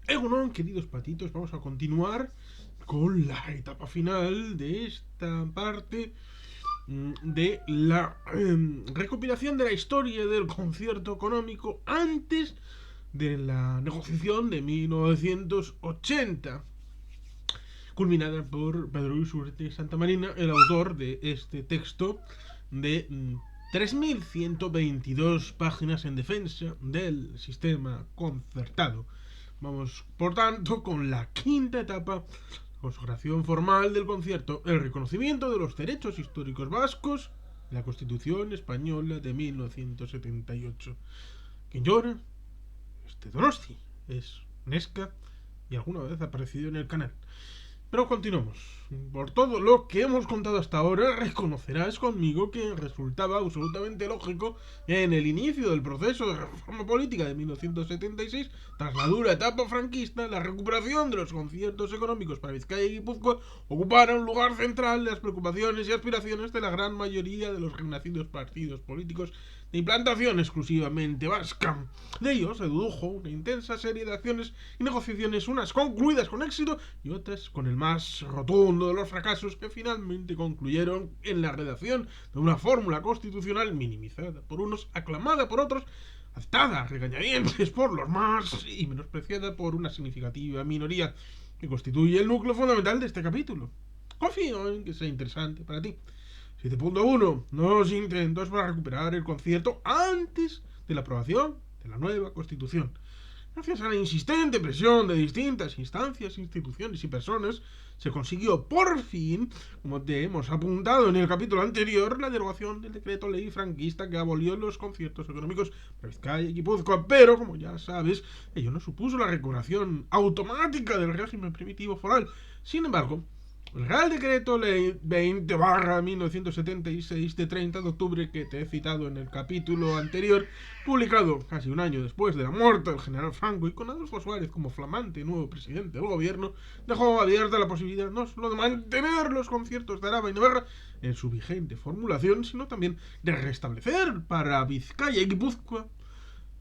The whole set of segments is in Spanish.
Egunon, queridos patitos, vamos a continuar con la etapa final de esta parte de la recopilación de la historia del concierto económico antes de la negociación de 1980, culminada por Pedro Luis Urte Santamarina, el autor de este texto de 3.122 páginas en defensa del sistema concertado. Vamos, por tanto, con la quinta etapa, consagración formal del concierto, el reconocimiento de los derechos históricos vascos, la Constitución Española de 1978. Quien llora, Donosti, es Nesca y alguna vez ha aparecido en el canal. Pero continuamos. Por todo lo que hemos contado hasta ahora, reconocerás conmigo que resultaba absolutamente lógico en el inicio del proceso de reforma política de 1976, tras la dura etapa franquista, la recuperación de los conciertos económicos para Vizcaya y Guipúzcoa ocupara un lugar central en las preocupaciones y aspiraciones de la gran mayoría de los renacidos partidos políticos de implantación exclusivamente vasca. De ello se dedujo una intensa serie de acciones y negociaciones, unas concluidas con éxito y otras con el más rotundo de los fracasos, que finalmente concluyeron en la redacción de una fórmula constitucional minimizada por unos, aclamada por otros, aceptada a regañadientes por los más y menospreciada por una significativa minoría, que constituye el núcleo fundamental de este capítulo. Confío en que sea interesante para ti. 7.1. Los intentos para recuperar el concierto antes de la aprobación de la nueva Constitución. Gracias a la insistente presión de distintas instancias, instituciones y personas, se consiguió por fin, como te hemos apuntado en el capítulo anterior, la derogación del decreto ley franquista que abolió los conciertos económicos para Vizcaya y Guipúzcoa, pero, como ya sabes, ello no supuso la recuperación automática del régimen primitivo foral. Sin embargo, el Real Decreto Ley 20/1976 de 30 de octubre que te he citado en el capítulo anterior, publicado casi un año después de la muerte del general Franco y con Adolfo Suárez como flamante nuevo presidente del gobierno, dejó abierta la posibilidad no solo de mantener los conciertos de Araba y Navarra en su vigente formulación, sino también de restablecer para Vizcaya y Guipúzcoa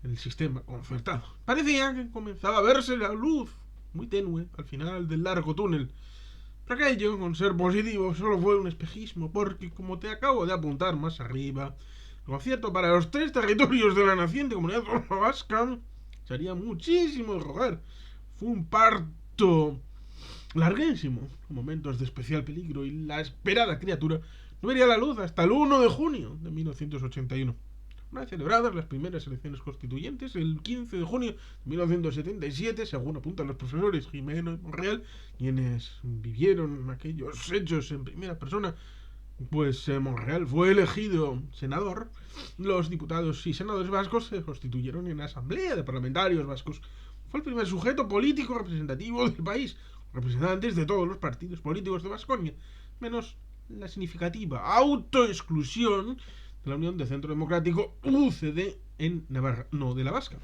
el sistema concertado. Parecía que comenzaba a verse la luz muy tenue al final del largo túnel. Pero aquello, con ser positivo, solo fue un espejismo, porque, como te acabo de apuntar más arriba, el concierto para los 3 territorios de la naciente comunidad autónoma vasca sería muchísimo de rogar. Fue un parto larguísimo, con momentos de especial peligro, y la esperada criatura no vería la luz hasta el 1 de junio de 1981. Una vez celebradas las primeras elecciones constituyentes, el 15 de junio de 1977, según apuntan los profesores Jimeno y Monreal, quienes vivieron aquellos hechos en primera persona, pues Monreal fue elegido senador. Los diputados y senadores vascos se constituyeron en la Asamblea de Parlamentarios Vascos. Fue el primer sujeto político representativo del país, representantes de todos los partidos políticos de Vasconia, menos la significativa autoexclusión de la Unión de Centro Democrático UCD en Navarra, no de la Vasca.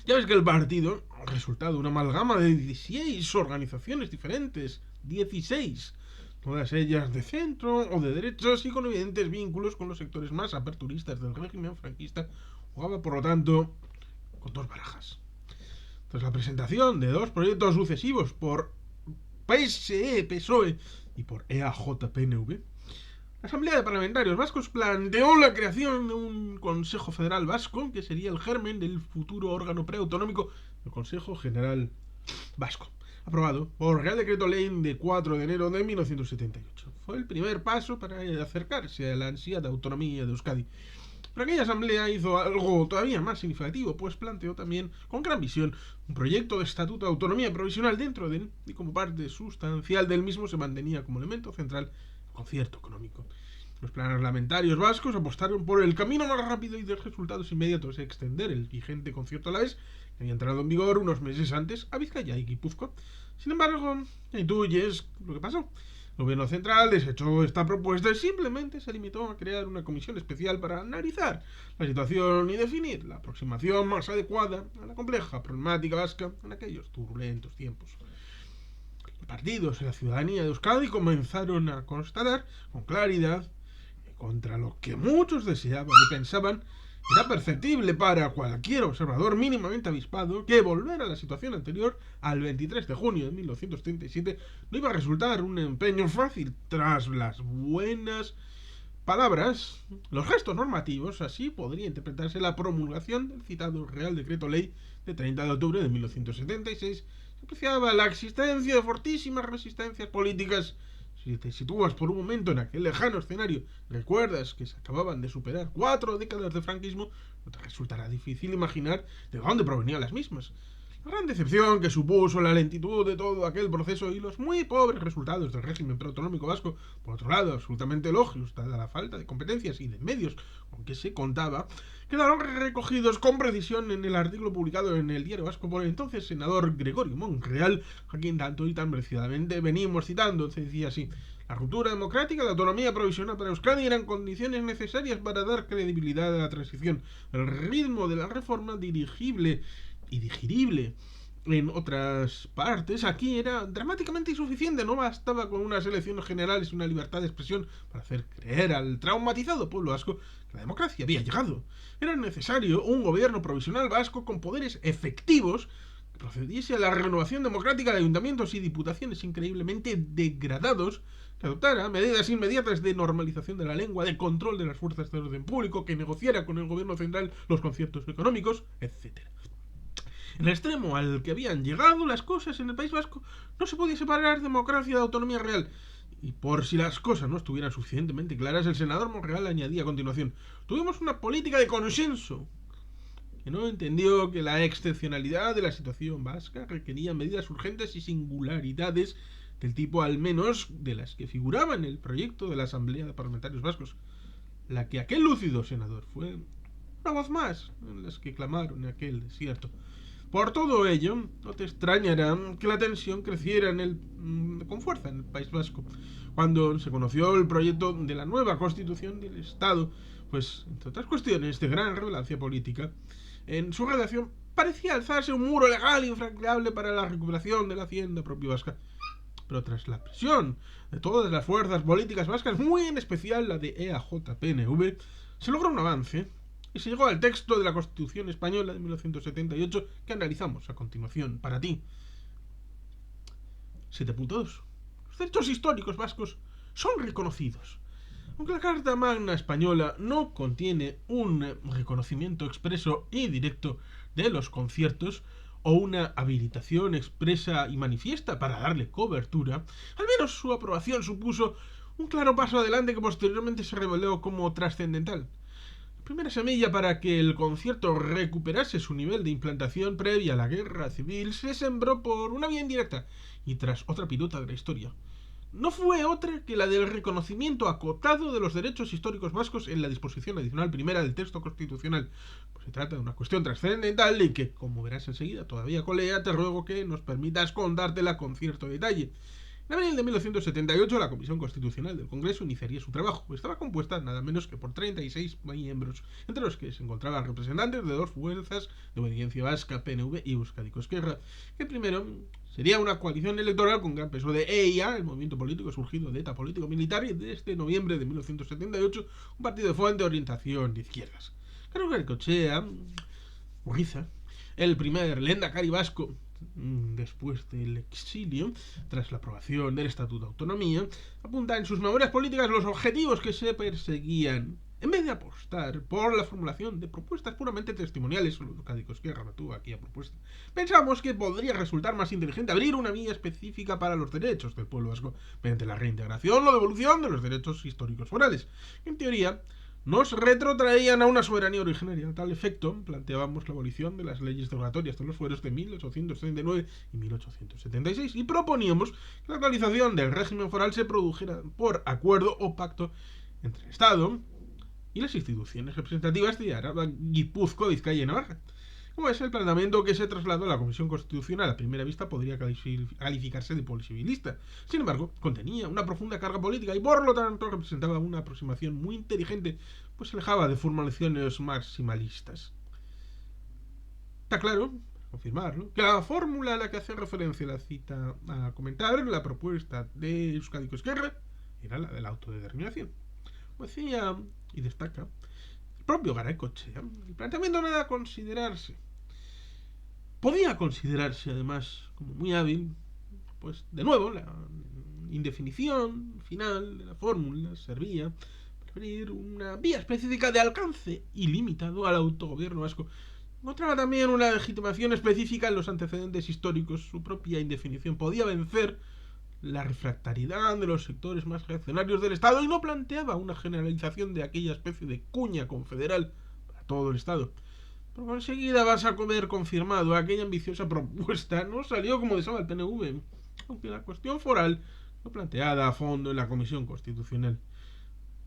Ya ves que el partido ha resultado una amalgama de 16 organizaciones diferentes, 16, todas ellas de centro o de derechas y con evidentes vínculos con los sectores más aperturistas del régimen franquista. Jugaba, por lo tanto, con dos barajas. Tras la presentación de dos proyectos sucesivos por PSE, PSOE y por EAJ-PNV, la Asamblea de Parlamentarios Vascos planteó la creación de un Consejo Federal Vasco, que sería el germen del futuro órgano preautonómico del Consejo General Vasco, aprobado por Real Decreto Ley de 4 de enero de 1978. Fue el primer paso para acercarse a la ansiada autonomía de Euskadi. Pero aquella asamblea hizo algo todavía más significativo, pues planteó también, con gran visión, un proyecto de estatuto de autonomía provisional dentro de él, y como parte sustancial del mismo se mantenía como elemento central el concierto económico. Los parlamentarios vascos apostaron por el camino más rápido y de resultados inmediatos, extender el vigente concierto a la vez, que había entrado en vigor unos meses antes, a Vizcaya y Guipúzcoa. Sin embargo, intuyes lo que pasó. El gobierno central desechó esta propuesta y simplemente se limitó a crear una comisión especial para analizar la situación y definir la aproximación más adecuada a la compleja problemática vasca en aquellos turbulentos tiempos. Los partidos y la ciudadanía de Euskadi comenzaron a constatar con claridad que contra lo que muchos deseaban y pensaban Era perceptible para cualquier observador mínimamente avispado que volver a la situación anterior al 23 de junio de 1937 no iba a resultar un empeño fácil. Tras las buenas palabras, los gestos normativos, así podría interpretarse la promulgación del citado Real Decreto Ley de 30 de octubre de 1976, que apreciaba la existencia de fortísimas resistencias políticas. Si te sitúas por un momento en aquel lejano escenario, recuerdas que se acababan de superar 4 décadas de franquismo, no te resultará difícil imaginar de dónde provenían las mismas. La gran decepción que supuso la lentitud de todo aquel proceso y los muy pobres resultados del régimen preautonómico vasco, por otro lado, absolutamente lógicos, dada la falta de competencias y de medios con que se contaba, quedaron recogidos con precisión en el artículo publicado en el Diario Vasco por el entonces senador Gregorio Monreal, a quien tanto y tan merecidamente venimos citando. Se decía así: la ruptura democrática, la autonomía provisional para Euskadi eran condiciones necesarias para dar credibilidad a la transición. El ritmo de la reforma dirigible y digerible en otras partes, aquí era dramáticamente insuficiente. No bastaba con unas elecciones generales y una libertad de expresión para hacer creer al traumatizado pueblo vasco que la democracia había llegado. Era necesario un gobierno provisional vasco con poderes efectivos que procediese a la renovación democrática de ayuntamientos y diputaciones increíblemente degradados, que adoptara medidas inmediatas de normalización de la lengua, de control de las fuerzas de orden público, que negociara con el gobierno central los conciertos económicos, etc. En el extremo al que habían llegado las cosas en el País Vasco, no se podía separar democracia de autonomía real. Y por si las cosas no estuvieran suficientemente claras, el senador Monreal añadía a continuación: tuvimos una política de consenso, que no entendió que la excepcionalidad de la situación vasca requería medidas urgentes y singularidades del tipo al menos de las que figuraba en el proyecto de la Asamblea de Parlamentarios Vascos. La que aquel lúcido senador fue una voz más en las que clamaron en aquel desierto. Por todo ello, no te extrañará que la tensión creciera con fuerza en el País Vasco cuando se conoció el proyecto de la nueva Constitución del Estado, pues, entre otras cuestiones de gran relevancia política, en su redacción parecía alzarse un muro legal infranqueable para la recuperación de la hacienda propia vasca. Pero tras la presión de todas las fuerzas políticas vascas, muy en especial la de EAJ-PNV, se logró un avance y se llegó al texto de la Constitución Española de 1978 que analizamos a continuación para ti. 7.2. Los derechos históricos vascos son reconocidos. Aunque la Carta Magna Española no contiene un reconocimiento expreso y directo de los conciertos o una habilitación expresa y manifiesta para darle cobertura, al menos su aprobación supuso un claro paso adelante que posteriormente se reveló como trascendental. La primera semilla para que el concierto recuperase su nivel de implantación previa a la guerra civil se sembró por una vía indirecta y tras otra pirueta de la historia. No fue otra que la del reconocimiento acotado de los derechos históricos vascos en la disposición adicional primera del texto constitucional. Pues se trata de una cuestión trascendental y que, como verás enseguida, todavía colea. Te ruego que nos permitas contártela con cierto detalle. En abril de 1978, la Comisión Constitucional del Congreso iniciaría su trabajo. Estaba compuesta nada menos que por 36 miembros, entre los que se encontraban representantes de dos fuerzas de obediencia vasca, PNV y Euskadiko Ezkerra, que primero sería una coalición electoral con gran peso de EIA, el movimiento político surgido de ETA político-militar, y desde noviembre de 1978 un partido de fuente de orientación de izquierdas. Carlos Garaikoetxea, Urriza, el primer lehendakari vasco después del exilio, tras la aprobación del Estatuto de Autonomía, apunta en sus memorias políticas los objetivos que se perseguían, en vez de apostar por la formulación de propuestas puramente testimoniales. Euskadiko Ezkerra tuvo aquí a propuesta. Pensamos que podría resultar más inteligente abrir una vía específica para los derechos del pueblo vasco, mediante la reintegración o devolución de los derechos históricos forales. En teoría, nos retrotraían a una soberanía originaria. A tal efecto, planteábamos la abolición de las leyes derogatorias de los fueros de 1839 y 1876 y proponíamos que la actualización del régimen foral se produjera por acuerdo o pacto entre el Estado y las instituciones representativas de Araba, Guipúzcoa, Vizcaya y Navarra. Como es el planteamiento que se trasladó a la Comisión Constitucional, a primera vista podría calificarse de posibilista. Sin embargo, contenía una profunda carga política y por lo tanto representaba una aproximación muy inteligente, pues se alejaba de formulaciones maximalistas. Está claro, confirmarlo, que la fórmula a la que hace referencia la cita a comentar, la propuesta de Euskadiko Ezkerra, era la de la autodeterminación. Como decía y destaca, propio Garaikoetxea, el planteamiento no era considerarse. Podía considerarse, además, como muy hábil, pues, de nuevo, la indefinición final de la fórmula servía para abrir una vía específica de alcance ilimitado al autogobierno vasco. Encontraba también una legitimación específica en los antecedentes históricos. Su propia indefinición podía vencer la refractariedad de los sectores más reaccionarios del Estado y no planteaba una generalización de aquella especie de cuña confederal para todo el Estado. Pero enseguida vas a ver confirmado aquella ambiciosa propuesta no salió como deseaba el PNV, aunque la cuestión foral fue planteada a fondo en la Comisión Constitucional.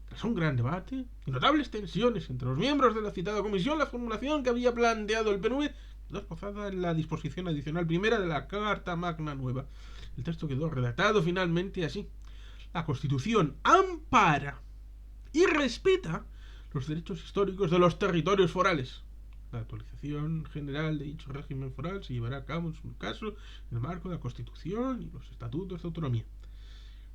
Tras un gran debate y notables tensiones entre los miembros de la citada comisión, la formulación que había planteado el PNV quedó esbozada en la disposición adicional primera de la Carta Magna Nueva. El texto quedó redactado finalmente así: la Constitución ampara y respeta los derechos históricos de los territorios forales. La actualización general de dicho régimen foral se llevará a cabo, en su caso, en el marco de la Constitución y los estatutos de autonomía.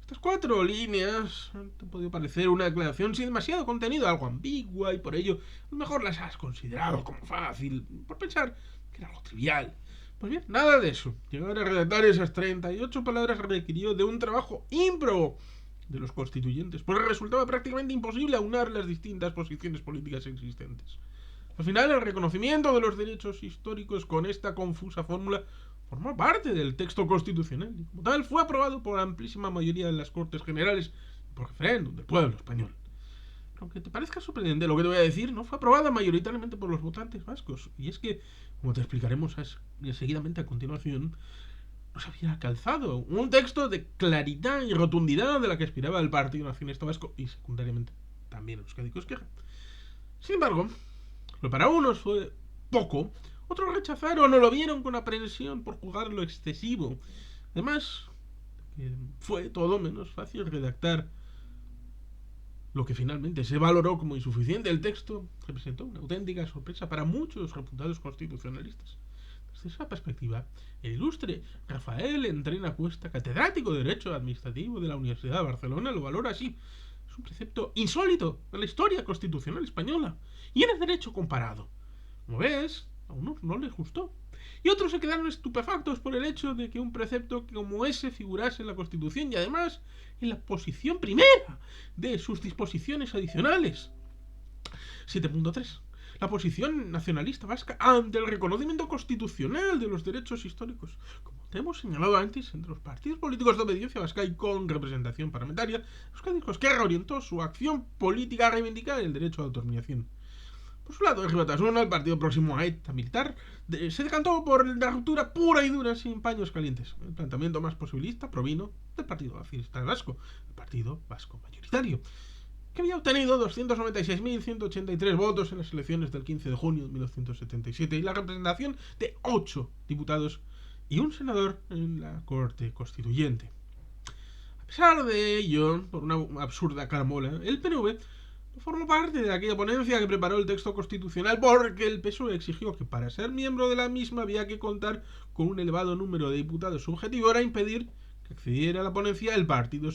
Estas 4 líneas te han podido parecer una declaración sin demasiado contenido, algo ambigua, y por ello a lo mejor las has considerado como fácil, por pensar que era algo trivial. Pues bien, nada de eso. Llegar a redactar esas 38 palabras requirió de un trabajo ímprobo de los constituyentes, pues resultaba prácticamente imposible aunar las distintas posiciones políticas existentes. Al final, el reconocimiento de los derechos históricos con esta confusa fórmula formó parte del texto constitucional y como tal fue aprobado por la amplísima mayoría de las Cortes Generales por referéndum del pueblo español. Aunque te parezca sorprendente lo que te voy a decir, no fue aprobada mayoritariamente por los votantes vascos. Y es que, como te explicaremos seguidamente a continuación, no se había calzado un texto de claridad y rotundidad de la que aspiraba el Partido Nacionalista Vasco y secundariamente también Euskadi Ezkerra. Sin embargo, lo para unos fue poco, otros rechazaron o lo vieron con aprensión por juzgarlo excesivo. Además, fue todo menos fácil redactar lo que finalmente se valoró como insuficiente. El texto representó una auténtica sorpresa para muchos reputados constitucionalistas. Desde esa perspectiva, el ilustre Rafael Entrena Cuesta, catedrático de Derecho Administrativo de la Universidad de Barcelona, lo valora así: es un precepto insólito de la historia constitucional española y en el derecho comparado. Como ves, a unos no les gustó y otros se quedaron estupefactos por el hecho de que un precepto como ese figurase en la Constitución y además en la posición primera de sus disposiciones adicionales. 7.3. La posición nacionalista vasca ante el reconocimiento constitucional de los derechos históricos. Como te hemos señalado antes, entre los partidos políticos de obediencia vasca y con representación parlamentaria, Euskadi Ezkerra orientó su acción política a reivindicar el derecho a la autodeterminación. Por su lado, en Batasuna, el partido próximo a ETA militar, se decantó por la ruptura pura y dura sin paños calientes. El planteamiento más posibilista provino del Partido Nacionalista Vasco, el partido vasco mayoritario, que había obtenido 296.183 votos en las elecciones del 15 de junio de 1977 y la representación de 8 diputados y un senador en la Corte Constituyente. A pesar de ello, por una absurda caramola, el PNV formó parte de aquella ponencia que preparó el texto constitucional porque el PSOE exigió que para ser miembro de la misma había que contar con un elevado número de diputados. Su objetivo era impedir que accediera a la ponencia el Partido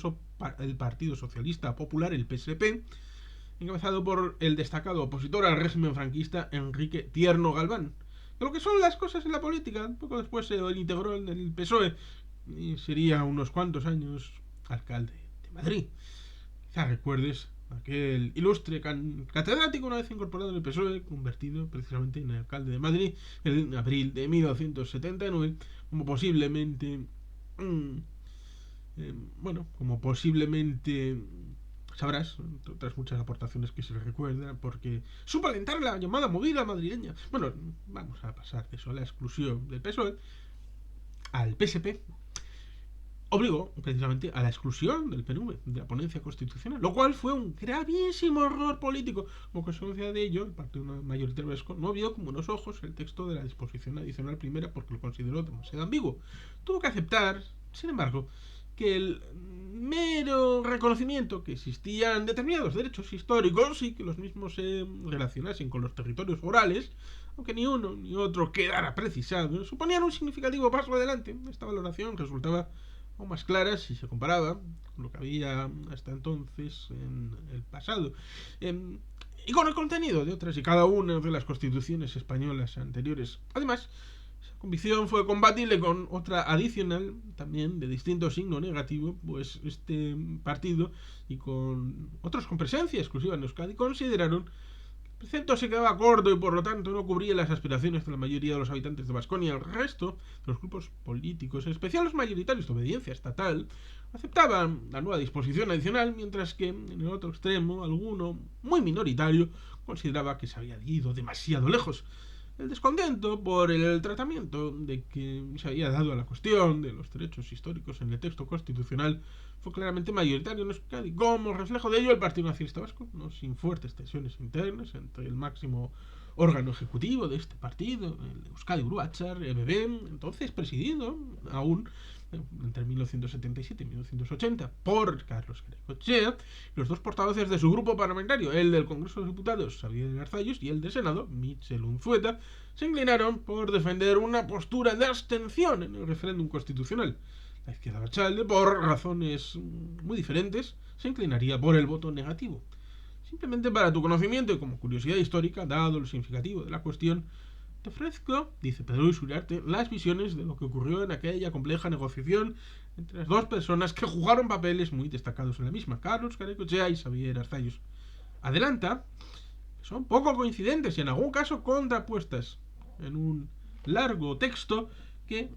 Socialista Popular, el PSP, encabezado por el destacado opositor al régimen franquista Enrique Tierno Galván. De lo que son las cosas en la política, poco después se integró en el PSOE y sería unos cuantos años alcalde de Madrid. Quizás recuerdes aquel ilustre catedrático una vez incorporado en el PSOE, convertido precisamente en alcalde de Madrid en abril de 1979, como posiblemente sabrás, entre otras muchas aportaciones que se le recuerda, porque supo alentar la llamada movida madrileña. Bueno, vamos a pasar de eso a la exclusión del PSOE al PSP. Obligó precisamente a la exclusión del PNV de la ponencia constitucional, lo cual fue un gravísimo error político. Como consecuencia de ello, el partido mayoritario vasco no vio con buenos ojos el texto de la disposición adicional primera porque lo consideró demasiado ambiguo. Tuvo que aceptar, sin embargo, que el mero reconocimiento que existían determinados derechos históricos y que los mismos se relacionasen con los territorios forales, aunque ni uno ni otro quedara precisado, suponían un significativo paso adelante. Esta valoración resultaba aún más clara si se comparaba con lo que había hasta entonces en el pasado. y con el contenido de otras y cada una de las constituciones españolas anteriores. Además, esa convicción fue compatible con otra adicional, también de distinto signo negativo, pues este partido y con otros con presencia exclusiva en Euskadi consideraron el precepto se quedaba corto y por lo tanto no cubría las aspiraciones de la mayoría de los habitantes de Baskonia. El resto de los grupos políticos, en especial los mayoritarios de obediencia estatal, aceptaban la nueva disposición adicional, mientras que en el otro extremo, alguno muy minoritario consideraba que se había ido demasiado lejos. El descontento por el tratamiento de que se había dado a la cuestión de los derechos históricos en el texto constitucional fue claramente mayoritario en Euskadi. Como reflejo de ello, el Partido Nacionalista Vasco, no sin fuertes tensiones internas entre el máximo órgano ejecutivo de este partido, el Euskadi Buru Batzar, EBB, entonces presidido aún entre 1977 y 1980 por Carlos Garaikoetxea, los dos portavoces de su grupo parlamentario, el del Congreso de los Diputados, Xavier Arzallus, y el del Senado, Michel Unzueta, se inclinaron por defender una postura de abstención en el referéndum constitucional. La izquierda abertzale, por razones muy diferentes, se inclinaría por el voto negativo. Simplemente para tu conocimiento y como curiosidad histórica, dado lo significativo de la cuestión, te ofrezco, dice Pedro Luis Uriarte, las visiones de lo que ocurrió en aquella compleja negociación entre las dos personas que jugaron papeles muy destacados en la misma, Carlos Garaikoetxea y Xavier Arzallus. Adelanta que son poco coincidentes y en algún caso contrapuestas en un largo texto que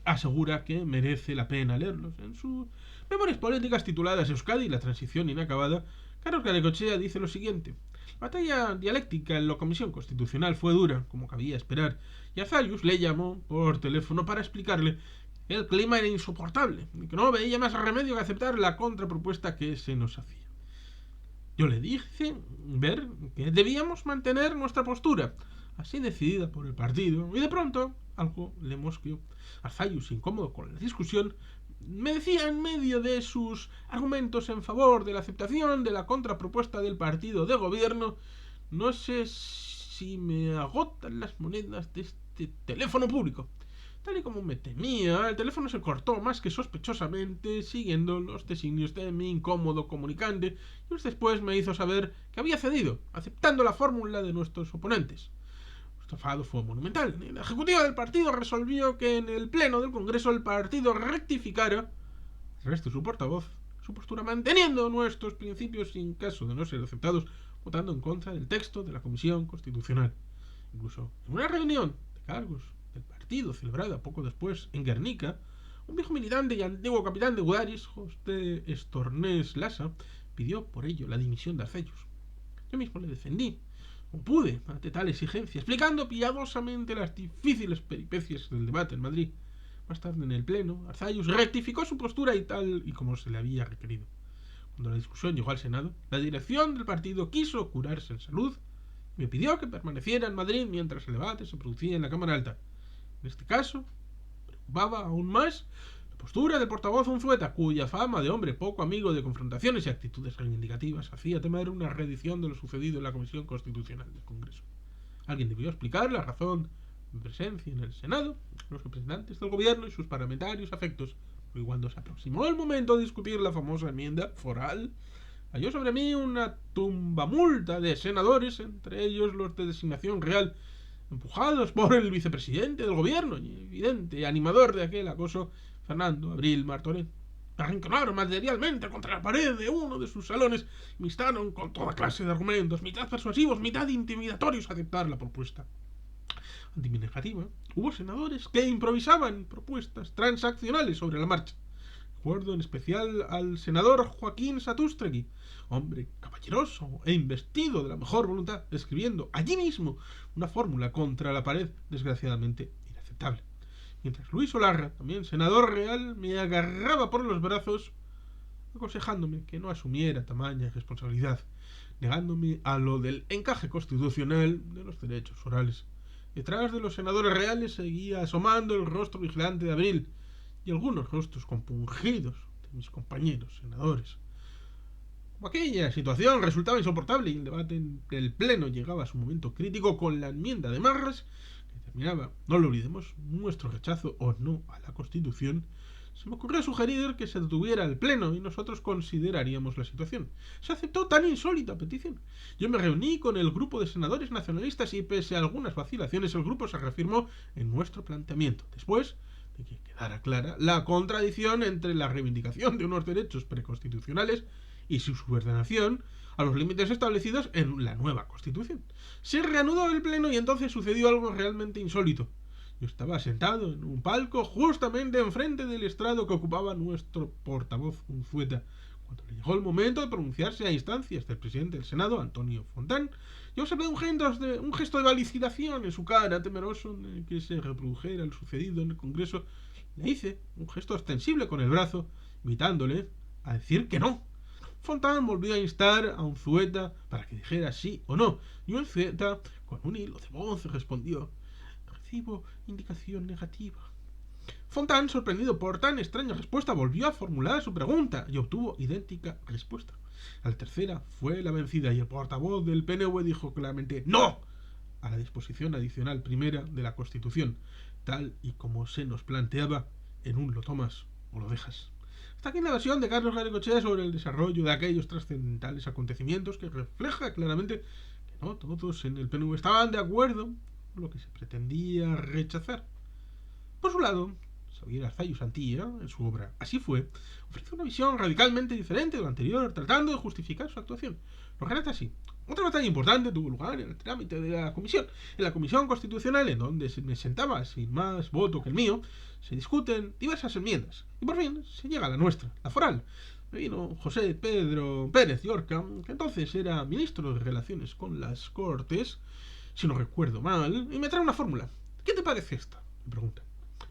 asegura que merece la pena leerlos. En sus memorias políticas tituladas Euskadi y la transición inacabada, Carlos Garaikoetxea dice lo siguiente: la batalla dialéctica en la Comisión Constitucional fue dura, como cabía esperar, y Arzallus le llamó por teléfono para explicarle que el clima era insoportable y que no veía más remedio que aceptar la contrapropuesta que se nos hacía. Yo le dije ver que debíamos mantener nuestra postura, así decidida por el partido, y de pronto algo le mosqueó. Arzallus, incómodo con la discusión, me decía en medio de sus argumentos en favor de la aceptación de la contrapropuesta del partido de gobierno: no sé si me agotan las monedas de este teléfono público. Tal y como me temía, el teléfono se cortó más que sospechosamente, siguiendo los designios de mi incómodo comunicante, y después me hizo saber que había cedido, aceptando la fórmula de nuestros oponentes. Nuestro enfado fue monumental. La ejecutiva del partido resolvió que en el pleno del Congreso el partido rectificara, el resto de su portavoz, su postura manteniendo nuestros principios y en caso de no ser aceptados, votando en contra del texto de la Comisión Constitucional. Incluso en una reunión de cargos del partido celebrada poco después en Guernica, un viejo militante y antiguo capitán de Gudaris, José Estornés Lassa, pidió por ello la dimisión de Arzallus. Yo mismo le defendí, como pude, ante tal exigencia, explicando piadosamente las difíciles peripecias del debate en Madrid. Más tarde en el pleno, Arzallus rectificó su postura y tal y como se le había requerido. Cuando la discusión llegó al Senado, la dirección del partido quiso curarse en salud y me pidió que permaneciera en Madrid mientras el debate se producía en la Cámara Alta. En este caso, preocupaba aún más la postura del portavoz Unzueta, cuya fama de hombre poco amigo de confrontaciones y actitudes reivindicativas hacía temer una reedición de lo sucedido en la Comisión Constitucional del Congreso. Alguien debió explicar la razón de presencia en el Senado, los representantes del gobierno y sus parlamentarios afectos, porque cuando se aproximó el momento de discutir la famosa enmienda foral, cayó sobre mí una tumbamulta de senadores, entre ellos los de designación real, empujados por el vicepresidente del gobierno y evidente animador de aquel acoso, Fernando Abril Martorell. Arrinconaron materialmente contra la pared de uno de sus salones y me instaron con toda clase de argumentos, mitad persuasivos, mitad intimidatorios, a aceptar la propuesta. Ante mi negativa, hubo senadores que improvisaban propuestas transaccionales sobre la marcha. Recuerdo en especial al senador Joaquín Satústegui, hombre caballeroso e investido de la mejor voluntad, escribiendo allí mismo una fórmula contra la pared, desgraciadamente inaceptable. Mientras Luis Olarra, también senador real, me agarraba por los brazos, aconsejándome que no asumiera tamaña responsabilidad, negándome a lo del encaje constitucional de los derechos forales. Detrás de los senadores reales seguía asomando el rostro vigilante de Abril y algunos rostros compungidos de mis compañeros senadores. Como aquella situación resultaba insoportable y el debate del pleno llegaba a su momento crítico con la enmienda de Marras, que terminaba, no lo olvidemos, nuestro rechazo o no a la Constitución, Se me ocurrió sugerir que se detuviera el pleno y nosotros consideraríamos la situación. Se aceptó tan insólita petición. Yo me reuní con el grupo de senadores nacionalistas y pese a algunas vacilaciones el grupo se reafirmó en nuestro planteamiento. Después de que quedara clara la contradicción entre la reivindicación de unos derechos preconstitucionales y su subordinación a los límites establecidos en la nueva Constitución. Se reanudó el pleno y entonces sucedió algo realmente insólito. Yo estaba sentado en un palco justamente enfrente del estrado que ocupaba nuestro portavoz Unzueta. Cuando le llegó el momento de pronunciarse a instancias del presidente del Senado, Antonio Fontán, yo observé un gesto de vacilación en su cara, temeroso de que se reprodujera el sucedido en el Congreso. Le hice un gesto ostensible con el brazo, invitándole a decir que no. Fontán volvió a instar a Unzueta para que dijera sí o no, y Unzueta, con un hilo de voz, respondió: recibo indicación negativa. Fontán, sorprendido por tan extraña respuesta, volvió a formular su pregunta y obtuvo idéntica respuesta. A la tercera fue la vencida y el portavoz del PNV dijo claramente ¡no! A la disposición adicional primera de la Constitución, tal y como se nos planteaba en un lo tomas o lo dejas. Hasta aquí la versión de Carlos Garaikoetxea sobre el desarrollo de aquellos trascendentales acontecimientos que refleja claramente que no todos en el PNV estaban de acuerdo con lo que se pretendía rechazar. Por su lado, Xavier Arzalluz Antilla, en su obra Así fue, ofrece una visión radicalmente diferente de lo anterior, tratando de justificar su actuación. Lo relata así: otra batalla importante tuvo lugar en el trámite de la comisión. En la comisión constitucional, en donde me sentaba sin más voto que el mío, se discuten diversas enmiendas. Y por fin se llega a la nuestra, la foral. Me vino José Pedro Pérez Llorca, que entonces era ministro de Relaciones con las Cortes, si no recuerdo mal, y me trae una fórmula. ¿Qué te parece esta?, me pregunta.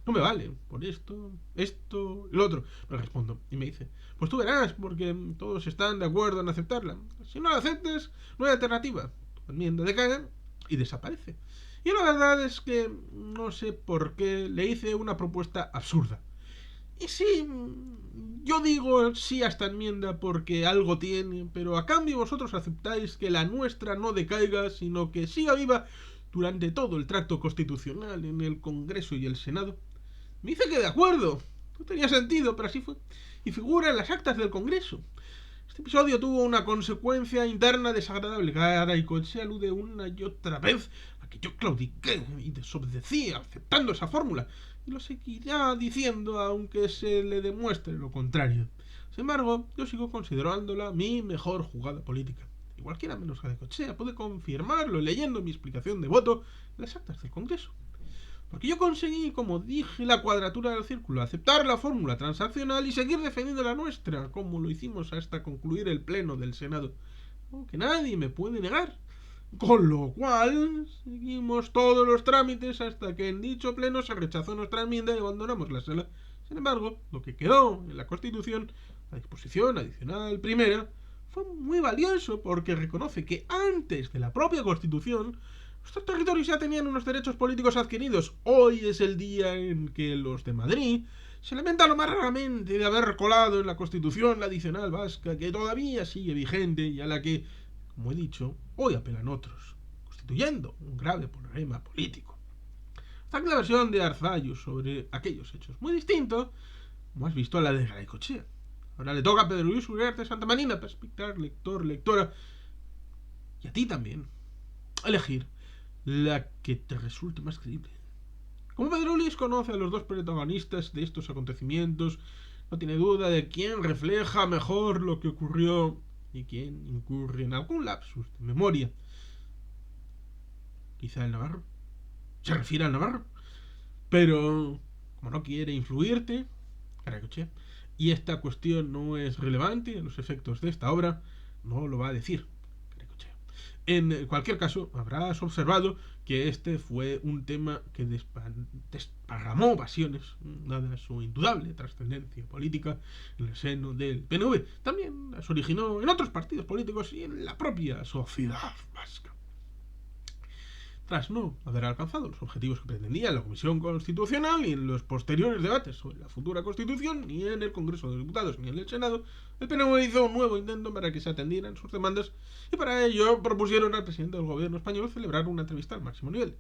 No me vale, por esto y lo otro, le respondo. Y me dice: pues tú verás, porque todos están de acuerdo en aceptarla. Si no la aceptes, no hay alternativa. Tu enmienda decae y desaparece. Y la verdad es que no sé por qué le hice una propuesta absurda. Y sí, yo digo sí a esta enmienda porque algo tiene, pero a cambio vosotros aceptáis que la nuestra no decaiga, sino que siga viva durante todo el tracto constitucional en el Congreso y el Senado. Me dice que de acuerdo. No tenía sentido, pero así fue. Y figura en las actas del Congreso. Este episodio tuvo una consecuencia interna desagradable. Garaikoetxea alude una y otra vez a que yo claudiqué y desobedecí aceptando esa fórmula. Y lo seguirá diciendo aunque se le demuestre lo contrario. Sin embargo, yo sigo considerándola mi mejor jugada política. Y cualquiera menos Garaikoetxea puede confirmarlo leyendo mi explicación de voto en las actas del Congreso. Porque yo conseguí, como dije, la cuadratura del círculo, aceptar la fórmula transaccional y seguir defendiendo la nuestra, como lo hicimos hasta concluir el pleno del Senado, que nadie me puede negar. Con lo cual, seguimos todos los trámites hasta que en dicho pleno se rechazó nuestra enmienda y abandonamos la sala. Sin embargo, lo que quedó en la Constitución, la disposición adicional primera, fue muy valioso porque reconoce que antes de la propia Constitución nuestros territorios ya tenían unos derechos políticos adquiridos. Hoy es el día en que los de Madrid se lamentan amargamente de haber colado en la Constitución la adicional vasca, que todavía sigue vigente y a la que, como he dicho, hoy apelan otros, constituyendo un grave problema político. Hasta aquí la versión de Arzalluz sobre aquellos hechos. Muy distinto, como has visto, a la de Garaikoetxea. Ahora le toca a Pedro Luis Uriarte Santamarina, perspicaz lector, lectora, y a ti también, elegir la que te resulte más creíble. Como Pedro Luis conoce a los dos protagonistas de estos acontecimientos, no tiene duda de quién refleja mejor lo que ocurrió y quién incurre en algún lapsus de memoria. Quizá el Navarro. Se refiere al Navarro. Pero, como no quiere influirte, Garaikoetxea, y esta cuestión no es relevante en los efectos de esta obra, no lo va a decir. En cualquier caso, habrás observado que este fue un tema que desparramó pasiones, dada su indudable trascendencia política en el seno del PNV. También las originó en otros partidos políticos y en la propia sociedad vasca. Tras no haber alcanzado los objetivos que pretendía la Comisión Constitucional y en los posteriores debates sobre la futura Constitución, ni en el Congreso de Diputados ni en el Senado, el PNV hizo un nuevo intento para que se atendieran sus demandas y para ello propusieron al presidente del gobierno español celebrar una entrevista al máximo nivel.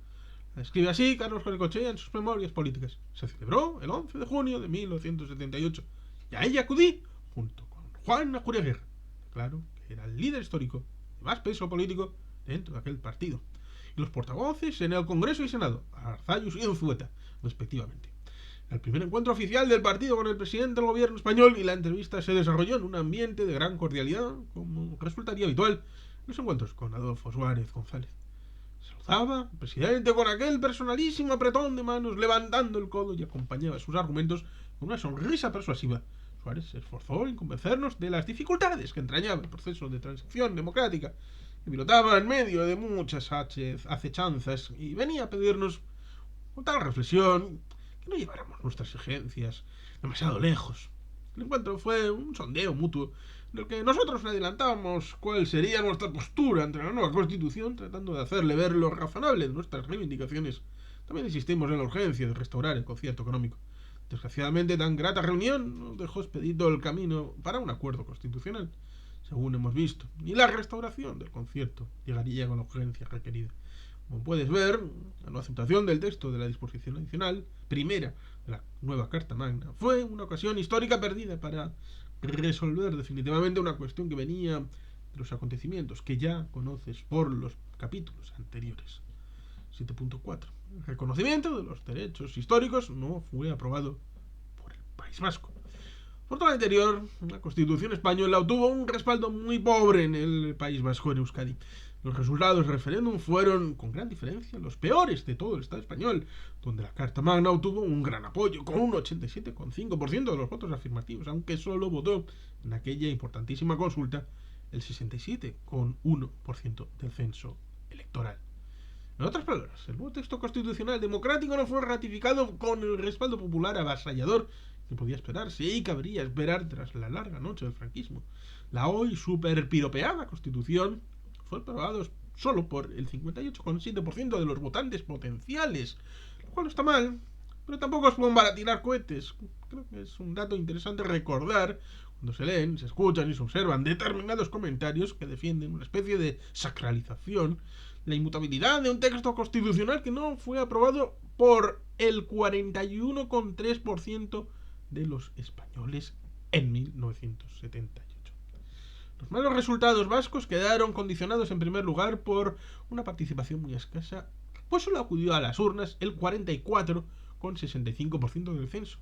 Escribe así Carlos Garacochea en sus memorias políticas. Se celebró el 11 de junio de 1978 y a ella acudí junto con Juan Ajuriaguirre. Claro que era el líder histórico de más peso político dentro de aquel partido. Y los portavoces en el Congreso y Senado, Arzallus y Unzueta, respectivamente. El primer encuentro oficial del partido con el presidente del gobierno español y la entrevista se desarrolló en un ambiente de gran cordialidad, como resultaría habitual en los encuentros con Adolfo Suárez González. Saludaba al presidente con aquel personalísimo apretón de manos, levantando el codo, y acompañaba sus argumentos con una sonrisa persuasiva. Suárez se esforzó en convencernos de las dificultades que entrañaba el proceso de transición democrática, que pilotaba en medio de muchas acechanzas, y venía a pedirnos, con tal reflexión, que no lleváramos nuestras exigencias demasiado lejos. El encuentro fue un sondeo mutuo, en el que nosotros le adelantábamos cuál sería nuestra postura ante la nueva Constitución, tratando de hacerle ver lo razonable de nuestras reivindicaciones. También insistimos en la urgencia de restaurar el concierto económico. Desgraciadamente, tan grata reunión nos dejó expedito el camino para un acuerdo constitucional. Según hemos visto, ni la restauración del concierto llegaría con la urgencia requerida. Como puedes ver, la no aceptación del texto de la disposición adicional primera de la nueva Carta Magna fue una ocasión histórica perdida para resolver definitivamente una cuestión que venía de los acontecimientos que ya conoces por los capítulos anteriores. 7.4. El reconocimiento de los derechos históricos no fue aprobado por el País Vasco. Por todo lo anterior, la Constitución española obtuvo un respaldo muy pobre en el País Vasco, en Euskadi. Los resultados del referéndum fueron, con gran diferencia, los peores de todo el Estado español, donde la Carta Magna obtuvo un gran apoyo, con un 87,5% de los votos afirmativos, aunque solo votó en aquella importantísima consulta el 67,1% del censo electoral. En otras palabras, el nuevo texto constitucional democrático no fue ratificado con el respaldo popular avasallador que podía esperarse y cabría esperar tras la larga noche del franquismo. La hoy superpiropeada Constitución fue aprobada solo por el 58,7% de los votantes potenciales, lo cual no está mal, pero tampoco es bomba para tirar cohetes. Creo que es un dato interesante recordar cuando se leen, se escuchan y se observan determinados comentarios que defienden una especie de sacralización, la inmutabilidad de un texto constitucional que no fue aprobado por el 41,3% de los españoles en 1978. Los malos resultados vascos quedaron condicionados en primer lugar por una participación muy escasa, pues solo acudió a las urnas el 44,65% del censo,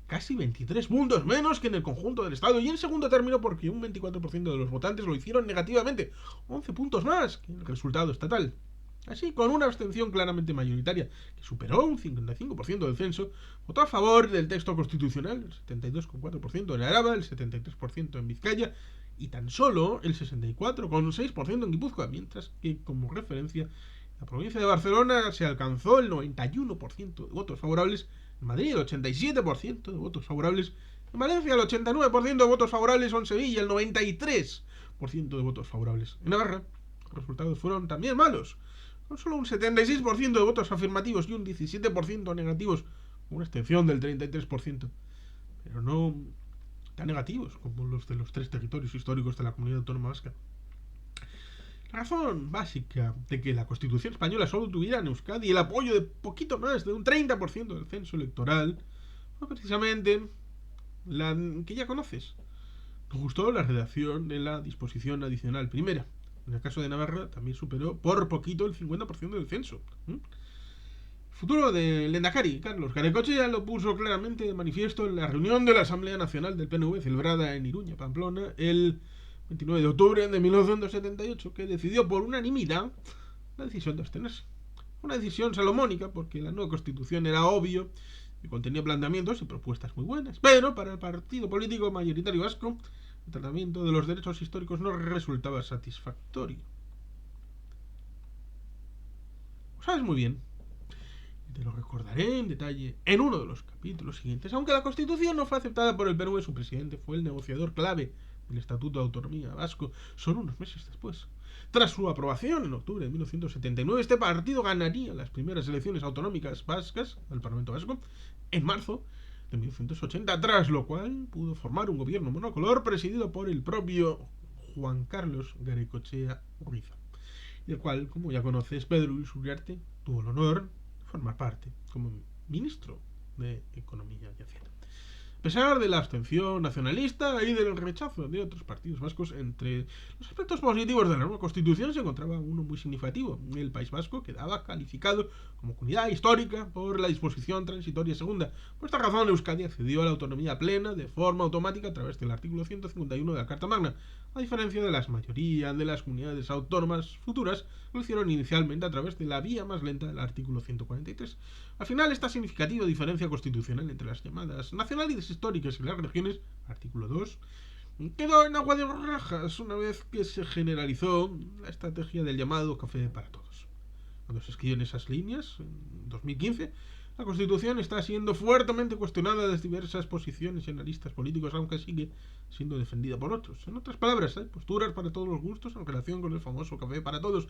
casi 23 puntos menos que en el conjunto del Estado, y en segundo término porque un 24% de los votantes lo hicieron negativamente, 11 puntos más que el resultado estatal. Así, con una abstención claramente mayoritaria, que superó un 55% del censo, votó a favor del texto constitucional, el 72,4% en Araba, el 73% en Vizcaya, y tan solo el 64,6% en Guipúzcoa, mientras que, como referencia, en la provincia de Barcelona se alcanzó el 91% de votos favorables, en Madrid el 87% de votos favorables, en Valencia el 89% de votos favorables, o en Sevilla el 93% de votos favorables. En Navarra los resultados fueron también malos, con solo un 76% de votos afirmativos y un 17% negativos, con una abstención del 33%, pero no tan negativos como los de los tres territorios históricos de la Comunidad Autónoma Vasca. La razón básica de que la Constitución española solo tuviera en Euskadi el apoyo de poquito más de un 30% del censo electoral fue precisamente la que ya conoces. Nos gustó la redacción de la disposición adicional primera. En el caso de Navarra también superó por poquito el 50% del censo. El futuro del Lehendakari, Carlos Garacochea, lo puso claramente de manifiesto en la reunión de la Asamblea Nacional del PNV celebrada en Iruña, Pamplona, el 29 de octubre de 1978, que decidió por unanimidad la decisión de abstenerse. Una decisión salomónica, porque la nueva Constitución era obvio y contenía planteamientos y propuestas muy buenas, pero para el partido político mayoritario vasco el tratamiento de los derechos históricos no resultaba satisfactorio. Lo sabes muy bien. Te lo recordaré en detalle en uno de los capítulos siguientes. Aunque la Constitución no fue aceptada por el PNV, su presidente fue el negociador clave del Estatuto de Autonomía Vasco solo unos meses después. Tras su aprobación en octubre de 1979, este partido ganaría las primeras elecciones autonómicas vascas al Parlamento Vasco en marzo de 1980, tras lo cual pudo formar un gobierno monocolor presidido por el propio Juan Carlos Garacochea Urriza, del cual, como ya conoces, Pedro Luis Uriarte tuvo el honor formar parte como ministro de Economía y Hacienda. A pesar de la abstención nacionalista y del rechazo de otros partidos vascos, entre los aspectos positivos de la nueva Constitución se encontraba uno muy significativo. El País Vasco quedaba calificado como comunidad histórica por la disposición transitoria segunda. Por esta razón, Euskadi accedió a la autonomía plena de forma automática a través del artículo 151 de la Carta Magna, a diferencia de la mayoría de las comunidades autónomas futuras que lo hicieron inicialmente a través de la vía más lenta del artículo 143. Al final, esta significativa diferencia constitucional entre las llamadas nacionalidades históricas y las regiones, artículo 2, quedó en agua de borrajas una vez que se generalizó la estrategia del llamado café para todos. Cuando se escribieron esas líneas, en 2015, la Constitución está siendo fuertemente cuestionada desde diversas posiciones y analistas políticos, aunque sigue siendo defendida por otros. En otras palabras, hay posturas para todos los gustos en relación con el famoso café para todos.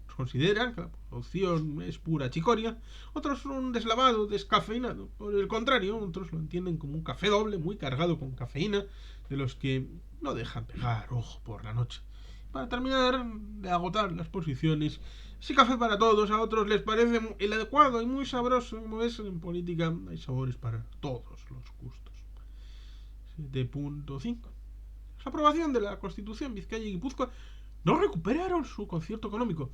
Unos consideran que la producción es pura chicoria, otros un deslavado, descafeinado. Por el contrario, otros lo entienden como un café doble, muy cargado con cafeína, de los que no dejan pegar ojo por la noche. Para terminar de agotar las posiciones, ese café para todos a otros les parece el adecuado y muy sabroso. Como ves, en política hay sabores para todos los gustos. 7.5. La aprobación de la Constitución, Vizcaya y Guipúzcoa no recuperaron su concierto económico.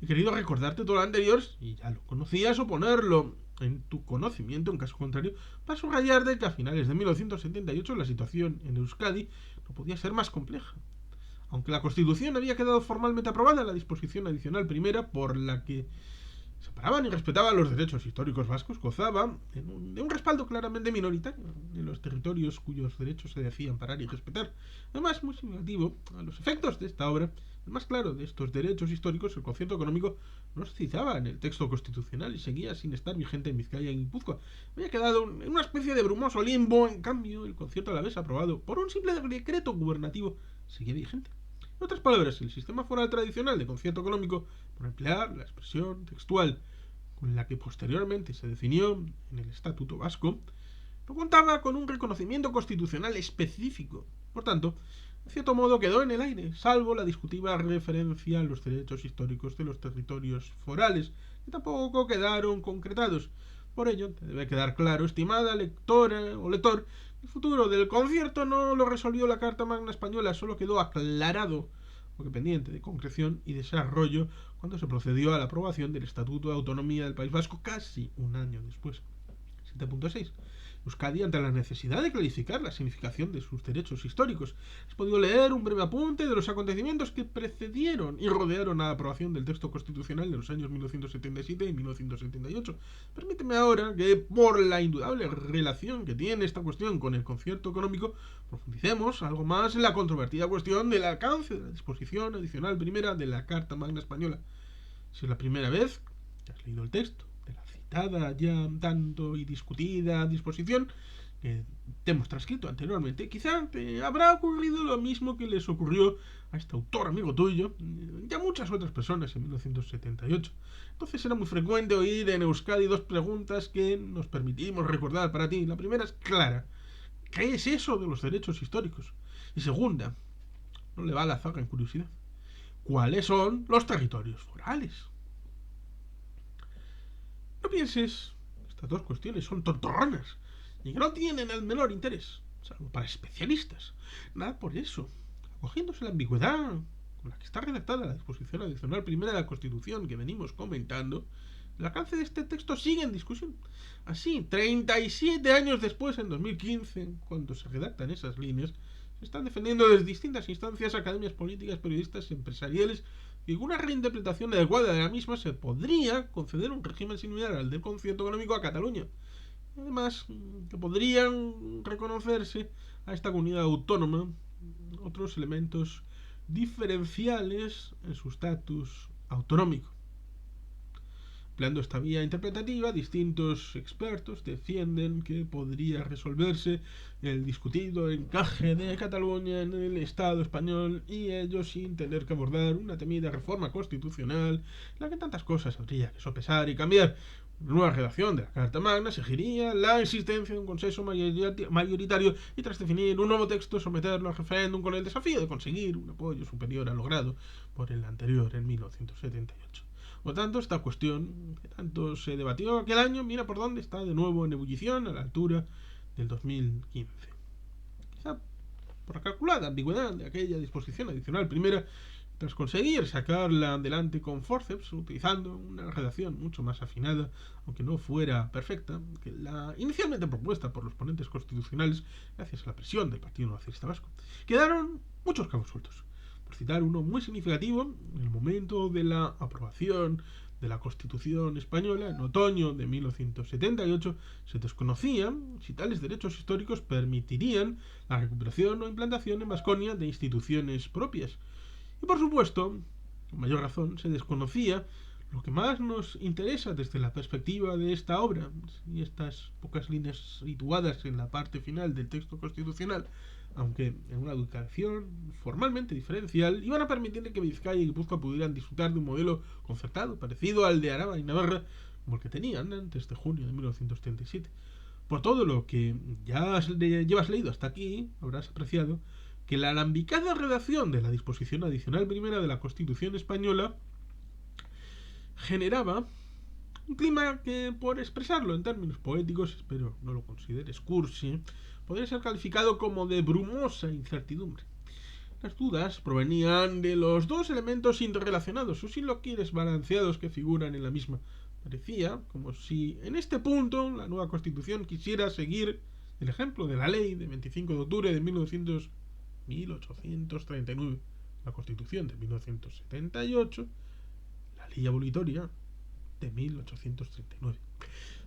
He querido recordarte todo lo anterior, y ya lo conocías, o ponerlo en tu conocimiento, en caso contrario, para subrayarte que a finales de 1978 la situación en Euskadi no podía ser más compleja. Aunque la Constitución había quedado formalmente aprobada, la disposición adicional primera, por la que separaban y respetaban los derechos históricos vascos, gozaba de un respaldo claramente minoritario en los territorios cuyos derechos se decían amparar y respetar. Además, muy significativo a los efectos de esta obra, el más claro de estos derechos históricos, el concierto económico, no se citaba en el texto constitucional y seguía sin estar vigente en Vizcaya y Guipúzcoa. Había quedado en una especie de brumoso limbo. En cambio, el concierto alavés, aprobado por un simple decreto gubernativo, seguía vigente. En otras palabras, el sistema foral tradicional de concierto económico, por emplear la expresión textual con la que posteriormente se definió en el Estatuto Vasco, no contaba con un reconocimiento constitucional específico. Por tanto, de cierto modo quedó en el aire, salvo la discutible referencia a los derechos históricos de los territorios forales, que tampoco quedaron concretados. Por ello, te debe quedar claro, estimada lectora o lector, el futuro del concierto no lo resolvió la Carta Magna Española, solo quedó aclarado, aunque pendiente de concreción y desarrollo, cuando se procedió a la aprobación del Estatuto de Autonomía del País Vasco casi un año después. 7.6. Euskadi, ante la necesidad de clarificar la significación de sus derechos históricos. Has podido leer un breve apunte de los acontecimientos que precedieron y rodearon a la aprobación del texto constitucional de los años 1977 y 1978. Permíteme ahora que, por la indudable relación que tiene esta cuestión con el concierto económico, profundicemos algo más en la controvertida cuestión del alcance de la disposición adicional primera de la Carta Magna Española. Si es la primera vez que has leído el texto de la citada ya tanto y discutida disposición que te hemos transcrito anteriormente, quizá te habrá ocurrido lo mismo que les ocurrió a este autor amigo tuyo y a muchas otras personas en 1978. Entonces era muy frecuente oír en Euskadi dos preguntas que nos permitimos recordar para ti. La primera es clara: ¿qué es eso de los derechos históricos? Y segunda, no le va a la zaga en curiosidad, ¿cuáles son los territorios forales? No pienses que estas dos cuestiones son tontorronas y que no tienen el menor interés, salvo para especialistas. Nada por eso. Acogiéndose la ambigüedad con la que está redactada la disposición adicional primera de la Constitución que venimos comentando, el alcance de este texto sigue en discusión. Así, 37 años después, en 2015, cuando se redactan esas líneas, se están defendiendo desde distintas instancias, academias políticas, periodistas, empresariales, y con una reinterpretación adecuada de la misma se podría conceder un régimen similar al del concierto económico a Cataluña. Además, que podrían reconocerse a esta comunidad autónoma otros elementos diferenciales en su estatus autonómico. Empleando esta vía interpretativa, distintos expertos defienden que podría resolverse el discutido encaje de Cataluña en el Estado español, y ello sin tener que abordar una temida reforma constitucional, en la que tantas cosas habría que sopesar y cambiar. Una nueva redacción de la Carta Magna exigiría la existencia de un consenso mayoritario y, tras definir un nuevo texto, someterlo al referéndum con el desafío de conseguir un apoyo superior al logrado por el anterior en 1978. Por lo tanto, esta cuestión que tanto se debatió aquel año, mira por dónde está de nuevo en ebullición a la altura del 2015. Quizá por la calculada ambigüedad de aquella disposición adicional primera, tras conseguir sacarla adelante con forceps, utilizando una redacción mucho más afinada, aunque no fuera perfecta, que la inicialmente propuesta por los ponentes constitucionales, gracias a la presión del Partido Nacionalista Vasco, quedaron muchos cabos sueltos. Por citar uno muy significativo, en el momento de la aprobación de la Constitución española, en otoño de 1978, se desconocía si tales derechos históricos permitirían la recuperación o implantación en Baskonia de instituciones propias. Y por supuesto, con mayor razón, se desconocía lo que más nos interesa desde la perspectiva de esta obra y estas pocas líneas situadas en la parte final del texto constitucional, aunque en una educación formalmente diferencial, iban a permitir que Vizcaya y Guipúzcoa pudieran disfrutar de un modelo concertado parecido al de Araba y Navarra, como el que tenían antes de junio de 1937. Por todo lo que ya llevas leído hasta aquí, habrás apreciado que la alambicada redacción de la disposición adicional primera de la Constitución española generaba un clima que, por expresarlo en términos poéticos, espero no lo consideres cursi, podría ser calificado como de brumosa incertidumbre. Las dudas provenían de los dos elementos interrelacionados, o si lo quieres balanceados, que figuran en la misma. Parecía como si en este punto la nueva Constitución quisiera seguir el ejemplo de la ley de 25 de octubre de 1839, la Constitución de 1978, la ley abolitoria de 1839,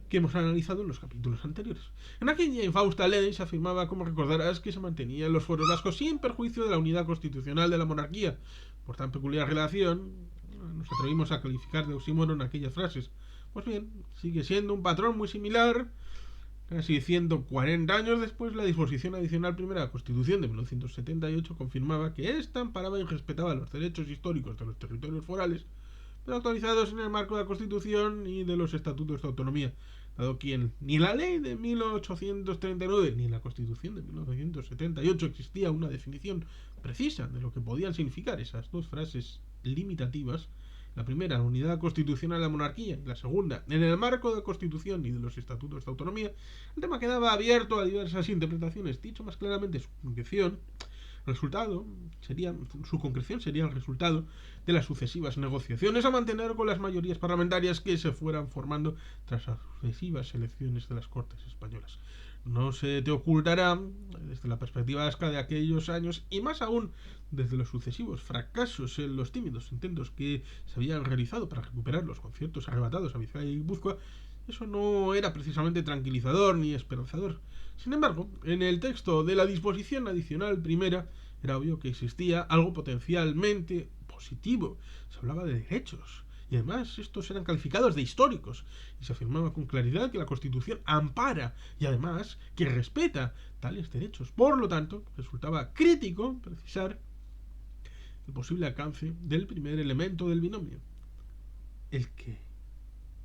que hemos analizado en los capítulos anteriores. En aquella infausta ley se afirmaba, como recordarás, que se mantenían los fueros vascos sin perjuicio de la unidad constitucional de la monarquía. Por tan peculiar relación, nos atrevimos a calificar de oxímoron aquellas frases. Pues bien, sigue siendo un patrón muy similar. Casi 140 años después, la disposición adicional primera de la Constitución de 1978 confirmaba que ésta amparaba y respetaba los derechos históricos de los territorios forales, pero actualizados en el marco de la Constitución y de los estatutos de autonomía, dado que ni la ley de 1839 ni en la Constitución de 1978 existía una definición precisa de lo que podían significar esas dos frases limitativas. La primera, la unidad constitucional de la monarquía, y la segunda, en el marco de la Constitución y de los estatutos de autonomía, el tema quedaba abierto a diversas interpretaciones. Dicho más claramente, su concreción sería el resultado de las sucesivas negociaciones a mantener con las mayorías parlamentarias que se fueran formando tras las sucesivas elecciones de las Cortes españolas. No se te ocultará, desde la perspectiva vasca de aquellos años, y más aún desde los sucesivos fracasos en los tímidos intentos que se habían realizado para recuperar los conciertos arrebatados a Vizcaya y Guipúzcoa, eso no era precisamente tranquilizador ni esperanzador. Sin embargo, en el texto de la disposición adicional primera era obvio que existía algo potencialmente positivo. Se hablaba de derechos, y además estos eran calificados de históricos, y se afirmaba con claridad que la Constitución ampara y además que respeta tales derechos. Por lo tanto, resultaba crítico precisar el posible alcance del primer elemento del binomio, el que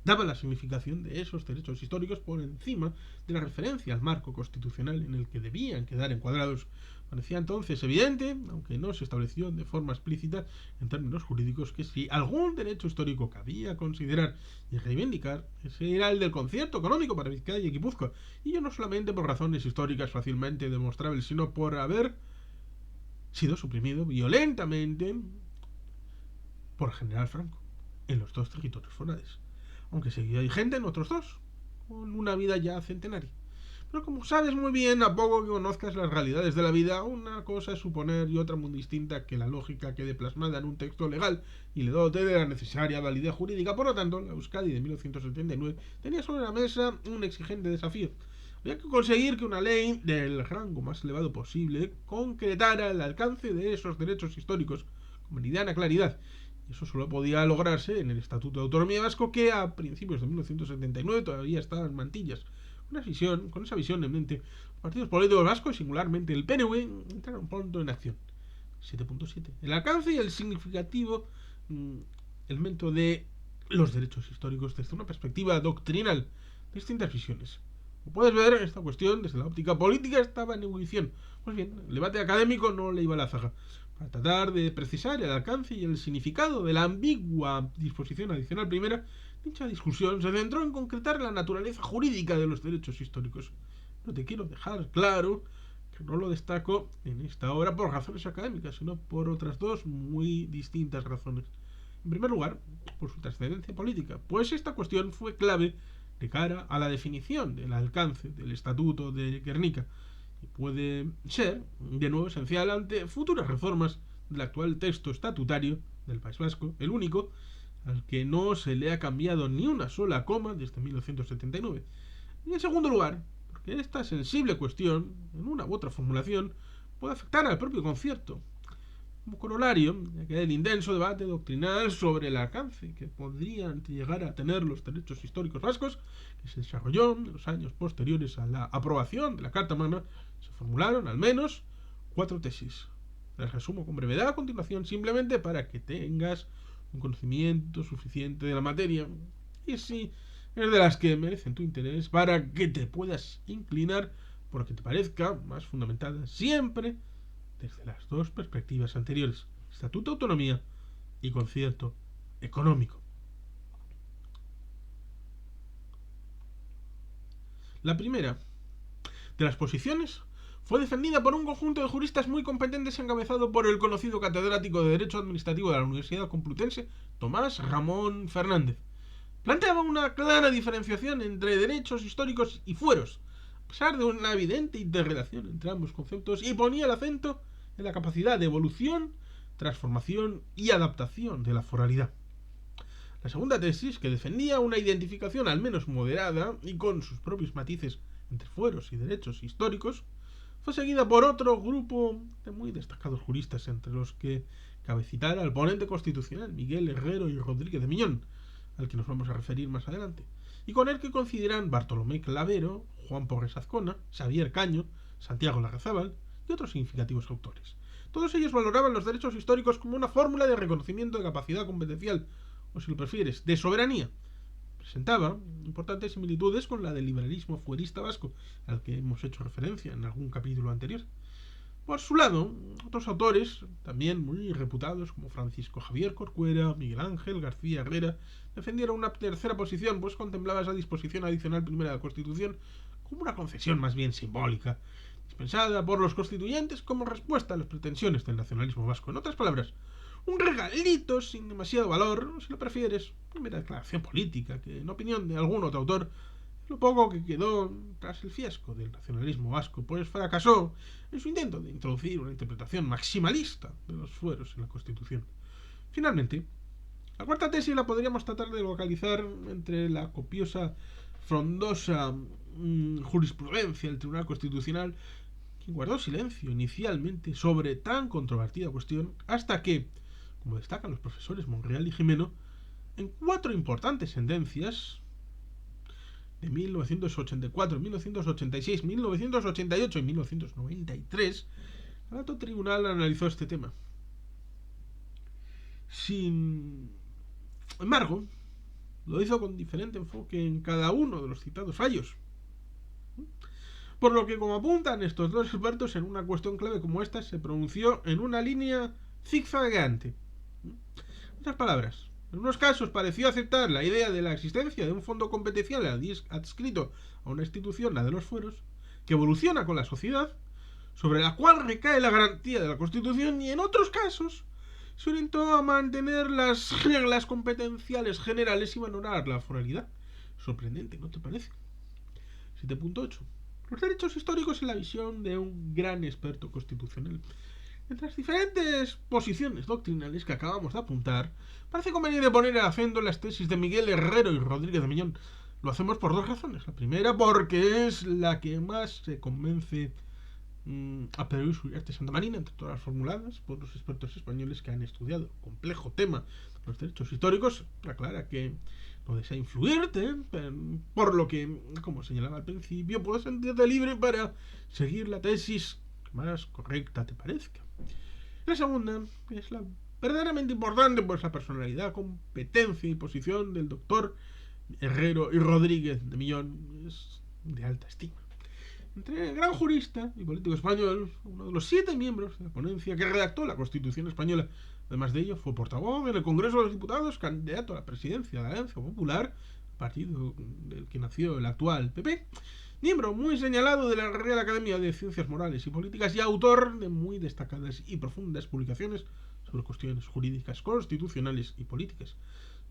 daba la significación de esos derechos históricos por encima de la referencia al marco constitucional en el que debían quedar encuadrados. Parecía entonces evidente, aunque no se estableció de forma explícita en términos jurídicos, que si algún derecho histórico cabía considerar y reivindicar, ese era el del concierto económico para Vizcaya y Guipúzcoa, y yo no solamente por razones históricas fácilmente demostrables, sino por haber sido suprimido violentamente por el general Franco en los dos territorios forales, aunque seguía vigente en otros dos, con una vida ya centenaria. Pero como sabes muy bien, a poco que conozcas las realidades de la vida, una cosa es suponer y otra muy distinta que la lógica quede plasmada en un texto legal y le dote de la necesaria validez jurídica. Por lo tanto, la Euskadi de 1979 tenía sobre la mesa un exigente desafío. Había que conseguir que una ley del rango más elevado posible concretara el alcance de esos derechos históricos con meridiana claridad. Y eso solo podía lograrse en el Estatuto de Autonomía Vasco, que a principios de 1979 todavía estaba en mantillas. Con esa visión en mente, los partidos políticos vascos, y singularmente el PNV, entraron pronto en acción. 7.7. El alcance y el significativo elemento de los derechos históricos desde una perspectiva doctrinal. Distintas visiones. Como puedes ver, esta cuestión, desde la óptica política, estaba en ebullición. Pues bien, el debate académico no le iba a la zaga. Para tratar de precisar el alcance y el significado de la ambigua disposición adicional primera, dicha discusión se centró en concretar la naturaleza jurídica de los derechos históricos. No te quiero dejar claro que no lo destaco en esta obra por razones académicas, sino por otras dos muy distintas razones. En primer lugar, por su trascendencia política, pues esta cuestión fue clave de cara a la definición del alcance del Estatuto de Gernika y puede ser, de nuevo, esencial ante futuras reformas del actual texto estatutario del País Vasco, el único al que no se le ha cambiado ni una sola coma desde 1979. Y en segundo lugar, porque esta sensible cuestión, en una u otra formulación, puede afectar al propio concierto. Como corolario, ya que el intenso debate doctrinal sobre el alcance que podrían llegar a tener los derechos históricos vascos, que se desarrolló en los años posteriores a la aprobación de la Carta Magna, se formularon al menos 4 tesis. Las resumo con brevedad a continuación, simplemente para que tengas un conocimiento suficiente de la materia, y si es de las que merecen tu interés, para que te puedas inclinar por lo que te parezca más fundamentada siempre desde las dos perspectivas anteriores: Estatuto de Autonomía y concierto económico. La primera de las posiciones fue defendida por un conjunto de juristas muy competentes encabezado por el conocido catedrático de Derecho Administrativo de la Universidad Complutense, Tomás Ramón Fernández. Planteaba una clara diferenciación entre derechos históricos y fueros, a pesar de una evidente interrelación entre ambos conceptos, y ponía el acento en la capacidad de evolución, transformación y adaptación de la foralidad. La segunda tesis, que defendía una identificación al menos moderada y con sus propios matices entre fueros y derechos históricos, fue seguida por otro grupo de muy destacados juristas, entre los que cabe citar al ponente constitucional Miguel Herrero y Rodríguez de Miñón, al que nos vamos a referir más adelante, y con el que coincidirán Bartolomé Clavero, Juan Porres Azcona, Xavier Caño, Santiago Larrazábal y otros significativos autores. Todos ellos valoraban los derechos históricos como una fórmula de reconocimiento de capacidad competencial, o si lo prefieres, de soberanía. Presentaba importantes similitudes con la del liberalismo fuerista vasco, al que hemos hecho referencia en algún capítulo anterior. Por su lado, otros autores, también muy reputados, como Francisco Javier Corcuera, Miguel Ángel García Herrera, defendieron una tercera posición, pues contemplaba esa disposición adicional primera de la Constitución como una concesión más bien simbólica, dispensada por los constituyentes como respuesta a las pretensiones del nacionalismo vasco. En otras palabras, un regalito sin demasiado valor, si lo prefieres, una mera declaración política, que en opinión de algún otro autor, lo poco que quedó tras el fiasco del nacionalismo vasco, pues fracasó en su intento de introducir una interpretación maximalista de los fueros en la Constitución. Finalmente, la cuarta tesis la podríamos tratar de localizar entre la copiosa, frondosa jurisprudencia del Tribunal Constitucional, quien guardó silencio inicialmente sobre tan controvertida cuestión, hasta que, como destacan los profesores Monreal y Jimeno, en 4 importantes sentencias de 1984, 1986, 1988 y 1993, el alto tribunal analizó este tema. Sin embargo, lo hizo con diferente enfoque en cada uno de los citados fallos. Por lo que, como apuntan estos dos expertos, en una cuestión clave como esta se pronunció en una línea zigzagueante. En otras palabras, en unos casos pareció aceptar la idea de la existencia de un fondo competencial adscrito a una institución, la de los fueros, que evoluciona con la sociedad, sobre la cual recae la garantía de la Constitución, y en otros casos se orientó a mantener las reglas competenciales generales y valorar la foralidad. Sorprendente, ¿no te parece? 7.8. Los derechos históricos en la visión de un gran experto constitucional. Entre las diferentes posiciones doctrinales que acabamos de apuntar, parece conveniente poner el acento en las tesis de Miguel Herrero y Rodríguez de Miñón. Lo hacemos por 2 razones. La primera, porque es la que más se convence a Pedro Luis Uriarte Santamarina, entre todas las formuladas por los expertos españoles que han estudiado el complejo tema de los derechos históricos. Aclara que no desea influirte, por lo que, como señalaba al principio, puedes sentirte libre para seguir la tesis que más correcta te parezca. La segunda es la verdaderamente importante, pues la personalidad, competencia y posición del doctor Herrero y Rodríguez de Miñón es de alta estima. entre el gran jurista y político español, uno de los 7 miembros de la ponencia que redactó la Constitución española. Además de ello, fue portavoz en el Congreso de los Diputados, candidato a la presidencia de la Alianza Popular, partido del que nació el actual PP, miembro muy señalado de la Real Academia de Ciencias Morales y Políticas y autor de muy destacadas y profundas publicaciones sobre cuestiones jurídicas, constitucionales y políticas.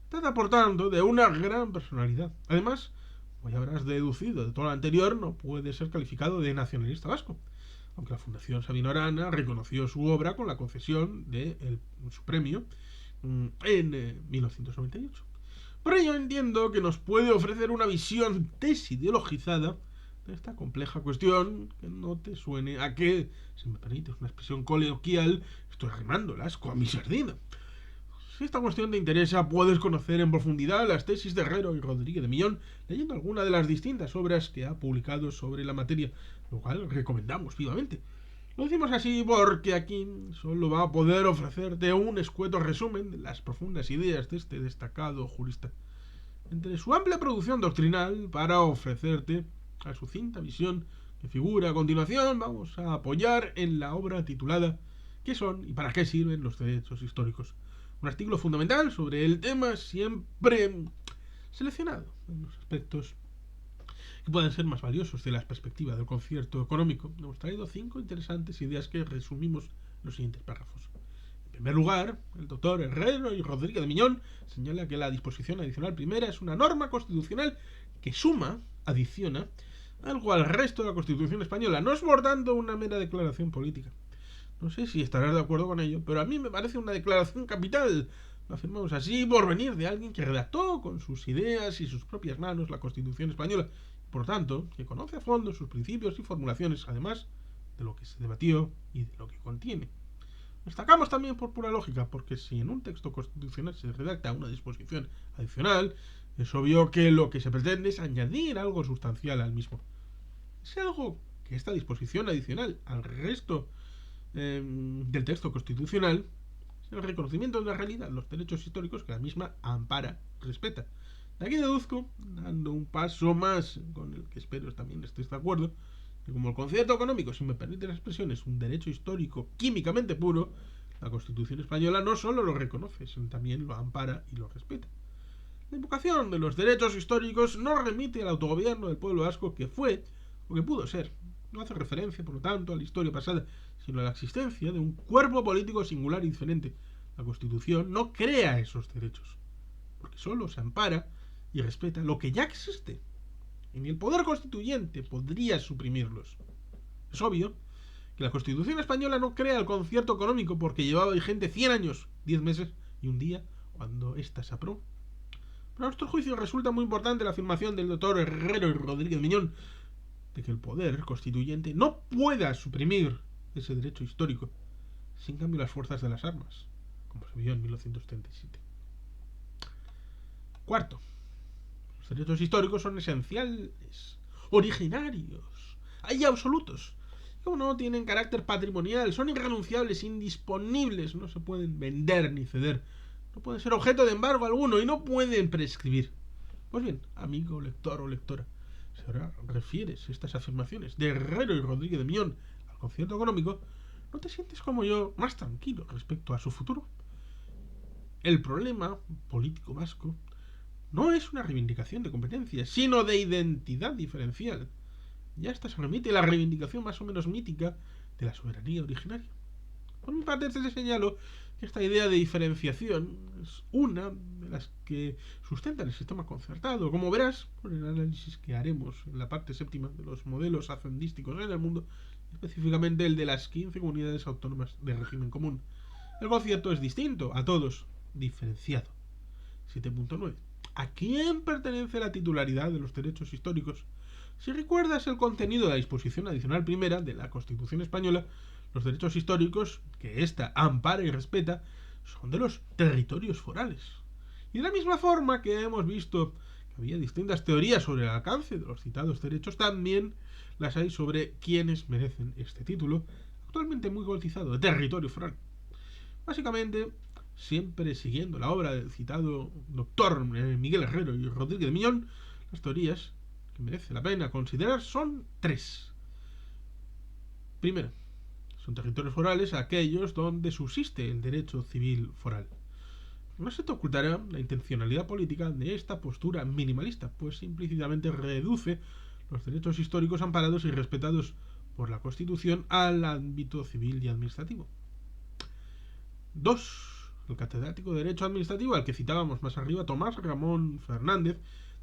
Trata, por tanto, de una gran personalidad. Además, como ya habrás deducido de todo lo anterior, no puede ser calificado de nacionalista vasco, aunque la Fundación Sabino Arana reconoció su obra con la concesión de su premio en 1998. Por ello entiendo que nos puede ofrecer una visión desideologizada de esta compleja cuestión que no te suene a que, si me permites una expresión coloquial, estoy remándolas con mi sardina. Si esta cuestión te interesa, puedes conocer en profundidad las tesis de Herrero y Rodríguez de Millón leyendo alguna de las distintas obras que ha publicado sobre la materia, lo cual recomendamos vivamente. Lo decimos así porque aquí solo va a poder ofrecerte un escueto resumen de las profundas ideas de este destacado jurista, entre su amplia producción doctrinal para ofrecerte la sucinta visión que figura a continuación. Vamos a apoyar en la obra titulada ¿Qué son y para qué sirven los derechos históricos? Un artículo fundamental sobre el tema, siempre seleccionado en los aspectos que puedan ser más valiosos de la perspectiva del concierto económico. Hemos traído 5 interesantes ideas que resumimos en los siguientes párrafos. En primer lugar, el doctor Herrero y Rodríguez de Millón señala que la disposición adicional primera es una norma constitucional que adiciona algo al resto de la Constitución española, no es por tanto una mera declaración política. No sé si estarás de acuerdo con ello, pero a mí me parece una declaración capital. Lo afirmamos así por venir de alguien que redactó con sus ideas y sus propias manos la Constitución española, y por tanto, que conoce a fondo sus principios y formulaciones, además de lo que se debatió y de lo que contiene. Destacamos también por pura lógica, porque si en un texto constitucional se redacta una disposición adicional, es obvio que lo que se pretende es añadir algo sustancial al mismo. Es algo que esta disposición adicional al resto del texto constitucional es el reconocimiento de la realidad, los derechos históricos que la misma ampara, respeta. De aquí deduzco, dando un paso más, con el que espero también estés de acuerdo, que como el concierto económico, si me permiten las expresiones, es un derecho histórico químicamente puro, la Constitución española no solo lo reconoce, sino también lo ampara y lo respeta. La invocación de los derechos históricos no remite al autogobierno del pueblo vasco que fue o que pudo ser. No hace referencia, por lo tanto, a la historia pasada, sino a la existencia de un cuerpo político singular y diferente. La Constitución no crea esos derechos, porque solo se ampara y respeta lo que ya existe. Y ni el poder constituyente podría suprimirlos. Es obvio que la Constitución española no crea el concierto económico porque llevaba vigente 100 años, 10 meses y un día cuando ésta se aprobó. Para nuestro juicio resulta muy importante la afirmación del doctor Herrero y Rodríguez Miñón de que el poder constituyente no pueda suprimir ese derecho histórico, sin cambio las fuerzas de las armas, como se vio en 1937. Cuarto, los derechos históricos son esenciales, originarios, hay absolutos. Como no tienen carácter patrimonial, son irrenunciables, indisponibles, no se pueden vender ni ceder, no pueden ser objeto de embargo alguno y no pueden prescribir. Pues bien, amigo lector o lectora, si ahora refieres estas afirmaciones de Herrero y Rodríguez de Millón al concierto económico, ¿no te sientes como yo más tranquilo respecto a su futuro? El problema político vasco no es una reivindicación de competencias, sino de identidad diferencial. Ya esta se remite a la reivindicación más o menos mítica de la soberanía originaria. Por mi parte, te señalo que esta idea de diferenciación es una de las que sustentan el sistema concertado. Como verás, por el análisis que haremos en la parte séptima de los modelos hacendísticos en el mundo, específicamente el de las 15 comunidades autónomas de régimen común. El concierto es distinto a todos, diferenciado. 7.9. ¿A quién pertenece la titularidad de los derechos históricos? Si recuerdas el contenido de la disposición adicional primera de la Constitución española, los derechos históricos que ésta ampara y respeta son de los territorios forales. Y de la misma forma que hemos visto que había distintas teorías sobre el alcance de los citados derechos, también las hay sobre quienes merecen este título, actualmente muy bautizado de territorio foral. Básicamente, siempre siguiendo la obra del citado doctor Miguel Herrero y Rodríguez de Millón, las teorías que merece la pena considerar son 3. Primero, son territorios forales aquellos donde subsiste el derecho civil foral. No se te ocultará la intencionalidad política de esta postura minimalista, pues implícitamente reduce los derechos históricos amparados y respetados por la Constitución al ámbito civil y administrativo. 2. El catedrático de Derecho Administrativo, al que citábamos más arriba, Tomás Ramón Fernández,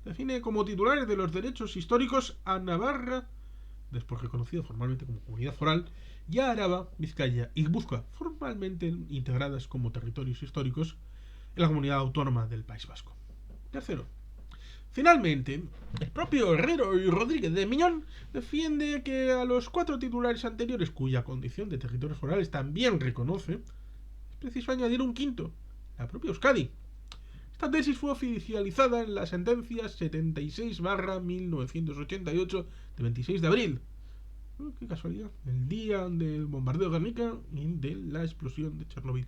define como titulares de los derechos históricos a Navarra, después reconocido formalmente como comunidad foral, y a Araba, Vizcaya y Guipúzcoa, formalmente integradas como territorios históricos en la comunidad autónoma del País Vasco. Tercero, finalmente, el propio Herrero y Rodríguez de Miñón defiende que a los 4 titulares anteriores, cuya condición de territorios forales también reconoce, es preciso añadir un quinto, la propia Euskadi. Esta tesis fue oficializada en la sentencia 76/1988 de 26 de abril. Qué casualidad, el día del bombardeo de Guernica y de la explosión de Chernobyl,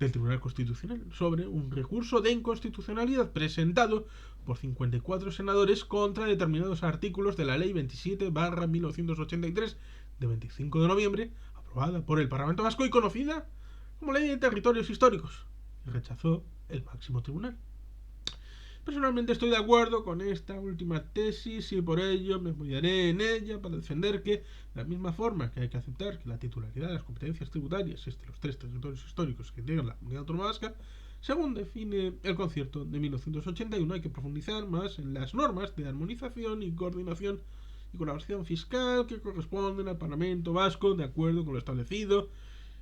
del Tribunal Constitucional sobre un recurso de inconstitucionalidad presentado por 54 senadores contra determinados artículos de la Ley 27/1983 de 25 de noviembre, aprobada por el Parlamento Vasco y conocida como Ley de Territorios Históricos, y rechazó el máximo tribunal. Personalmente estoy de acuerdo con esta última tesis y por ello me apoyaré en ella para defender que, de la misma forma que hay que aceptar que la titularidad de las competencias tributarias es de los 3 territorios históricos que integran la Comunidad Autónoma Vasca, según define el concierto de 1981, hay que profundizar más en las normas de armonización y coordinación y colaboración fiscal que corresponden al Parlamento Vasco de acuerdo con lo establecido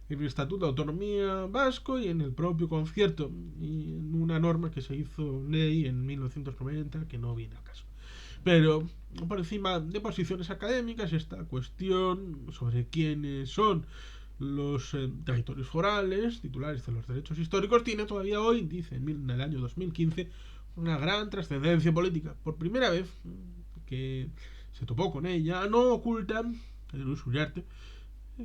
en el Estatuto de Autonomía Vasco y en el propio concierto, y en una norma que se hizo ley en 1990 que no viene al caso. Pero por encima de posiciones académicas, esta cuestión sobre quiénes son los territorios forales, titulares de los derechos históricos, tiene todavía hoy, dice en el año 2015, una gran trascendencia política. Por primera vez que se topó con ella, no ocultan Luis Uriarte,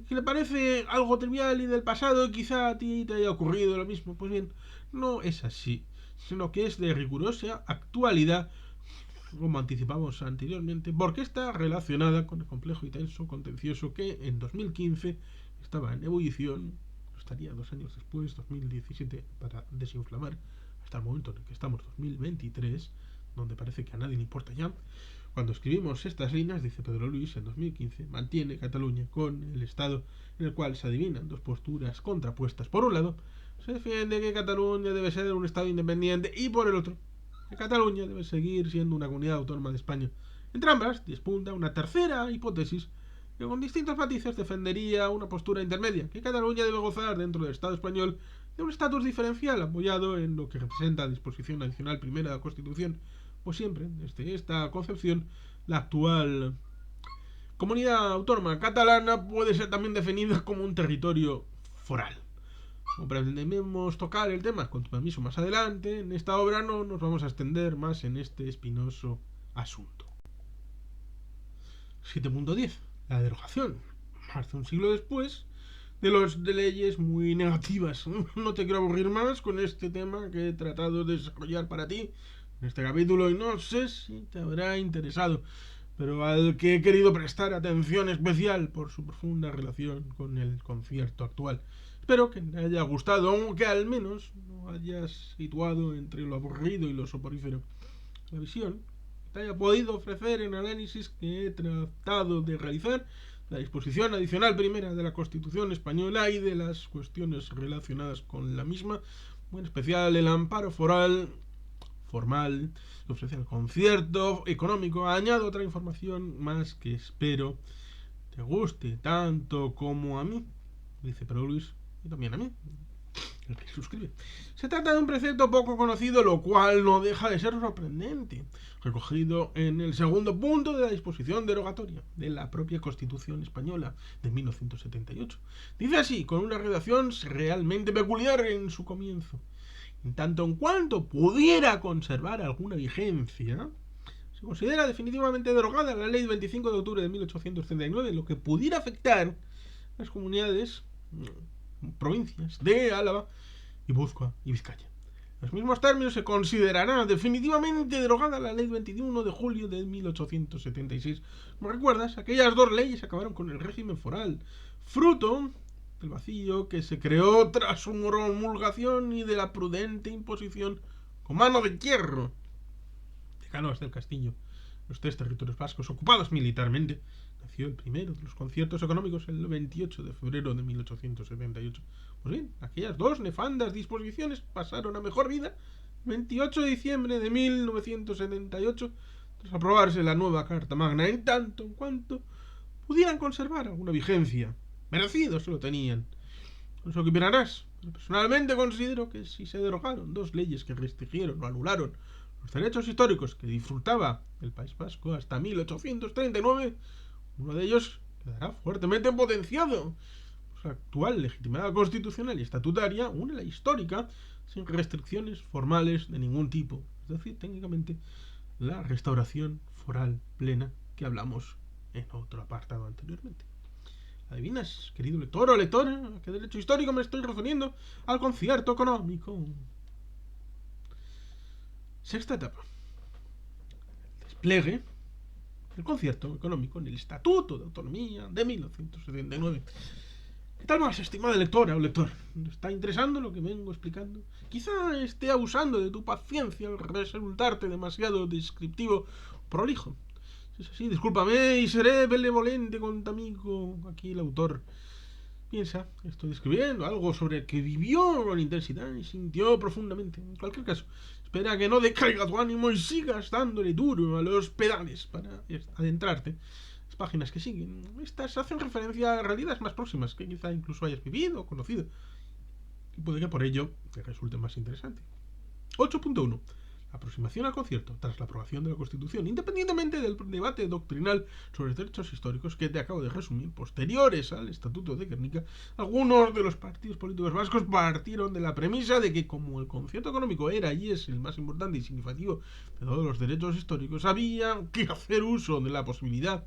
que le parece algo trivial y del pasado, quizá a ti te haya ocurrido lo mismo. Pues bien, no es así, sino que es de rigurosa actualidad, como anticipamos anteriormente, porque está relacionada con el complejo y tenso contencioso que en 2015 estaba en ebullición, estaría 2 años después, 2017, para desinflamar, hasta el momento en el que estamos, 2023, donde parece que a nadie le importa ya. Cuando escribimos estas líneas, dice Pedro Luis, en 2015, mantiene Cataluña con el Estado en el cual se adivinan 2 posturas contrapuestas. Por un lado, se defiende que Cataluña debe ser un Estado independiente y por el otro, que Cataluña debe seguir siendo una comunidad autónoma de España. Entre ambas, despunta una tercera hipótesis que con distintos matices defendería una postura intermedia, que Cataluña debe gozar dentro del Estado español de un estatus diferencial apoyado en lo que representa la disposición adicional primera de la Constitución. Pues siempre, desde esta concepción, la actual comunidad autónoma catalana puede ser también definida como un territorio foral. Como pretendemos tocar el tema con tu permiso más adelante, en esta obra no nos vamos a extender más en este espinoso asunto. 7.10. La derogación, más de un siglo después, de leyes muy negativas. No te quiero aburrir más con este tema que he tratado de desarrollar para ti en este capítulo y no sé si te habrá interesado, pero al que he querido prestar atención especial por su profunda relación con el concierto actual. Espero que te haya gustado, aunque al menos no hayas situado entre lo aburrido y lo soporífero la visión que te haya podido ofrecer en análisis que he tratado de realizar la disposición adicional primera de la Constitución española y de las cuestiones relacionadas con la misma, muy en especial el amparo formal que ofrece el concierto económico. Añado otra información más que espero te guste tanto como a mí, dice Pedro Luis, y también a mí, el que suscribe. Se trata de un precepto poco conocido, lo cual no deja de ser sorprendente, recogido en el segundo punto de la disposición derogatoria de la propia Constitución española de 1978. Dice así, con una redacción realmente peculiar en su comienzo: en tanto en cuanto pudiera conservar alguna vigencia, se considera definitivamente derogada la Ley del 25 de octubre de 1839, lo que pudiera afectar a las comunidades, provincias de Álava, Guipúzcoa y Vizcaya. los mismos términos se considerará definitivamente derogada la ley 21 de julio de 1876. ¿Me recuerdas? Aquellas dos leyes acabaron con el régimen foral, fruto del vacío que se creó tras su promulgación y de la prudente imposición con mano de hierro de Cánovas del Castillo, los tres territorios vascos ocupados militarmente. Nació el primero de los conciertos económicos el 28 de febrero de 1878. Pues bien, aquellas dos nefandas disposiciones pasaron a mejor vida el 28 de diciembre de 1978, tras aprobarse la nueva Carta Magna, en tanto en cuanto pudieran conservar alguna vigencia. Merecidos se lo tenían. No sé qué opinarás, pero personalmente considero que si se derogaron dos leyes que restringieron o anularon los derechos históricos que disfrutaba el País Vasco hasta 1839, uno de ellos quedará fuertemente potenciado. Pues la actual legitimidad constitucional y estatutaria une la histórica sin restricciones formales de ningún tipo. Es decir, técnicamente, la restauración foral plena que hablamos en otro apartado anteriormente. ¿Adivinas, querido lector o lectora, a qué derecho histórico me estoy refiriendo? Al concierto económico. Sexta etapa. El despliegue del concierto económico en el Estatuto de Autonomía de 1979. ¿Qué tal vas, estimada lectora o lector? ¿Te está interesando lo que vengo explicando? Quizá esté abusando de tu paciencia al resultarte demasiado descriptivo o prolijo. Si es así, discúlpame y seré benevolente con tu amigo, aquí el autor. Piensa que estoy describiendo algo sobre el que vivió con intensidad y sintió profundamente. En cualquier caso, espera que no decaiga tu ánimo y sigas dándole duro a los pedales para adentrarte. Las páginas que siguen, estas hacen referencia a realidades más próximas que quizá incluso hayas vivido o conocido, y puede que por ello te resulte más interesante. 8.1. Aproximación al concierto tras la aprobación de la Constitución, independientemente del debate doctrinal sobre los derechos históricos que te acabo de resumir, posteriores al Estatuto de Gernika, algunos de los partidos políticos vascos partieron de la premisa de que como el concierto económico era y es el más importante y significativo de todos los derechos históricos, había que hacer uso de la posibilidad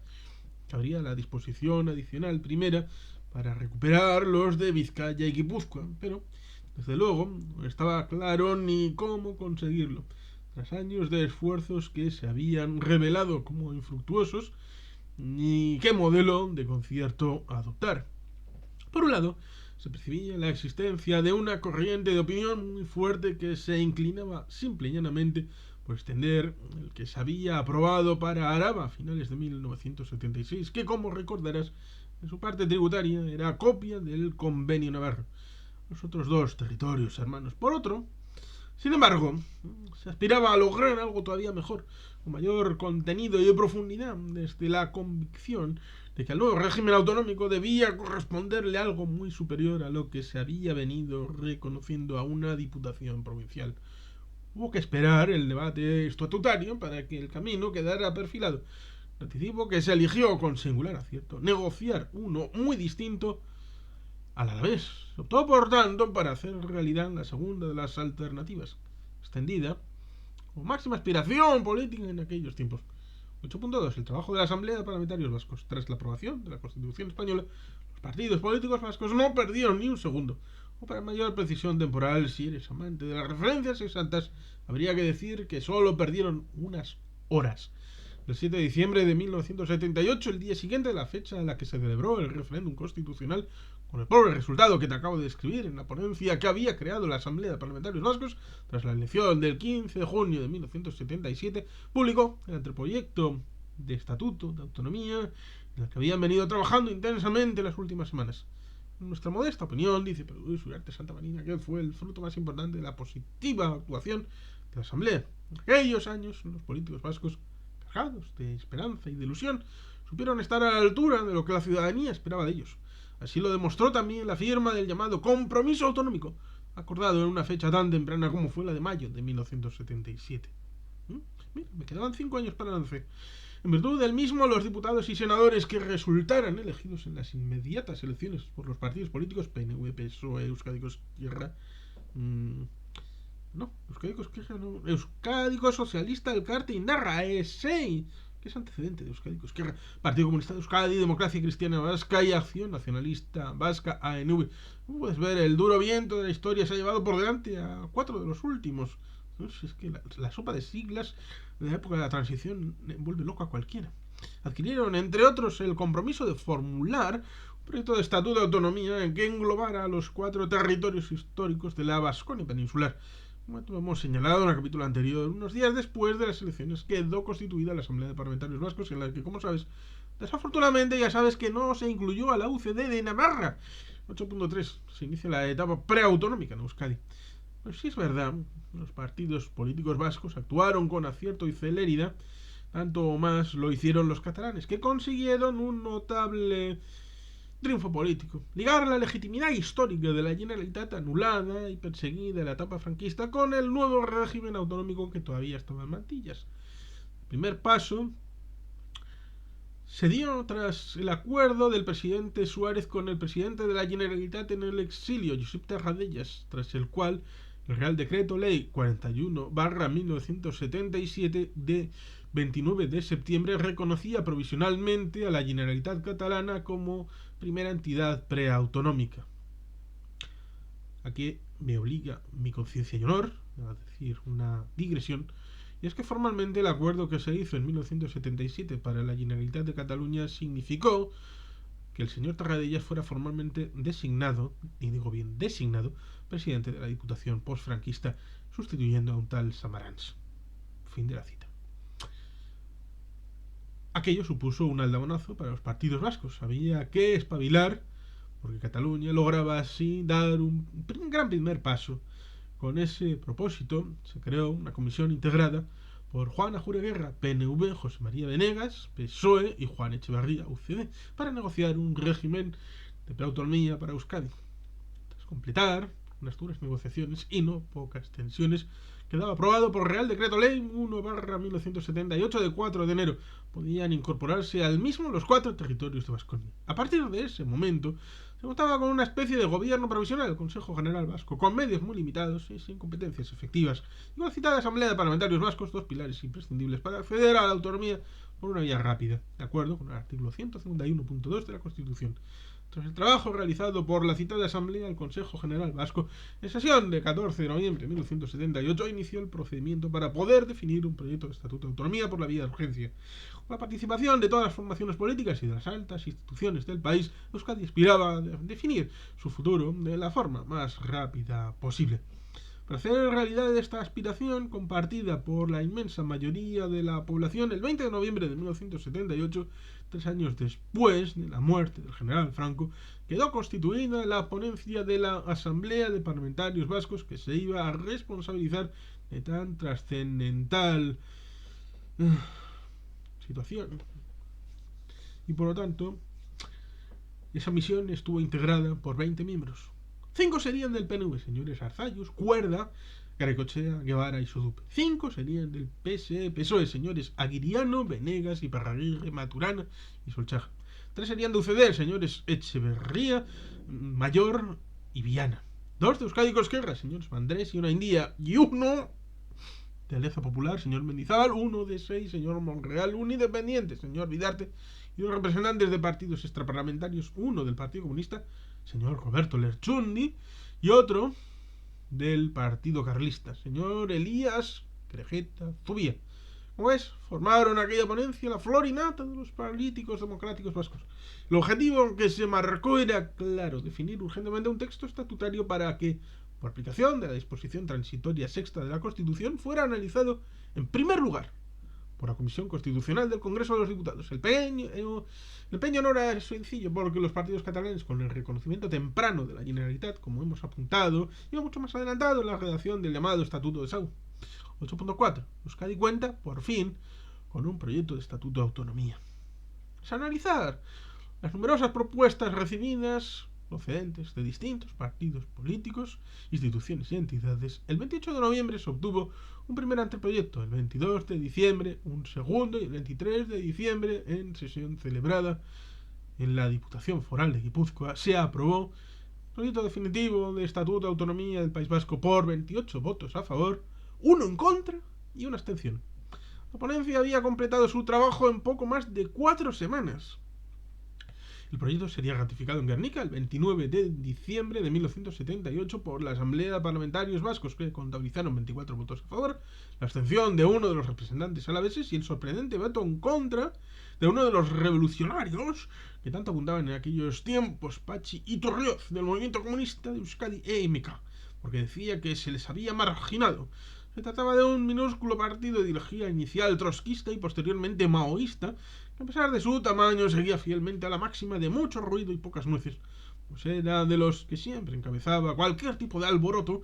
que habría la disposición adicional primera para recuperar los de Vizcaya y Guipúzcoa, pero desde luego no estaba claro ni cómo conseguirlo. Tras años de esfuerzos que se habían revelado como infructuosos, ni qué modelo de concierto adoptar. Por un lado, se percibía la existencia de una corriente de opinión muy fuerte que se inclinaba simple y llanamente por extender el que se había aprobado para Araba a finales de 1976, que, como recordarás, en su parte tributaria era copia del Convenio Navarro. Los otros dos territorios hermanos. Por otro, sin embargo, se aspiraba a lograr algo todavía mejor, con mayor contenido y profundidad, desde la convicción de que al nuevo régimen autonómico debía corresponderle algo muy superior a lo que se había venido reconociendo a una diputación provincial. Hubo que esperar el debate estatutario para que el camino quedara perfilado. Anticipo que se eligió con singular acierto negociar uno muy distinto a la vez. Se optó, por tanto, para hacer realidad la segunda de las alternativas, extendida como máxima aspiración política en aquellos tiempos. 8.2. El trabajo de la Asamblea de Parlamentarios Vascos. Tras la aprobación de la Constitución Española, los partidos políticos vascos no perdieron ni un segundo. O para mayor precisión temporal, si eres amante de las referencias exactas, habría que decir que solo perdieron unas horas. El 7 de diciembre de 1978, el día siguiente de la fecha en la que se celebró el referéndum constitucional, con el pobre resultado que te acabo de describir en la ponencia que había creado la Asamblea de Parlamentarios Vascos, tras la elección del 15 de junio de 1977, publicó el anteproyecto de Estatuto de Autonomía, en el que habían venido trabajando intensamente las últimas semanas. En nuestra modesta opinión, dice Pedro Luis Uriarte Santamarina, que fue el fruto más importante de la positiva actuación de la Asamblea. En aquellos años, los políticos vascos, cargados de esperanza y de ilusión, supieron estar a la altura de lo que la ciudadanía esperaba de ellos. Así lo demostró también la firma del llamado Compromiso Autonómico, acordado en una fecha tan temprana como fue la de mayo de 1977. Mira, me quedaban 5 años para el 11. En virtud del mismo, los diputados y senadores que resultaran elegidos en las inmediatas elecciones por los partidos políticos PNV, PSOE, Euskadiko Ezkerra, Euskadiko Socialista, Elkarte y Narra, ESEI, que es antecedente de Euskadi Ezkerra, Partido Comunista de Euskadi, Democracia Cristiana Vasca y Acción Nacionalista Vasca, ANV. Como puedes ver, el duro viento de la historia se ha llevado por delante a 4 de los últimos. ¿No? Si es que la sopa de siglas de la época de la transición vuelve loco a cualquiera. Adquirieron, entre otros, el compromiso de formular un proyecto de estatuto de autonomía en que englobara a los 4 territorios históricos de la Vasconia peninsular. Como hemos señalado en el capítulo anterior, unos días después de las elecciones quedó constituida la Asamblea de Parlamentarios Vascos, en la que, como sabes, desafortunadamente ya sabes que no se incluyó a la UCD de Navarra. 8.3. Se inicia la etapa preautonómica en Euskadi. Pues sí es verdad, los partidos políticos vascos actuaron con acierto y celeridad, tanto o más lo hicieron los catalanes, que consiguieron un notable triunfo político: ligar la legitimidad histórica de la Generalitat, anulada y perseguida en la etapa franquista, con el nuevo régimen autonómico que todavía estaba en mantillas. El primer paso se dio tras el acuerdo del presidente Suárez con el presidente de la Generalitat en el exilio, Josep Tarradellas, tras el cual el Real Decreto Ley 41/1977 de 29 de septiembre reconocía provisionalmente a la Generalitat Catalana como primera entidad preautonómica. Aquí me obliga mi conciencia y honor a decir una digresión, y es que formalmente el acuerdo que se hizo en 1977 para la Generalitat de Cataluña significó que el señor Tarradellas fuera formalmente designado, y digo bien designado, presidente de la Diputación postfranquista, sustituyendo a un tal Samaranch. Fin de la cita. Aquello supuso un aldabonazo para los partidos vascos. Había que espabilar, porque Cataluña lograba así dar un gran primer paso. Con ese propósito se creó una comisión integrada por Juan Ajureguerra, PNV, José María Venegas, PSOE y Juan Echevarría, UCD, para negociar un régimen de preautonomía para Euskadi. Tras completar unas duras negociaciones y no pocas tensiones, quedaba aprobado por Real Decreto Ley 1/1978 de 4 de enero. Podían incorporarse al mismo los 4 territorios de Vasconia. A partir de ese momento se contaba con una especie de gobierno provisional, el Consejo General Vasco, con medios muy limitados y sin competencias efectivas, y con la citada Asamblea de Parlamentarios Vascos, 2 pilares imprescindibles para acceder a la autonomía por una vía rápida, de acuerdo con el artículo 151.2 de la Constitución. Tras el trabajo realizado por la citada Asamblea, el Consejo General Vasco, en sesión de 14 de noviembre de 1978, inició el procedimiento para poder definir un proyecto de estatuto de autonomía por la vía de urgencia. Con la participación de todas las formaciones políticas y de las altas instituciones del país, Euskadi aspiraba a definir su futuro de la forma más rápida posible. Para hacer realidad esta aspiración, compartida por la inmensa mayoría de la población, el 20 de noviembre de 1978, 3 años después de la muerte del general Franco, quedó constituida la ponencia de la Asamblea de Parlamentarios Vascos, que se iba a responsabilizar de tan trascendental situación. Y por lo tanto, esa misión estuvo integrada por 20 miembros. 5 serían del PNV, señores Arzayus, Cuerda, Garaikoetxea, Guevara y Sodupe. 5 serían del PSOE, señores Aguiriano, Venegas, Iparraguirre, Maturana y Solchaga. 3 serían de UCD, señores Echeverría, Mayor y Viana. 2 de Euskadi Ezkerra, señores Mandrés y una India. Y 1 de Alianza Popular, señor Mendizábal. 1 de 6, señor Monreal. Un independiente, señor Vidarte. Y 2 representantes de partidos extraparlamentarios. 1 del Partido Comunista, señor Roberto Lerchundi, y otro del Partido Carlista, señor Elías Crejeta Zubia. Como ves, formaron aquella ponencia la flor y nata de los políticos democráticos vascos. El objetivo que se marcó era, claro, definir urgentemente un texto estatutario para que, por aplicación de la disposición transitoria sexta de la Constitución, fuera analizado en primer lugar por la Comisión Constitucional del Congreso de los Diputados. El empeño no era sencillo, porque los partidos catalanes, con el reconocimiento temprano de la Generalitat, como hemos apuntado, iba mucho más adelantado en la redacción del llamado Estatuto de Sau. 8.4. Euskadi cuenta, por fin, con un proyecto de Estatuto de Autonomía. Es analizar las numerosas propuestas recibidas procedentes de distintos partidos políticos, instituciones y entidades. El 28 de noviembre se obtuvo un primer anteproyecto, el 22 de diciembre un segundo y el 23 de diciembre, en sesión celebrada en la Diputación Foral de Guipúzcoa, se aprobó el proyecto definitivo de Estatuto de Autonomía del País Vasco por 28 votos a favor, 1 en contra y 1 abstención. La ponencia había completado su trabajo en poco más de 4 semanas. El proyecto sería ratificado en Guernica el 29 de diciembre de 1978 por la Asamblea de Parlamentarios Vascos, que contabilizaron 24 votos a favor, la abstención de uno de los representantes alaveses y el sorprendente veto en contra de uno de los revolucionarios que tanto abundaban en aquellos tiempos, Pachi Iturrioz, del movimiento comunista de Euskadi EMK, porque decía que se les había marginado. Se trataba de un minúsculo partido de ideología inicial trotskista y posteriormente maoísta, que a pesar de su tamaño seguía fielmente a la máxima de mucho ruido y pocas nueces, pues era de los que siempre encabezaba cualquier tipo de alboroto,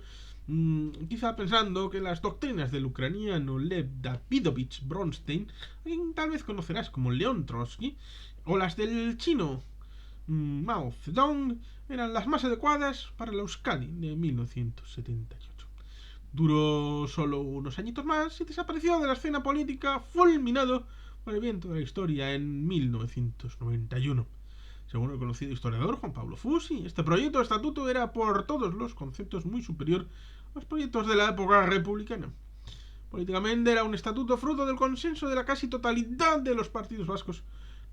quizá pensando que las doctrinas del ucraniano Lev Davidovich Bronstein, a quien tal vez conocerás como León Trotsky, o las del chino Mao Zedong, eran las más adecuadas para la Euskadi de 1978. Duró solo unos añitos más y desapareció de la escena política fulminado por el viento de la historia en 1991. Según el conocido historiador Juan Pablo Fusi, este proyecto de estatuto era por todos los conceptos muy superior a los proyectos de la época republicana. Políticamente era un estatuto fruto del consenso de la casi totalidad de los partidos vascos,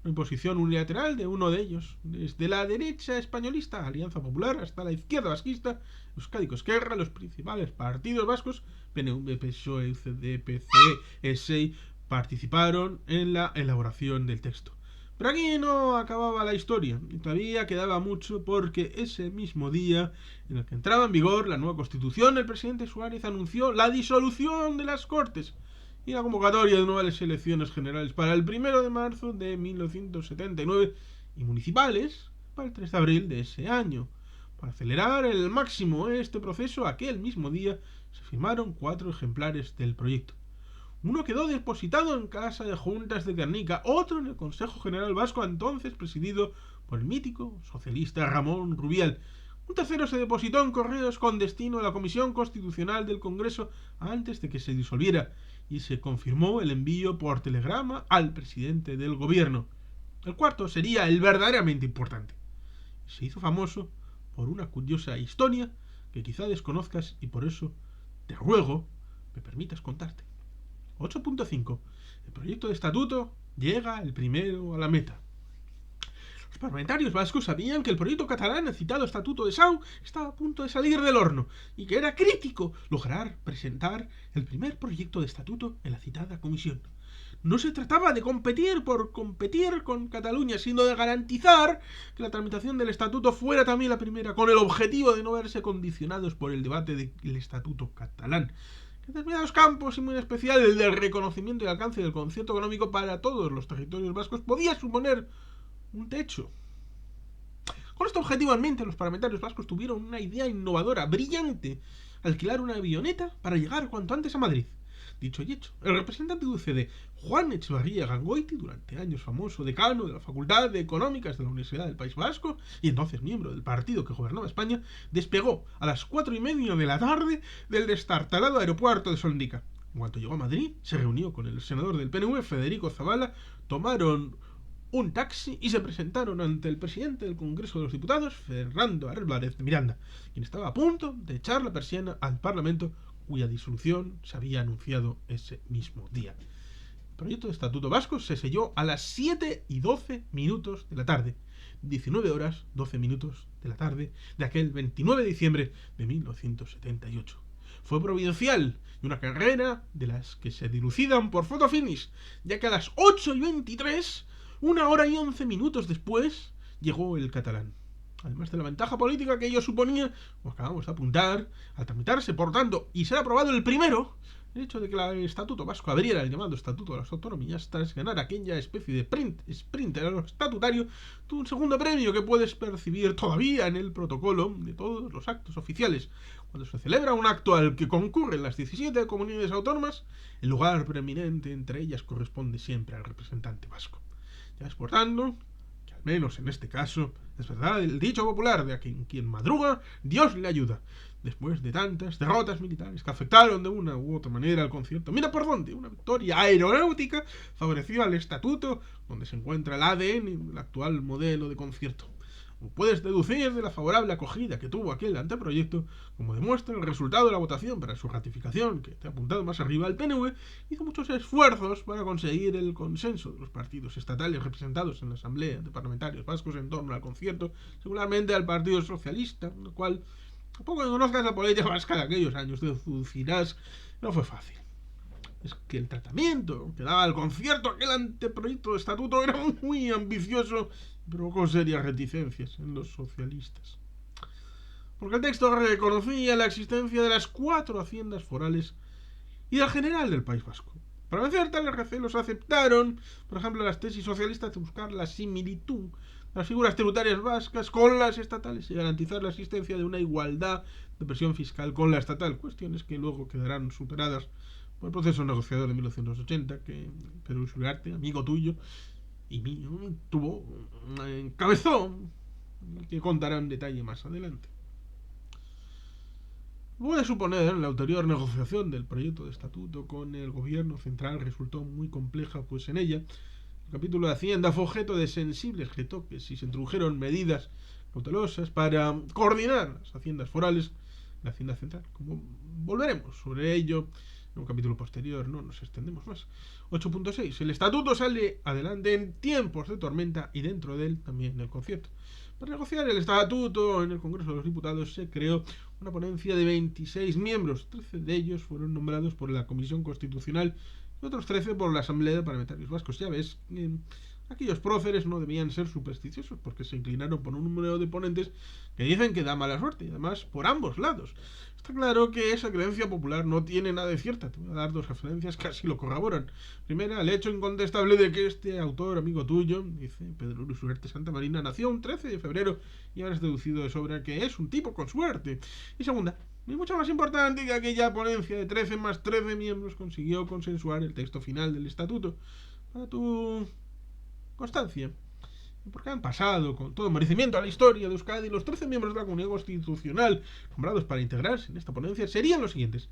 una imposición unilateral de uno de ellos, desde la derecha españolista, Alianza Popular, hasta la izquierda vasquista, Euskadi Ezkerra, los principales partidos vascos, PNV, PSOE, UCD, PC, SEI, participaron en la elaboración del texto. Pero aquí no acababa la historia, y todavía quedaba mucho porque ese mismo día en el que entraba en vigor la nueva Constitución, el presidente Suárez anunció la disolución de las Cortes y la convocatoria de nuevas elecciones generales para el 1 de marzo de 1979 y municipales para el 3 de abril de ese año. Para acelerar el máximo este proceso, aquel mismo día se firmaron 4 ejemplares del proyecto. Uno quedó depositado en Casa de Juntas de Guernica, otro en el Consejo General Vasco, entonces presidido por el mítico socialista Ramón Rubial. Un tercero se depositó en correos con destino a la Comisión Constitucional del Congreso antes de que se disolviera, y se confirmó el envío por telegrama al presidente del gobierno. El cuarto sería el verdaderamente importante. Se hizo famoso por una curiosa historia que quizá desconozcas y por eso te ruego me permitas contarte. 8.5. El proyecto de estatuto llega el primero a la meta. Los parlamentarios vascos sabían que el proyecto catalán, el citado Estatuto de Sau, estaba a punto de salir del horno y que era crítico lograr presentar el primer proyecto de estatuto en la citada comisión. No se trataba de competir por competir con Cataluña, sino de garantizar que la tramitación del estatuto fuera también la primera, con el objetivo de no verse condicionados por el debate del estatuto catalán. En determinados campos, y muy en especial el del reconocimiento y alcance del concierto económico para todos los territorios vascos, podía suponer un techo. Con este objetivo en mente, los parlamentarios vascos tuvieron una idea innovadora, brillante: alquilar una avioneta para llegar cuanto antes a Madrid. Dicho y hecho, el representante de UCD, Juan Echevarría Gangoiti, durante años famoso decano de la Facultad de Económicas de la Universidad del País Vasco y entonces miembro del partido que gobernaba España, despegó a las 4:30 de la tarde del destartalado aeropuerto de Solnica. En cuanto llegó a Madrid, se reunió con el senador del PNV, Federico Zavala, tomaron un taxi y se presentaron ante el presidente del Congreso de los Diputados, Fernando Álvarez de Miranda, quien estaba a punto de echar la persiana al Parlamento, cuya disolución se había anunciado ese mismo día. El proyecto de estatuto vasco se selló a las 7:12 de la tarde, 19 horas 12 minutos de la tarde de aquel 29 de diciembre de 1978. Fue providencial y una carrera de las que se dilucidan por photo finish, ya que a las 8:23, 1 hora y 11 minutos después, llegó el catalán. Además de la ventaja política que ello suponía, como acabamos de apuntar, al tramitarse, por tanto, y ser aprobado el primero, el hecho de que el Estatuto Vasco abriera el llamado Estatuto de las Autonomías tras ganar aquella especie de sprint estatutario, tuvo un segundo premio que puedes percibir todavía en el protocolo de todos los actos oficiales. Cuando se celebra un acto al que concurren las 17 comunidades autónomas, el lugar preeminente entre ellas corresponde siempre al representante vasco. Ya es, por tanto, que al menos en este caso, es verdad el dicho popular de a quien madruga, Dios le ayuda. Después de tantas derrotas militares que afectaron de una u otra manera al concierto, mira por dónde, una victoria aeronáutica favoreció al estatuto, donde se encuentra el ADN del actual modelo de concierto. Puedes deducir de la favorable acogida que tuvo aquel anteproyecto, como demuestra el resultado de la votación para su ratificación, que te ha apuntado más arriba. El PNV hizo muchos esfuerzos para conseguir el consenso de los partidos estatales representados en la Asamblea de Parlamentarios Vascos en torno al concierto, singularmente al Partido Socialista, lo cual, a poco que conozcas la política vasca de aquellos años, te deducirás, no fue fácil. Es que el tratamiento que daba al concierto aquel anteproyecto de estatuto era muy ambicioso y provocó serias reticencias en los socialistas. Porque el texto reconocía la existencia de las 4 haciendas forales y del general del País Vasco. Para vencer tales recelos aceptaron, por ejemplo, las tesis socialistas de buscar la similitud de las figuras tributarias vascas con las estatales y garantizar la existencia de una igualdad de presión fiscal con la estatal, cuestiones que luego quedarán superadas por el proceso negociador de 1980 que Pedro Uriarte, amigo tuyo y mío, encabezó, que contará en detalle más adelante. Puede suponer la ulterior negociación del proyecto de estatuto con el gobierno central resultó muy compleja, pues en ella el capítulo de Hacienda fue objeto de sensibles retoques y se introdujeron medidas cautelosas para coordinar las haciendas forales de la Hacienda Central. Como volveremos sobre ello en un capítulo posterior, no nos extendemos más. 8.6. El estatuto sale adelante en tiempos de tormenta y dentro de él también el concierto. Para negociar el estatuto en el Congreso de los Diputados se creó una ponencia de 26 miembros. 13 de ellos fueron nombrados por la Comisión Constitucional y otros 13 por la Asamblea de Parlamentarios Vascos. Ya ves, aquellos próceres no debían ser supersticiosos porque se inclinaron por un número de ponentes que dicen que da mala suerte, y además por ambos lados. Está claro que esa creencia popular no tiene nada de cierta. Te voy a dar 2 referencias que así lo corroboran. Primera, el hecho incontestable de que este autor, amigo tuyo, dice Pedro Luis Uriarte Santa Marina, nació un 13 de febrero y ahora es deducido de sobra que es un tipo con suerte. Y segunda, y mucho más importante, que aquella ponencia de 13 más 13 miembros consiguió consensuar el texto final del estatuto. Para tu constancia, porque han pasado con todo merecimiento a la historia de Euskadi, los 13 miembros de la Comunidad Constitucional nombrados para integrarse en esta ponencia serían los siguientes: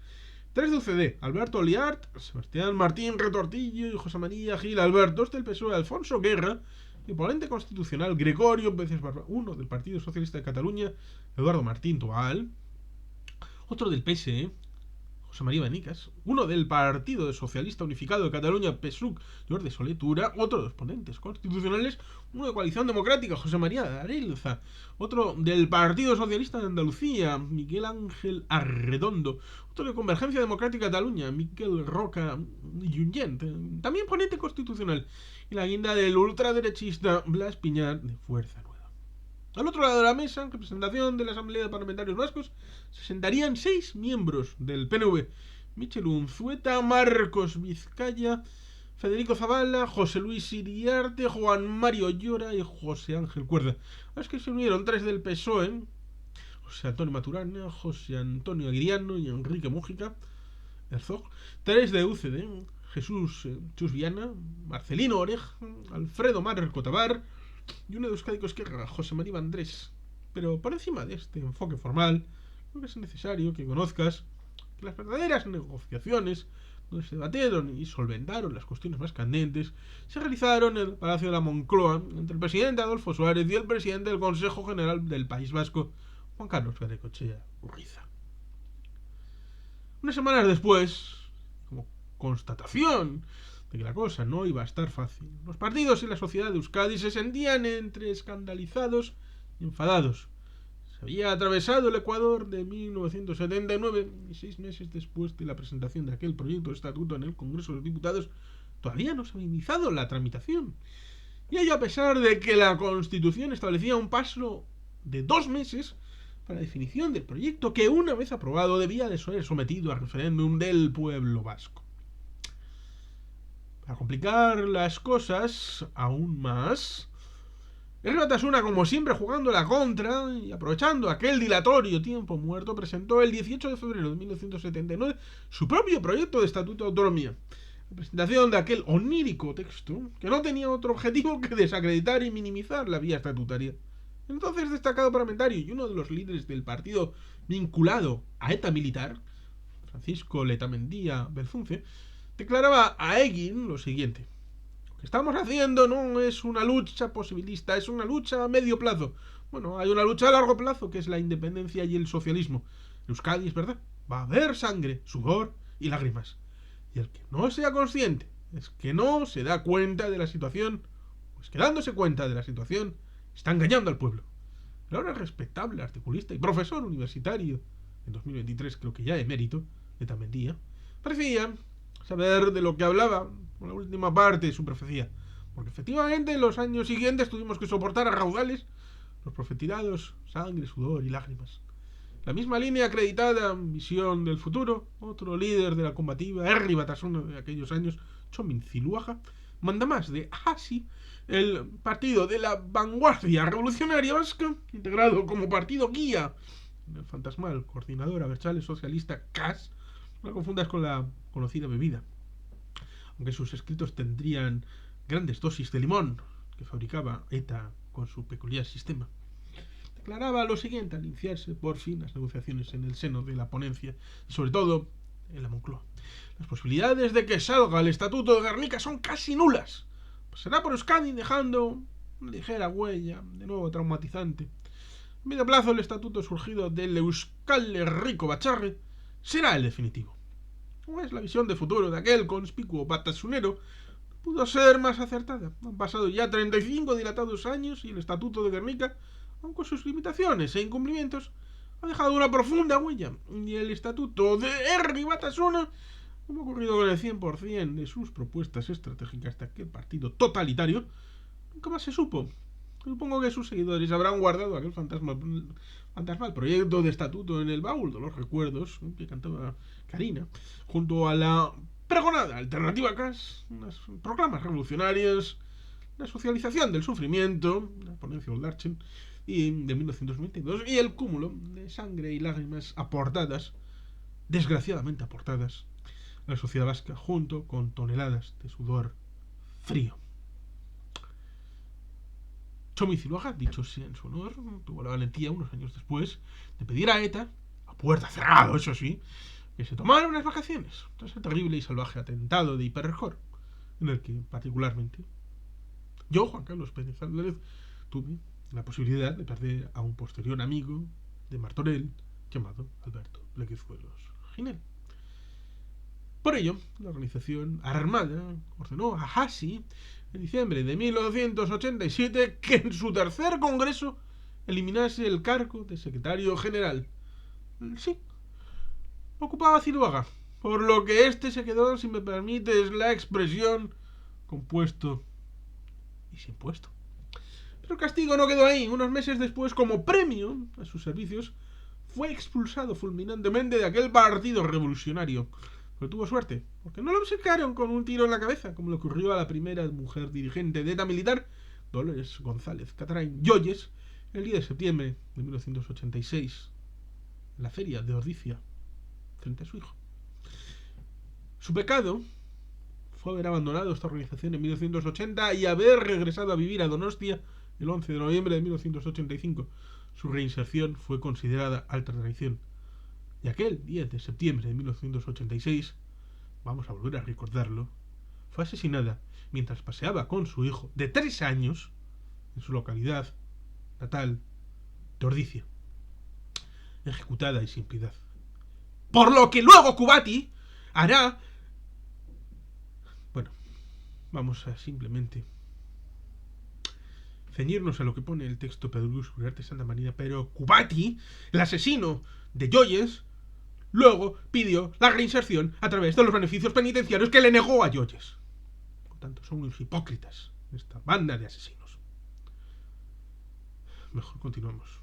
3 de UCD, Alberto Liart, Sebastián Martín Retortillo y José María Gil Albert; 2 del PSOE, Alfonso Guerra; y ponente constitucional Gregorio Pérez Barba; 1 del Partido Socialista de Cataluña, Eduardo Martín Toal; otro del PSE, José María Benicas; 1 del Partido Socialista Unificado de Cataluña, PSUC, Jordi Soletura; otro de los ponentes constitucionales, 1 de Coalición Democrática, José María Arelza; otro del Partido Socialista de Andalucía, Miguel Ángel Arredondo; otro de Convergencia Democrática de Cataluña, Miquel Roca Junyent, también ponente constitucional; y la guinda del ultraderechista Blas Piñar, de Fuerza Nueva. Al otro lado de la mesa, en representación de la Asamblea de Parlamentarios Vascos, se sentarían 6 miembros del PNV: Michel Unzueta, Marcos Vizcaya, Federico Zavala, José Luis Iriarte, Juan Mario Llora y José Ángel Cuerda. A los que se unieron 3 del PSOE: José Antonio Maturana, José Antonio Aguiriano y Enrique Mújica Herzog; 3 de UCD: Jesús Chusviana, Marcelino Oreja, Alfredo Marco Tabar; y 1 de Euskadi Esquerra, José María Andrés. Pero por encima de este enfoque formal, creo que es necesario que conozcas que las verdaderas negociaciones, donde se debatieron y solventaron las cuestiones más candentes, se realizaron en el Palacio de la Moncloa entre el presidente Adolfo Suárez y el presidente del Consejo General del País Vasco, Juan Carlos Garaikoetxea Urriza. Unas semanas después, como constatación de que la cosa no iba a estar fácil, los partidos y la sociedad de Euskadi se sentían entre escandalizados y enfadados. Se había atravesado el Ecuador de 1979 y 6 meses después de la presentación de aquel proyecto de estatuto en el Congreso de los Diputados todavía no se había iniciado la tramitación. Y ello a pesar de que la Constitución establecía un plazo de 2 meses para la definición del proyecto que, una vez aprobado, debía de ser sometido al referéndum del pueblo vasco. Para complicar las cosas aún más, el Batasuna, como siempre jugando la contra y aprovechando aquel dilatorio tiempo muerto, presentó el 18 de febrero de 1979 su propio proyecto de Estatuto de Autonomía. La presentación de aquel onírico texto, que no tenía otro objetivo que desacreditar y minimizar la vía estatutaria. Entonces destacado parlamentario y uno de los líderes del partido vinculado a ETA militar, Francisco Letamendía Belzunce, declaraba a Egin lo siguiente: lo que estamos haciendo no es una lucha posibilista, es una lucha a medio plazo. Bueno, hay una lucha a largo plazo que es la independencia y el socialismo. En Euskadi, es verdad, va a haber sangre, sudor y lágrimas. Y el que no sea consciente es que no se da cuenta de la situación, pues que dándose cuenta de la situación está engañando al pueblo. El ahora respetable articulista y profesor universitario, en 2023 creo que ya emérito, de Tamendía, parecía saber de lo que hablaba con la última parte de su profecía. Porque efectivamente en los años siguientes tuvimos que soportar a raudales los profetizados, sangre, sudor y lágrimas. La misma línea acreditada, visión del futuro, otro líder de la combativa, Herri Batasuna de aquellos años, Txomin Ziluaga, manda más de Hasi, el partido de la vanguardia revolucionaria vasca, integrado como partido guía en el fantasmal coordinador abertzale socialista CAS, no la confundas con la conocida bebida, aunque sus escritos tendrían grandes dosis de limón que fabricaba ETA con su peculiar sistema. Declaraba lo siguiente al iniciarse por fin las negociaciones en el seno de la ponencia y sobre todo en la Moncloa. Las posibilidades de que salga el Estatuto de Gernika son casi nulas. Pasará por Euskadi dejando una ligera huella, de nuevo traumatizante. A medio plazo el estatuto surgido del Euskal Herriko Batzarre será el definitivo. ¿Cómo es la visión de futuro de aquel conspicuo batasunero? Pudo ser más acertada. Han pasado ya 35 dilatados años y el Estatuto de Gernika, aun con sus limitaciones e incumplimientos, ha dejado una profunda huella. Y el Estatuto de Herri Batasuna, como ha ocurrido con el 100% de sus propuestas estratégicas de aquel partido totalitario, nunca más se supo. Supongo que sus seguidores habrán guardado aquel fantasmal proyecto de estatuto en el baúl de los recuerdos que cantaba Karina, junto a la pregonada alternativa CAS, unas proclamas revolucionarias, la socialización del sufrimiento, la ponencia Oldarchen, y de 1922, y el cúmulo de sangre y lágrimas aportadas, desgraciadamente aportadas, a la sociedad vasca, junto con toneladas de sudor frío. Txomin Ziluaga, dicho sea en su honor, tuvo la valentía unos años después de pedir a ETA, a puerta cerrada, eso sí, que se tomara unas vacaciones tras el terrible y salvaje atentado de Hiperrejor, en el que particularmente yo, Juan Carlos Pérez Álvarez, tuve la posibilidad de perder a un posterior amigo de Martorell llamado Alberto Pleguezuelos Ginel. Por ello, la organización armada ordenó a Hasi en diciembre de 1987 que en su tercer congreso eliminase el cargo de secretario general. Sí, ocupaba Ziluaga, por lo que este se quedó, si me permites la expresión, con puesto y sin puesto. Pero el castigo no quedó ahí. Unos meses después, como premio a sus servicios, fue expulsado fulminantemente de aquel partido revolucionario. Pero tuvo suerte, porque no lo obcecaron con un tiro en la cabeza, como le ocurrió a la primera mujer dirigente de ETA militar, Dolores González Catarain Yoyes, el 10 de septiembre de 1986, en la feria de Ordizia, frente a su hijo. Su pecado fue haber abandonado esta organización en 1980 y haber regresado a vivir a Donostia el 11 de noviembre de 1985. Su reinserción fue considerada alta traición. Y aquel 10 de septiembre de 1986, vamos a volver a recordarlo, fue asesinada mientras paseaba con su hijo de 3 años en su localidad natal de Ordizia. Ejecutada y sin piedad. Por lo que luego Kubati hará... Bueno, vamos a simplemente ceñirnos a lo que pone el texto Pedrus Uriarte Santa Marina, pero Kubati, el asesino de Yoyes, luego pidió la reinserción a través de los beneficios penitenciarios que le negó a Yoyes. Por tanto, son unos hipócritas esta banda de asesinos. Mejor continuamos.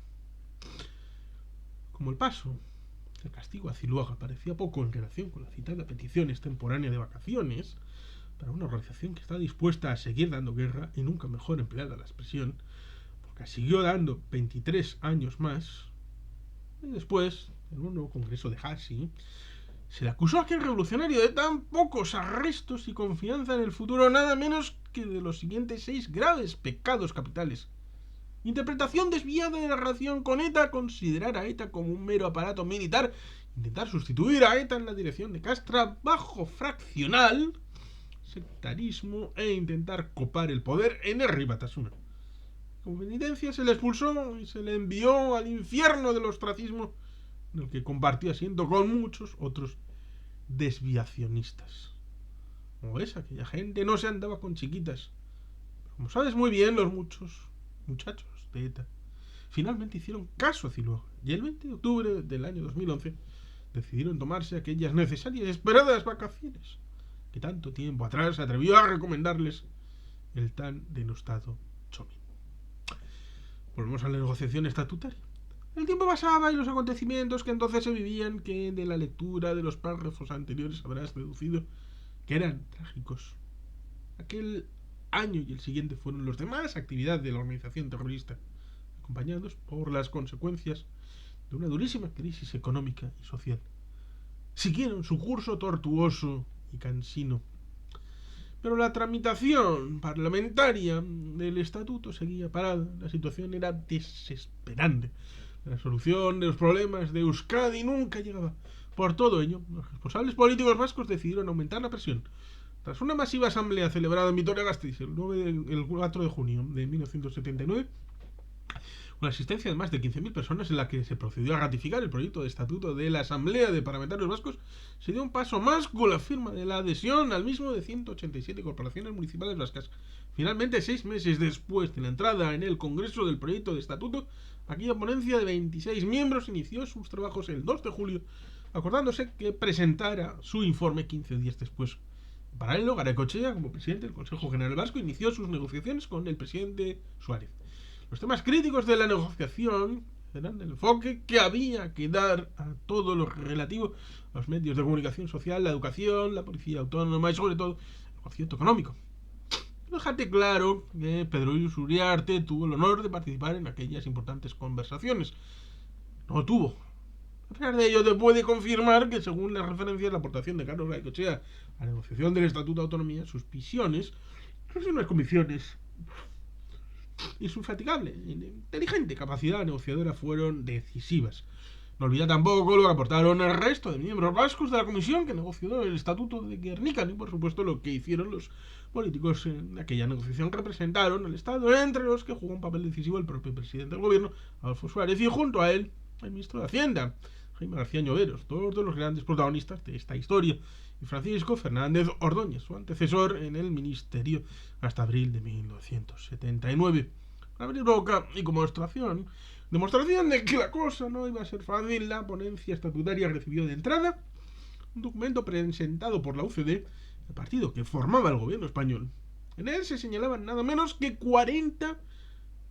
Como el paso del castigo a Ziluaga parecía poco en relación con la citada petición extemporánea de vacaciones para una organización que está dispuesta a seguir dando guerra, y nunca mejor empleada la expresión, porque siguió dando 23 años más, y después, en un nuevo congreso de Hasi, se le acusó a aquel revolucionario de tan pocos arrestos y confianza en el futuro, nada menos que de los siguientes 6 graves pecados capitales: interpretación desviada de la relación con ETA, considerar a ETA como un mero aparato militar, intentar sustituir a ETA en la dirección de CAS, trabajo fraccional, sectarismo e intentar copar el poder en Herri Batasuna. Como penitencia se le expulsó y se le envió al infierno del ostracismo, en el que compartía asiento con muchos otros desviacionistas. Como ves, aquella gente no se andaba con chiquitas. Como sabes muy bien, los muchos muchachos de ETA finalmente hicieron caso a Ziluaga, y el 20 de octubre del año 2011 decidieron tomarse aquellas necesarias y esperadas vacaciones que tanto tiempo atrás se atrevió a recomendarles el tan denostado Chomín. Volvemos a la negociación estatutaria. El tiempo pasaba y los acontecimientos que entonces se vivían, que de la lectura de los párrafos anteriores habrás deducido que eran trágicos. Aquel año y el siguiente fueron los demás actividades de la organización terrorista, acompañados por las consecuencias de una durísima crisis económica y social. Siguieron su curso tortuoso y cansino. Pero la tramitación parlamentaria del estatuto seguía parada. La situación era desesperante. La solución de los problemas de Euskadi nunca llegaba. Por todo ello, los responsables políticos vascos decidieron aumentar la presión. Tras una masiva asamblea celebrada en Vitoria-Gasteiz el 4 de junio de 1979, una asistencia de más de 15.000 personas en la que se procedió a ratificar el proyecto de estatuto de la Asamblea de Parlamentarios Vascos, se dio un paso más con la firma de la adhesión al mismo de 187 corporaciones municipales vascas. Finalmente, 6 meses después de la entrada en el Congreso del proyecto de estatuto, aquella ponencia de 26 miembros inició sus trabajos el 2 de julio, acordándose que presentara su informe 15 días después. En paralelo, Garaikoetxea, como presidente del Consejo General Vasco, inició sus negociaciones con el presidente Suárez. Los temas críticos de la negociación eran el enfoque que había que dar a todo lo relativo a los medios de comunicación social, la educación, la policía autónoma y sobre todo el concierto económico. Déjate claro que Pedro Luis Uriarte tuvo el honor de participar en aquellas importantes conversaciones. No tuvo. A pesar de ello, te puede confirmar que, según las referencias, la aportación de Carlos Garaikoetxea a la negociación del Estatuto de Autonomía, sus visiones, sus unas convicciones y su infatigable e inteligente capacidad negociadora fueron decisivas. No olvida tampoco lo que aportaron el resto de miembros vascos de la comisión que negoció el Estatuto de Gernika, y por supuesto lo que hicieron los políticos en aquella negociación que representaron el Estado, entre los que jugó un papel decisivo el propio presidente del gobierno, Adolfo Suárez, y junto a él el ministro de Hacienda, Jaime García Lloveros, dos de los grandes protagonistas de esta historia, y Francisco Fernández Ordóñez, su antecesor en el ministerio hasta abril de 1979. Para abrir boca y como demostración de que la cosa no iba a ser fácil, la ponencia estatutaria recibió de entrada un documento presentado por la UCD, el partido que formaba el gobierno español. En él se señalaban nada menos que 40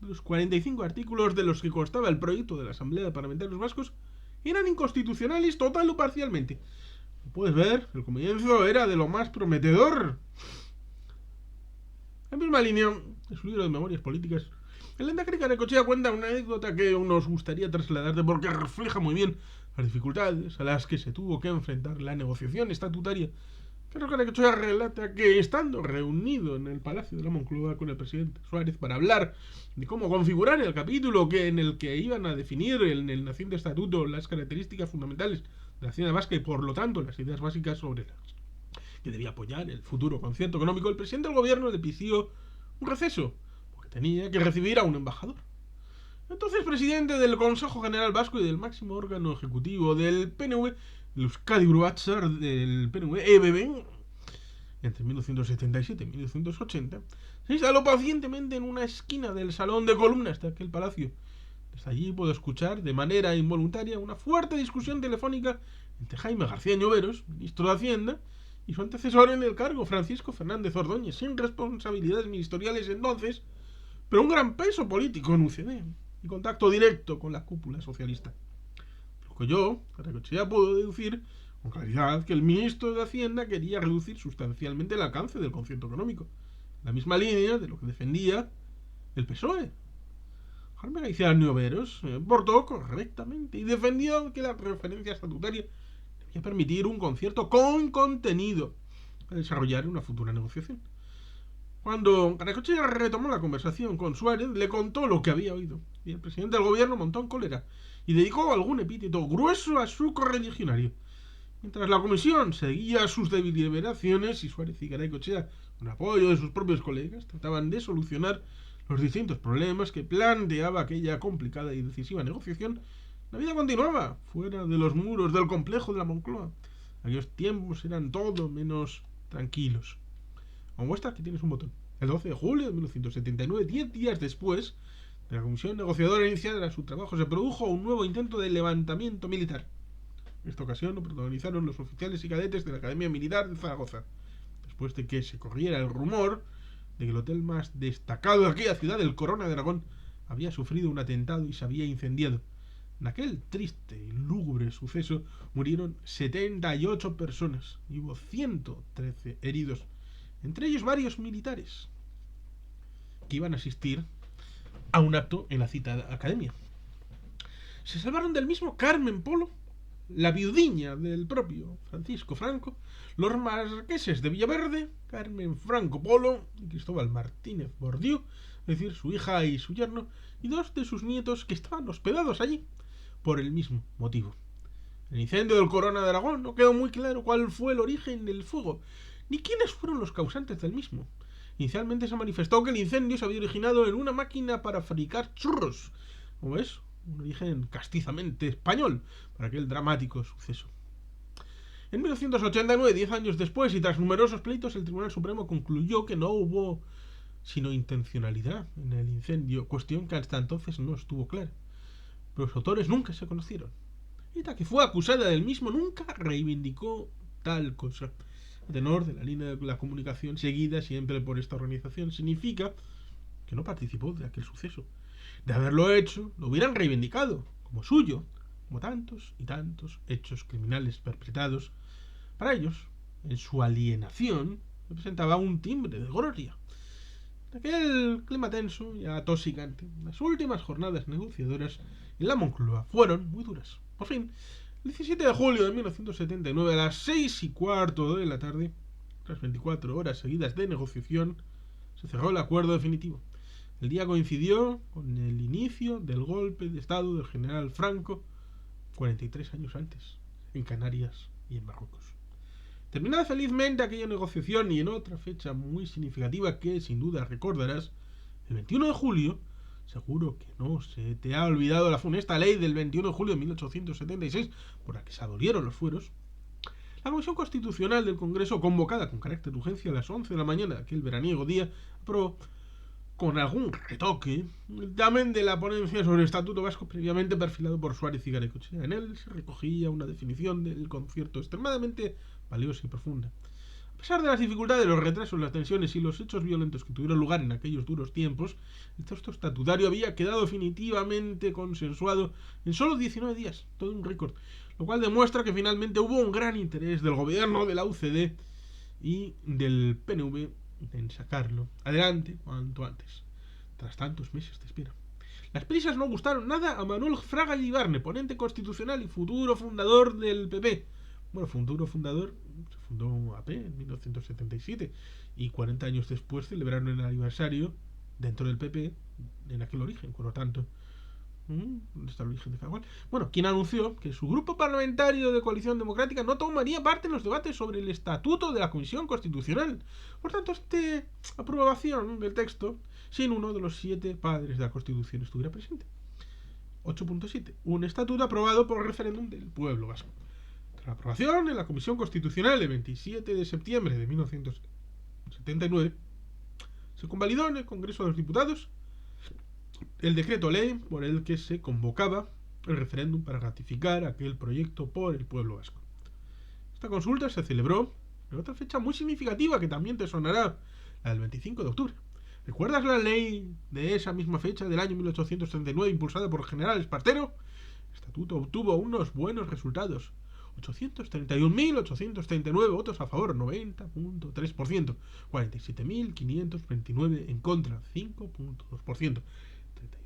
de los 45 artículos de los que constaba el proyecto de la Asamblea de Parlamentarios Vascos eran inconstitucionales total o parcialmente. Como puedes ver, el comienzo era de lo más prometedor. En la misma línea de su libro de memorias políticas, el lehendakari Garaikoetxea cuenta una anécdota que nos gustaría trasladarte porque refleja muy bien las dificultades a las que se tuvo que enfrentar la negociación estatutaria. Carlos Garaikoetxea relata que, estando reunido en el Palacio de la Moncloa con el presidente Suárez para hablar de cómo configurar el capítulo en el que iban a definir en el naciente estatuto las características fundamentales de la Hacienda vasca y por lo tanto las ideas básicas sobre las que debía apoyar el futuro concierto económico, el presidente del gobierno le pidió un receso porque tenía que recibir a un embajador. Entonces, presidente del Consejo General Vasco y del máximo órgano ejecutivo del PNV, el Euskadi Buru Batzar del PNV, EBB, entre 1977 y 1980, se instaló pacientemente en una esquina del salón de columnas de aquel palacio. Desde allí pudo escuchar de manera involuntaria una fuerte discusión telefónica entre Jaime García Lloveros, ministro de Hacienda, y su antecesor en el cargo, Francisco Fernández Ordóñez, sin responsabilidades ministeriales entonces, pero un gran peso político en UCD y contacto directo con la cúpula socialista. Lo que yo, Garaikoetxea, puedo deducir con claridad que el ministro de Hacienda quería reducir sustancialmente el alcance del concierto económico, la misma línea de lo que defendía el PSOE. Jaime García Lloveros portó correctamente y defendió que la referencia estatutaria debía permitir un concierto con contenido a desarrollar una futura negociación. Cuando Garaikoetxea retomó la conversación con Suárez, le contó lo que había oído, y el presidente del gobierno montó en cólera y dedicó algún epíteto grueso a su correligionario. Mientras la comisión seguía sus deliberaciones y Suárez y Garaikoetxea, con apoyo de sus propios colegas, trataban de solucionar los distintos problemas que planteaba aquella complicada y decisiva negociación, la vida continuaba fuera de los muros del complejo de la Moncloa. Aquellos tiempos eran todo menos tranquilos. Como muestra, aquí tienes un botón. El 12 de julio de 1979, 10 días después de la comisión negociadora iniciara su trabajo, se produjo un nuevo intento de levantamiento militar. En esta ocasión lo protagonizaron los oficiales y cadetes de la Academia Militar de Zaragoza, después de que se corriera el rumor de que el hotel más destacado de aquella ciudad, el Corona de Aragón, había sufrido un atentado y se había incendiado. En aquel triste y lúgubre suceso murieron 78 personas y hubo 113 heridos, entre ellos varios militares, que iban a asistir a un acto en la citada academia. Se salvaron del mismo Carmen Polo, la viudiña del propio Francisco Franco, los marqueses de Villaverde, Carmen Franco Polo y Cristóbal Martínez Bordiú, es decir, su hija y su yerno, y dos de sus nietos que estaban hospedados allí por el mismo motivo. En el incendio del Corona de Aragón no quedó muy claro cuál fue el origen del fuego, ni quiénes fueron los causantes del mismo. Inicialmente se manifestó que el incendio se había originado en una máquina para fabricar churros, como es un origen castizamente español para aquel dramático suceso. En 1989, 10 años después, y tras numerosos pleitos, el Tribunal Supremo concluyó que no hubo sino intencionalidad en el incendio, cuestión que hasta entonces no estuvo clara. Pero los autores nunca se conocieron. Y la que fue acusada del mismo nunca reivindicó tal cosa. A tenor de la línea de la comunicación seguida siempre por esta organización, significa que no participó de aquel suceso. De haberlo hecho, lo hubieran reivindicado como suyo, como tantos y tantos hechos criminales perpetrados. Para ellos, en su alienación, representaba un timbre de gloria. Aquel clima tenso y atosigante, las últimas jornadas negociadoras en la Moncloa fueron muy duras. Por fin, el 17 de julio de 1979, a las 6:15 de la tarde, tras 24 horas seguidas de negociación, se cerró el acuerdo definitivo. El día coincidió con el inicio del golpe de estado del general Franco, 43 años antes, en Canarias y en Marruecos. Terminada felizmente aquella negociación y en otra fecha muy significativa que sin duda recordarás, el 21 de julio, seguro que no se te ha olvidado la funesta ley del 21 de julio de 1876 por la que se abolieron los fueros, la Comisión Constitucional del Congreso, convocada con carácter de urgencia a las 11 de la mañana de aquel veraniego día, aprobó con algún retoque el dictamen de la ponencia sobre el Estatuto Vasco previamente perfilado por Suárez y Garaikoetxea. En él se recogía una definición del concierto extremadamente valiosa y profunda. A pesar de las dificultades, los retrasos, las tensiones y los hechos violentos que tuvieron lugar en aquellos duros tiempos, el texto estatutario había quedado definitivamente consensuado en solo 19 días, todo un récord, lo cual demuestra que finalmente hubo un gran interés del gobierno, de la UCD y del PNV en sacarlo adelante cuanto antes, tras tantos meses de espera. Las prisas no gustaron nada a Manuel Fraga Iribarne, ponente constitucional y futuro fundador del PP. Bueno, futuro fundador, se fundó AP en 1977 y 40 años después celebraron el aniversario dentro del PP en aquel origen, por lo tanto, ¿dónde está el origen de cada cual? Bueno, quien anunció que su grupo parlamentario de Coalición Democrática no tomaría parte en los debates sobre el estatuto de la Comisión Constitucional. Por tanto, esta aprobación del texto sin uno de los 7 padres de la Constitución estuviera presente. 8.7. Un estatuto aprobado por referéndum del pueblo vasco. Tras la aprobación en la Comisión Constitucional el 27 de septiembre de 1979, se convalidó en el Congreso de los Diputados el decreto ley por el que se convocaba el referéndum para ratificar aquel proyecto por el pueblo vasco. Esta consulta se celebró en otra fecha muy significativa que también te sonará, la del 25 de octubre. ¿Recuerdas la ley de esa misma fecha del año 1839 impulsada por el general Espartero? El estatuto obtuvo unos buenos resultados. 831.839 votos a favor, 90.3%. 47.529 en contra, 5.2%.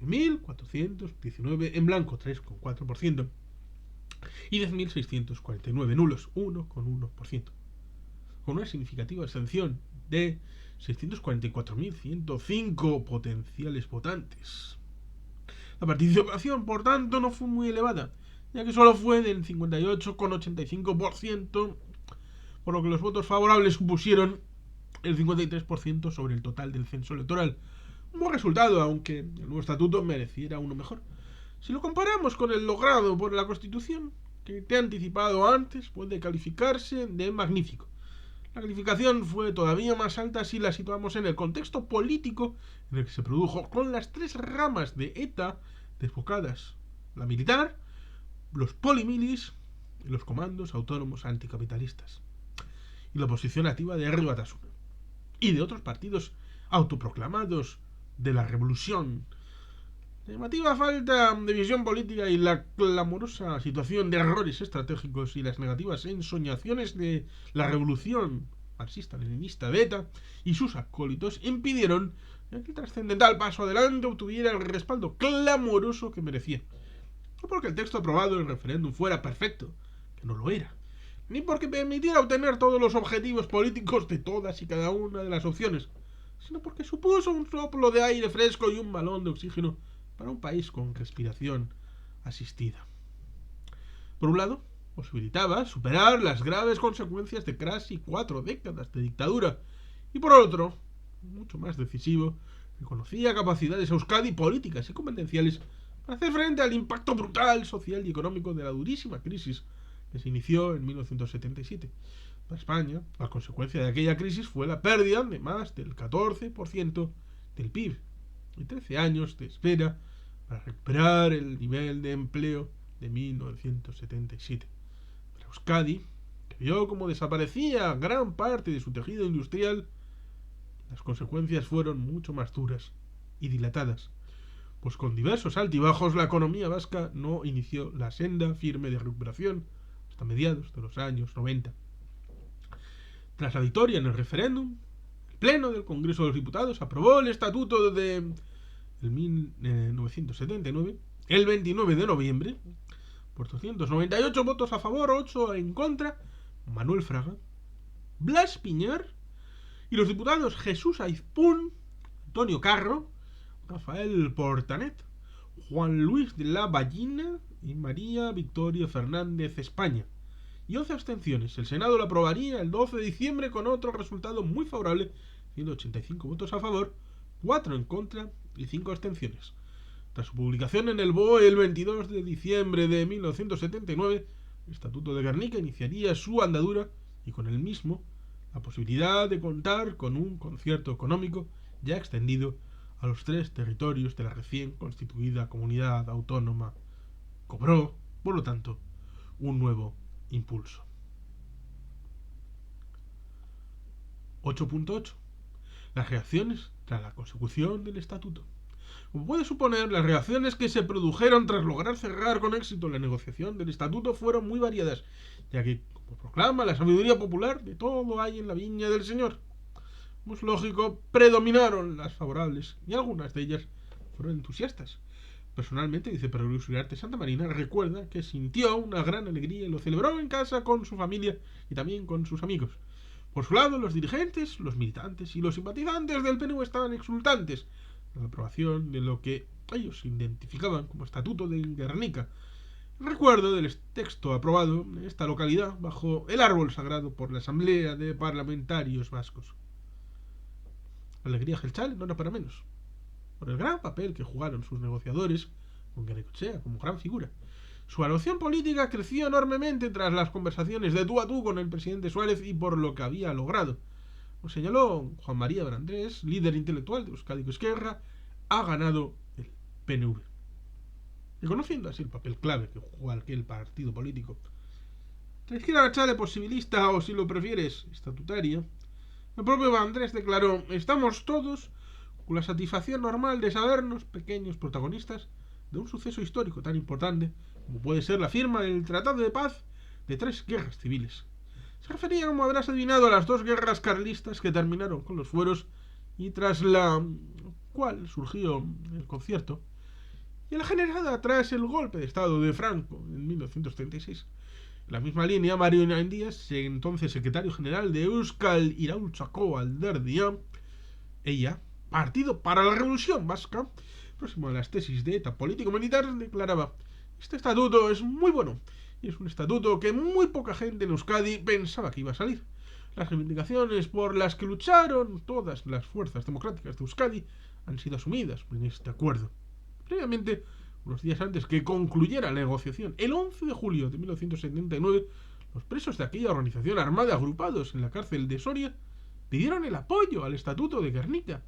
31.419 en blanco, 3,4%. Y 10.649 nulos, 1,1%. Con una significativa abstención de 644.105 potenciales votantes. La participación, por tanto, no fue muy elevada, ya que solo fue del 58,85%, por lo que los votos favorables supusieron el 53% sobre el total del censo electoral, Un buen resultado, aunque el nuevo estatuto mereciera uno mejor. Si lo comparamos con el logrado por la Constitución, que te he anticipado antes, puede calificarse de magnífico. La calificación fue todavía más alta si la situamos en el contexto político en el que se produjo, con las tres ramas de ETA desbocadas: la militar, los polimilis y los comandos autónomos anticapitalistas, y la oposición activa de Herri Batasuna y de otros partidos autoproclamados de la revolución. La llamativa falta de visión política y la clamorosa situación de errores estratégicos y las negativas ensoñaciones de la revolución marxista-leninista de ETA y sus acólitos impidieron que el trascendental paso adelante obtuviera el respaldo clamoroso que merecía. No porque el texto aprobado en el referéndum fuera perfecto, que no lo era, ni porque permitiera obtener todos los objetivos políticos de todas y cada una de las opciones, sino porque supuso un soplo de aire fresco y un balón de oxígeno para un país con respiración asistida. Por un lado, posibilitaba superar las graves consecuencias de casi 4 décadas de dictadura, y por otro, mucho más decisivo, reconocía capacidades a Euskadi políticas y competenciales para hacer frente al impacto brutal, social y económico de la durísima crisis que se inició en 1977. Para España, la consecuencia de aquella crisis fue la pérdida de más del 14% del PIB y 13 años de espera para recuperar el nivel de empleo de 1977. Para Euskadi, que vio cómo desaparecía gran parte de su tejido industrial, las consecuencias fueron mucho más duras y dilatadas, pues con diversos altibajos la economía vasca no inició la senda firme de recuperación hasta mediados de los años 90. Tras la victoria en el referéndum, el Pleno del Congreso de los Diputados aprobó el Estatuto de 1979 el 29 de noviembre por 298 votos a favor, 8 en contra. Manuel Fraga, Blas Piñar y los diputados Jesús Aizpún, Antonio Carro, Rafael Portanet, Juan Luis de la Ballina y María Victoria Fernández España, y 11 abstenciones. El Senado lo aprobaría el 12 de diciembre con otro resultado muy favorable, 185 votos a favor, 4 en contra y 5 abstenciones. Tras su publicación en el BOE el 22 de diciembre de 1979, el Estatuto de Gernika iniciaría su andadura y con el mismo la posibilidad de contar con un concierto económico ya extendido a los 3 territorios de la recién constituida comunidad autónoma. Cobró, por lo tanto, un nuevo impulso. 8.8. Las reacciones tras la consecución del estatuto. Como puede suponer, las reacciones que se produjeron tras lograr cerrar con éxito la negociación del estatuto fueron muy variadas, ya que, como proclama la sabiduría popular, de todo hay en la viña del Señor. Como es lógico, predominaron las favorables, y algunas de ellas fueron entusiastas. Personalmente, dice Pedro Luis Ugarte Santa Marina, recuerda que sintió una gran alegría y lo celebró en casa con su familia y también con sus amigos. Por su lado, los dirigentes, los militantes y los simpatizantes del PNV estaban exultantes de la aprobación de lo que ellos identificaban como Estatuto de Gernika. Recuerdo del texto aprobado en esta localidad bajo el árbol sagrado por la Asamblea de Parlamentarios Vascos. La alegría gelchal no era para menos, por el gran papel que jugaron sus negociadores, con Garaikoetxea como gran figura. Su evaluación política creció enormemente tras las conversaciones de tú a tú con el presidente Suárez y por lo que había logrado. Como señaló Juan María Brandés, líder intelectual de Euskadiko Ezkerra, ha ganado el PNV, reconociendo así el papel clave que jugó aquel partido político. La izquierda abertzale posibilista, o si lo prefieres, estatutaria, el propio Brandés declaró: estamos todos con la satisfacción normal de sabernos pequeños protagonistas de un suceso histórico tan importante como puede ser la firma del Tratado de Paz de 3 guerras civiles. Se refería, como habrás adivinado, a las 2 guerras carlistas que terminaron con los fueros y tras la cual surgió el concierto, y a la generada tras el golpe de estado de Franco en 1936. En la misma línea, Mario Díaz, entonces secretario general de Euskal Iraultzako Alderdia, ella, Partido para la Revolución Vasca, próximo a las tesis de ETA político-militar, declaraba: este estatuto es muy bueno y es un estatuto que muy poca gente en Euskadi pensaba que iba a salir. Las reivindicaciones por las que lucharon todas las fuerzas democráticas de Euskadi han sido asumidas en este acuerdo. Previamente, unos días antes que concluyera la negociación, el 11 de julio de 1979, los presos de aquella organización armada agrupados en la cárcel de Soria pidieron el apoyo al Estatuto de Guernica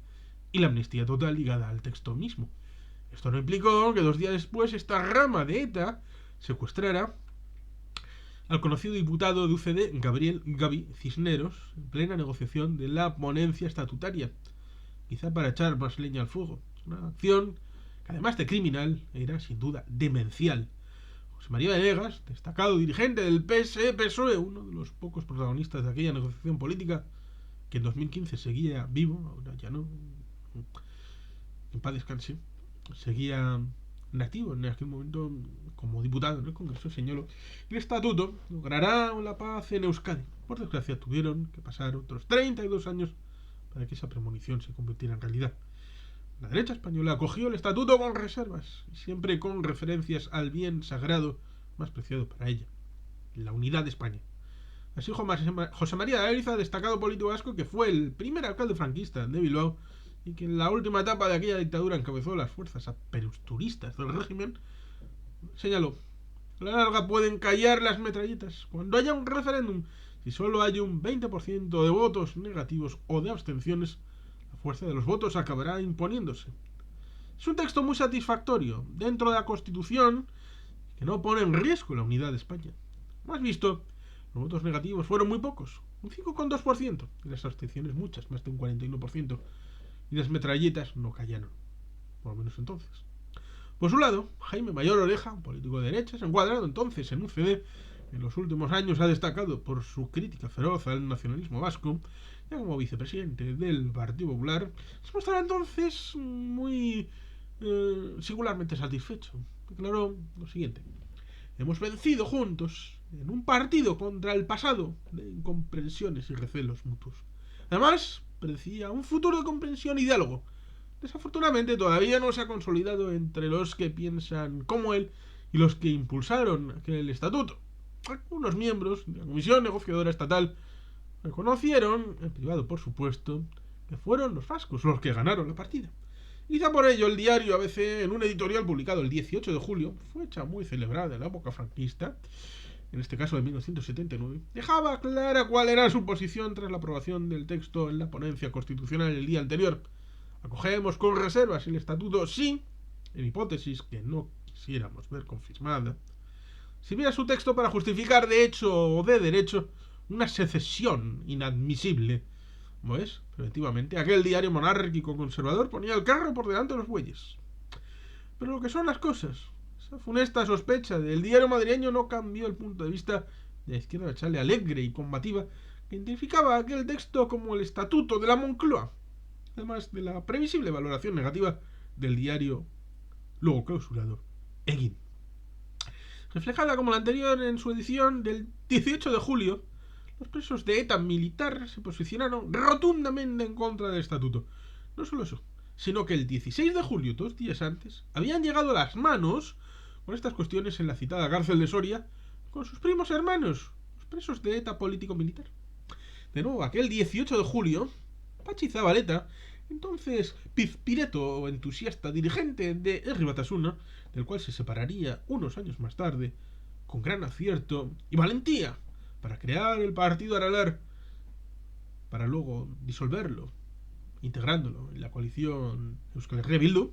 y la amnistía total ligada al texto mismo. Esto no implicó que 2 días después esta rama de ETA secuestrara al conocido diputado de UCD, Gaby Cisneros, en plena negociación de la ponencia estatutaria, quizá para echar más leña al fuego. Una acción que, además de criminal, era sin duda demencial. José María Venegas, destacado dirigente del PSE-PSOE, uno de los pocos protagonistas de aquella negociación política, que en 2015 seguía vivo, ahora ya no, en paz descanse, seguía nativo en aquel momento como diputado en el Congreso, señaló: el estatuto logrará la paz en Euskadi. Por desgracia tuvieron que pasar otros 32 años para que esa premonición se convirtiera en realidad. La derecha española acogió el estatuto con reservas, y siempre con referencias al bien sagrado más preciado para ella, la unidad de España. Así, José María de Ariza, destacado político vasco que fue el primer alcalde franquista de Bilbao y que en la última etapa de aquella dictadura encabezó las fuerzas aperusturistas del régimen, señaló: a la larga pueden callar las metralletas. Cuando haya un referéndum, si solo hay un 20% de votos negativos o de abstenciones, la fuerza de los votos acabará imponiéndose. Es un texto muy satisfactorio dentro de la Constitución que no pone en riesgo la unidad de España. Como has visto, los votos negativos fueron muy pocos, un 5,2%, y las abstenciones muchas, más de un 41%, y las metralletas no callaron, por lo menos entonces. Por su lado, Jaime Mayor Oreja, un político de derechas, encuadrado entonces en UCD, en los últimos años ha destacado por su crítica feroz al nacionalismo vasco, ya como vicepresidente del Partido Popular, se mostraba entonces muy singularmente satisfecho. Declaró lo siguiente: hemos vencido juntos en un partido contra el pasado de incomprensiones y recelos mutuos. Además, predecía un futuro de comprensión y diálogo. Desafortunadamente todavía no se ha consolidado entre los que piensan como él y los que impulsaron aquel estatuto. Algunos miembros de la Comisión Negociadora Estatal reconocieron, en privado por supuesto, que fueron los vascos los que ganaron la partida. Quizá por ello el diario ABC, en un editorial publicado el 18 de julio, fecha muy celebrada en la época franquista, en este caso de 1979, dejaba clara cuál era su posición tras la aprobación del texto en la ponencia constitucional el día anterior. Acogemos con reservas el estatuto si, en hipótesis que no quisiéramos ver confirmada, sirviera su texto para justificar de hecho o de derecho una secesión inadmisible. Como es, preventivamente, aquel diario monárquico conservador ponía el carro por delante de los bueyes. Pero lo que son las cosas, esa funesta sospecha del diario madrileño no cambió el punto de vista de la izquierda chale alegre y combativa que identificaba aquel texto como el estatuto de la Moncloa, además de la previsible valoración negativa del diario luego clausurado Egin. Reflejada como la anterior en su edición del 18 de julio, los presos de ETA militar se posicionaron rotundamente en contra del estatuto. No solo eso, sino que el 16 de julio, 2 días antes, habían llegado a las manos con estas cuestiones en la citada cárcel de Soria con sus primos hermanos, los presos de ETA político-militar. De nuevo, aquel 18 de julio, Patxi Zabaleta, entonces pizpireto o entusiasta dirigente de Herri Batasuna, del cual se separaría unos años más tarde, con gran acierto y valentía, para crear el partido Aralar, para luego disolverlo, integrándolo en la coalición Euskal Herria Bildu,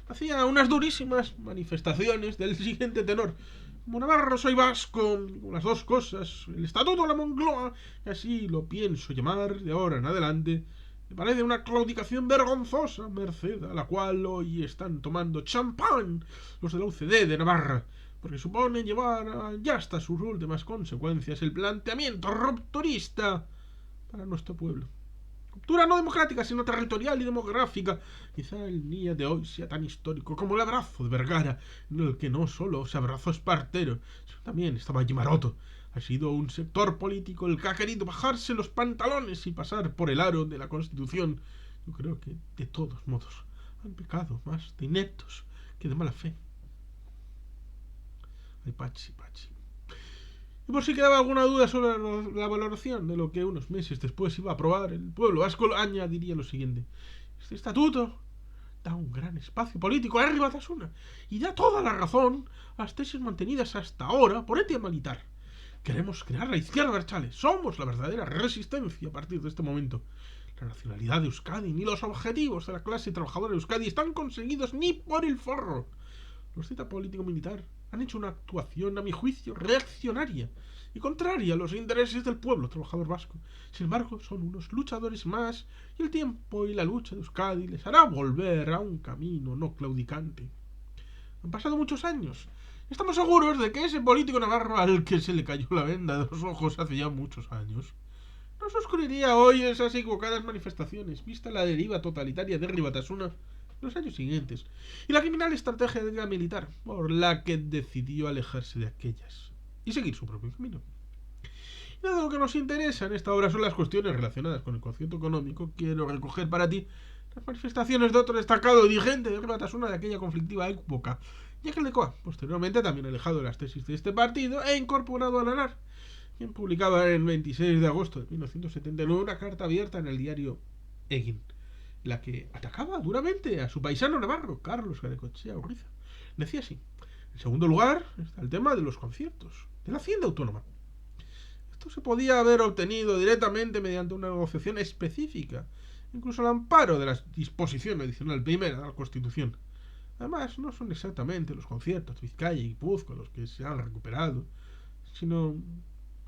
hacía unas durísimas manifestaciones del siguiente tenor: como navarro soy vasco, con las dos cosas, el estatuto de la Moncloa, y así lo pienso llamar de ahora en adelante. Me parece una claudicación vergonzosa, merced a la cual hoy están tomando champán los de la UCD de Navarra, porque supone llevar ya hasta sus últimas consecuencias el planteamiento rupturista para nuestro pueblo. Ruptura no democrática, sino territorial y demográfica. Quizá el día de hoy sea tan histórico como el abrazo de Vergara, en el que no solo se abrazó Espartero, sino también estaba allí Maroto. Ha sido un sector político el que ha querido bajarse los pantalones y pasar por el aro de la Constitución. Yo creo que, de todos modos, han pecado más de ineptos que de mala fe. Ay, Patxi. Y por si quedaba alguna duda sobre la valoración de lo que unos meses después iba a aprobar el pueblo vasco, añadiría lo siguiente: este estatuto da un gran espacio político a Herri Batasuna y da toda la razón a las tesis mantenidas hasta ahora por Etienne Balitar. Queremos crear la izquierda Berchale. Somos la verdadera resistencia a partir de este momento. La nacionalidad de Euskadi ni los objetivos de la clase trabajadora de Euskadi están conseguidos ni por el forro. Los Z político-militar han hecho una actuación, a mi juicio, reaccionaria y contraria a los intereses del pueblo trabajador vasco. Sin embargo, son unos luchadores más y el tiempo y la lucha de Euskadi les hará volver a un camino no claudicante. Han pasado muchos años. Estamos seguros de que ese político navarro al que se le cayó la venda de los ojos hace ya muchos años no se oscurriría hoy esas equivocadas manifestaciones, vista la deriva totalitaria de Herri Batasuna en los años siguientes y la criminal estrategia de la militar por la que decidió alejarse de aquellas y seguir su propio camino. Y dado lo que nos interesa en esta obra son las cuestiones relacionadas con el concierto económico, quiero recoger para ti las manifestaciones de otro destacado dirigente de Herri Batasuna de aquella conflictiva época, ya que el DECOA, posteriormente también alejado de las tesis de este partido e incorporado a la NAR, quien publicaba el 26 de agosto de 1979 una carta abierta en el diario Egin, la que atacaba duramente a su paisano navarro, Carlos Garaikoetxea Urriza. Decía así: en segundo lugar está el tema de los conciertos, de la hacienda autónoma. Esto se podía haber obtenido directamente mediante una negociación específica, incluso al amparo de la disposición adicional primera de la Constitución. Además, no son exactamente los conciertos de Vizcaya y Guipúzcoa los que se han recuperado, sino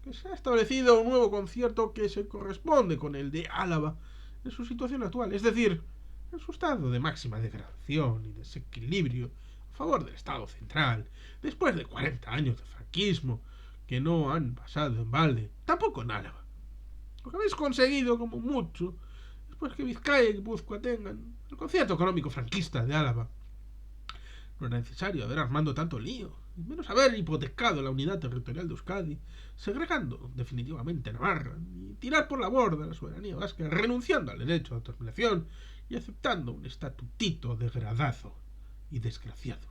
que se ha establecido un nuevo concierto que se corresponde con el de Álava en su situación actual, es decir, en su estado de máxima degradación y desequilibrio a favor del Estado central, después de 40 años de franquismo que no han pasado en balde, tampoco en Álava. Lo que habéis conseguido, como mucho, después que Vizcaya y Guipúzcoa tengan el concierto económico franquista de Álava. No era necesario haber armado tanto lío, y menos haber hipotecado la unidad territorial de Euskadi, segregando definitivamente Navarra, y tirar por la borda la soberanía vasca, renunciando al derecho de autodeterminación y aceptando un estatutito degradado y desgraciado.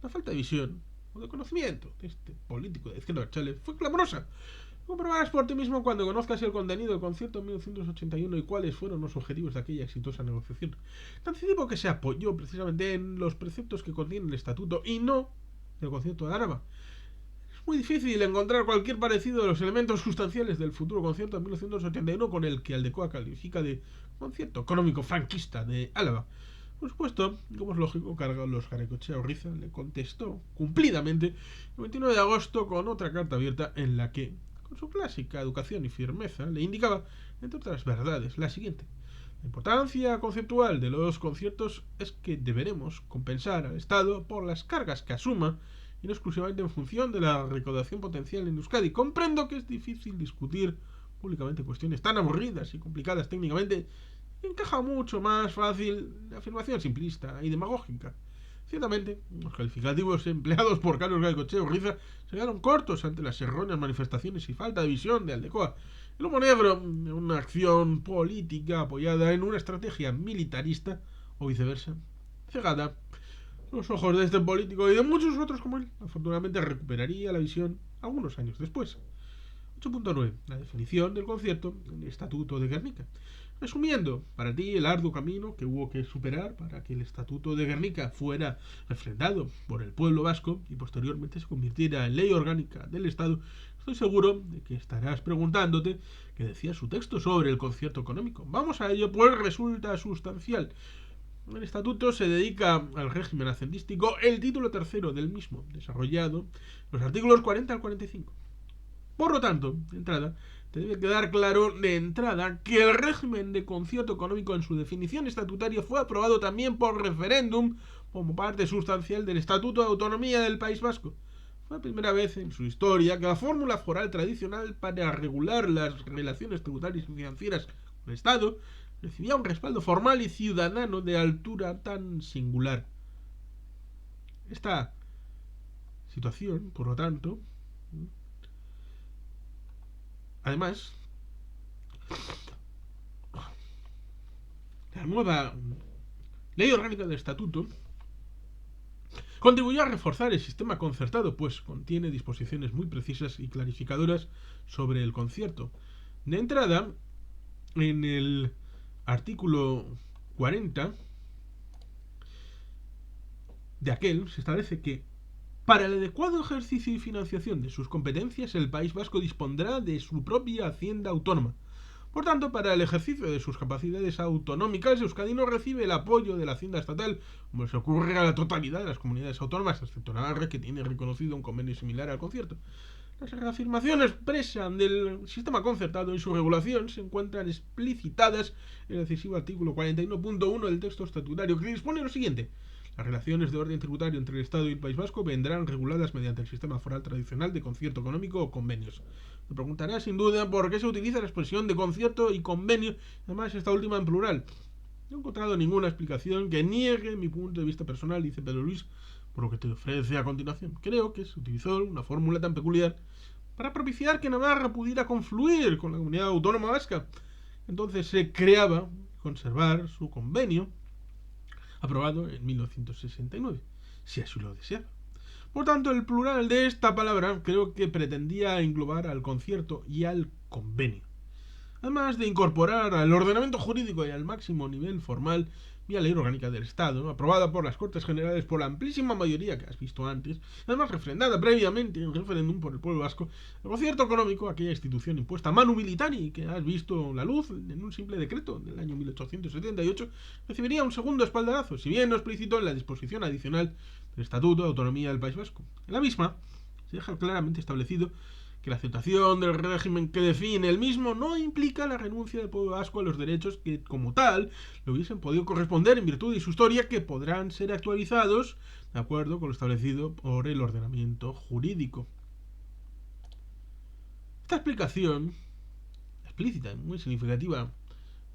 La falta de visión o de conocimiento de este político de izquierda Berchale fue clamorosa. Lo comprobarás por ti mismo cuando conozcas el contenido del concierto en 1981 y cuáles fueron los objetivos de aquella exitosa negociación. Tan cínico que se apoyó precisamente en los preceptos que contiene el estatuto y no el concierto de Álava. Es muy difícil encontrar cualquier parecido de los elementos sustanciales del futuro concierto de 1981 con el que Aldecoa califica de concierto económico franquista de Álava. Por supuesto, como es lógico, Carlos Garaikoetxea Urriza le contestó cumplidamente el 29 de agosto con otra carta abierta en la que, con su clásica educación y firmeza, le indicaba, entre otras verdades, la siguiente: la importancia conceptual de los conciertos es que deberemos compensar al Estado por las cargas que asuma y no exclusivamente en función de la recaudación potencial en Euskadi. Comprendo que es difícil discutir públicamente cuestiones tan aburridas y complicadas técnicamente, y encaja mucho más fácil la afirmación simplista y demagógica. Ciertamente, los calificativos empleados por Carlos Garaikoetxea Urriza se quedaron cortos ante las erróneas manifestaciones y falta de visión de Aldecoa. El humo negro, una acción política apoyada en una estrategia militarista, o viceversa, cegada los ojos de este político y de muchos otros como él. Afortunadamente recuperaría la visión algunos años después. 8.9. La definición del concierto en el Estatuto de Gernika. Resumiendo, para ti el arduo camino que hubo que superar para que el Estatuto de Gernika fuera refrendado por el pueblo vasco y posteriormente se convirtiera en ley orgánica del Estado, estoy seguro de que estarás preguntándote qué decía su texto sobre el concierto económico. Vamos a ello, pues resulta sustancial. El Estatuto se dedica al régimen hacendístico, el título tercero del mismo, desarrollado los artículos 40 al 45. Por lo tanto, de entrada, te debe quedar claro de entrada que el régimen de concierto económico en su definición estatutaria fue aprobado también por referéndum como parte sustancial del Estatuto de Autonomía del País Vasco. Fue la primera vez en su historia que la fórmula foral tradicional para regular las relaciones tributarias y financieras con el Estado recibía un respaldo formal y ciudadano de altura tan singular. Esta situación, por lo tanto, además, la nueva ley orgánica del Estatuto contribuyó a reforzar el sistema concertado, pues contiene disposiciones muy precisas y clarificadoras sobre el concierto. De entrada, en el artículo 40 de aquel se establece que para el adecuado ejercicio y financiación de sus competencias, el País Vasco dispondrá de su propia hacienda autónoma. Por tanto, para el ejercicio de sus capacidades autonómicas, Euskadi no recibe el apoyo de la hacienda estatal, como se ocurre a la totalidad de las comunidades autónomas, excepto Navarra, que tiene reconocido un convenio similar al concierto. Las reafirmaciones expresan del sistema concertado y su regulación se encuentran explicitadas en el decisivo artículo 41.1 del texto estatutario, que dispone lo siguiente: las relaciones de orden tributario entre el Estado y el País Vasco vendrán reguladas mediante el sistema foral tradicional de concierto económico o convenios. Me preguntará sin duda por qué se utiliza la expresión de concierto y convenio, además esta última en plural. No he encontrado ninguna explicación que niegue mi punto de vista personal, dice Pedro Luis, por lo que te ofrece a continuación. Creo que se utilizó una fórmula tan peculiar para propiciar que Navarra pudiera confluir con la comunidad autónoma vasca. Entonces se creaba conservar su convenio aprobado en 1969, si así lo deseaba. Por tanto, el plural de esta palabra creo que pretendía englobar al concierto y al convenio, además de incorporar al ordenamiento jurídico y al máximo nivel formal vía ley orgánica del Estado, aprobada por las Cortes Generales por la amplísima mayoría que has visto antes, además refrendada previamente en referéndum por el pueblo vasco, el concierto económico, aquella institución impuesta manu militari que has visto la luz en un simple decreto del año 1878, recibiría un segundo espaldarazo, si bien no explícito en la disposición adicional del Estatuto de Autonomía del País Vasco. En la misma se deja claramente establecido que la aceptación del régimen que define el mismo no implica la renuncia del pueblo vasco a los derechos que, como tal, le hubiesen podido corresponder en virtud de su historia, que podrán ser actualizados de acuerdo con lo establecido por el ordenamiento jurídico. Esta explicación explícita y muy significativa,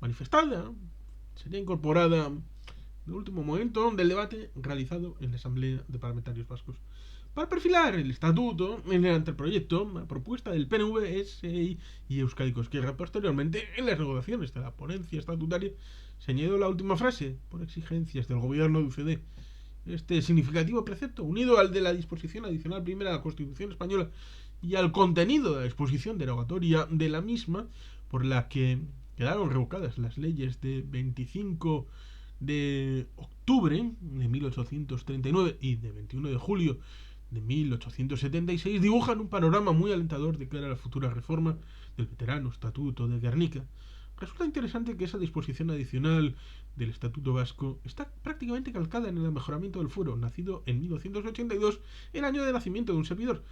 manifestada, sería incorporada en el último momento del debate realizado en la Asamblea de Parlamentarios Vascos. Para perfilar el estatuto en el anteproyecto, la propuesta del PNV, SI y Euskadiko Ezkerra, posteriormente, en las negociaciones de la ponencia estatutaria, se añadió la última frase, por exigencias del gobierno de UCD. Este significativo precepto, unido al de la disposición adicional primera de la Constitución Española y al contenido de la disposición derogatoria de la misma, por la que quedaron revocadas las leyes de 25 de octubre de 1839 y de 21 de julio de 1876, dibujan un panorama muy alentador de cara a la futura reforma del veterano Estatuto de Gernika. Resulta interesante que esa disposición adicional del Estatuto Vasco está prácticamente calcada en el mejoramiento del fuero, nacido en 1982, el año de nacimiento de un servidor.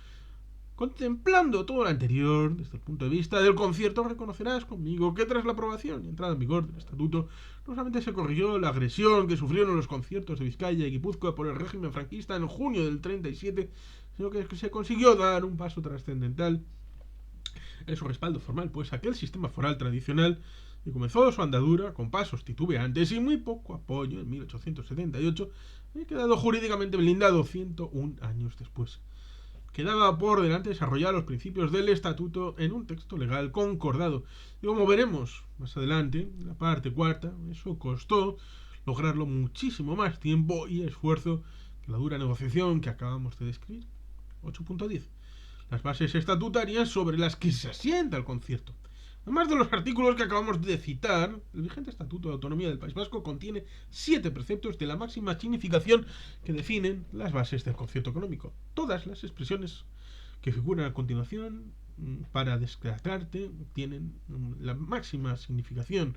Contemplando todo lo anterior, desde el punto de vista del concierto, reconocerás conmigo que tras la aprobación y entrada en vigor del Estatuto, no solamente se corrigió la agresión que sufrieron los conciertos de Vizcaya y Guipúzcoa por el régimen franquista en junio del 37, sino que se consiguió dar un paso trascendental en su respaldo formal, pues aquel sistema foral tradicional que comenzó su andadura con pasos titubeantes y muy poco apoyo en 1878, ha quedado jurídicamente blindado 101 años después. Quedaba por delante desarrollar los principios del estatuto en un texto legal concordado. Y como veremos más adelante, en la parte cuarta, eso costó lograrlo muchísimo más tiempo y esfuerzo que la dura negociación que acabamos de describir. 8.10. Las bases estatutarias sobre las que se asienta el concierto. Además de los artículos que acabamos de citar, el vigente Estatuto de Autonomía del País Vasco contiene 7 preceptos de la máxima significación que definen las bases del concierto económico. Todas las expresiones que figuran a continuación para descartarte tienen la máxima significación.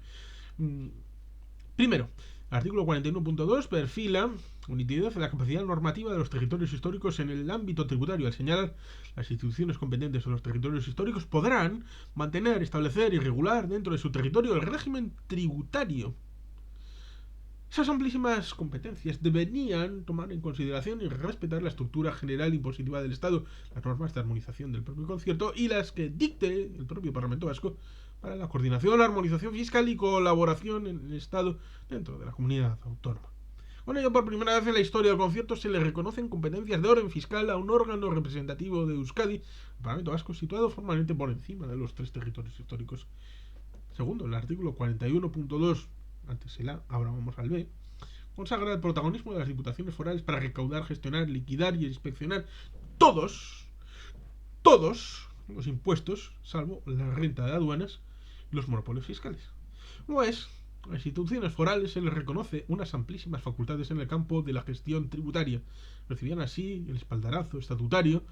Primero, el artículo 41.2 perfila con nitidez la capacidad normativa de los territorios históricos en el ámbito tributario, al señalar las instituciones competentes de los territorios históricos podrán mantener, establecer y regular dentro de su territorio el régimen tributario. Esas amplísimas competencias deberían tomar en consideración y respetar la estructura general impositiva del Estado, las normas de armonización del propio concierto y las que dicte el propio Parlamento Vasco para la coordinación, la armonización fiscal y colaboración en el Estado dentro de la comunidad autónoma. Con ello, por primera vez en la historia del concierto se le reconocen competencias de orden fiscal a un órgano representativo de Euskadi, el Parlamento Vasco, situado formalmente por encima de los 3 territorios históricos. Segundo, el artículo 41.2, antes el A, ahora vamos al B, consagra el protagonismo de las diputaciones forales para recaudar, gestionar, liquidar y inspeccionar todos los impuestos, salvo la renta de aduanas y los monopolios fiscales. Como es, A las instituciones forales se les reconoce unas amplísimas facultades en el campo de la gestión tributaria. Recibían así el espaldarazo estatutario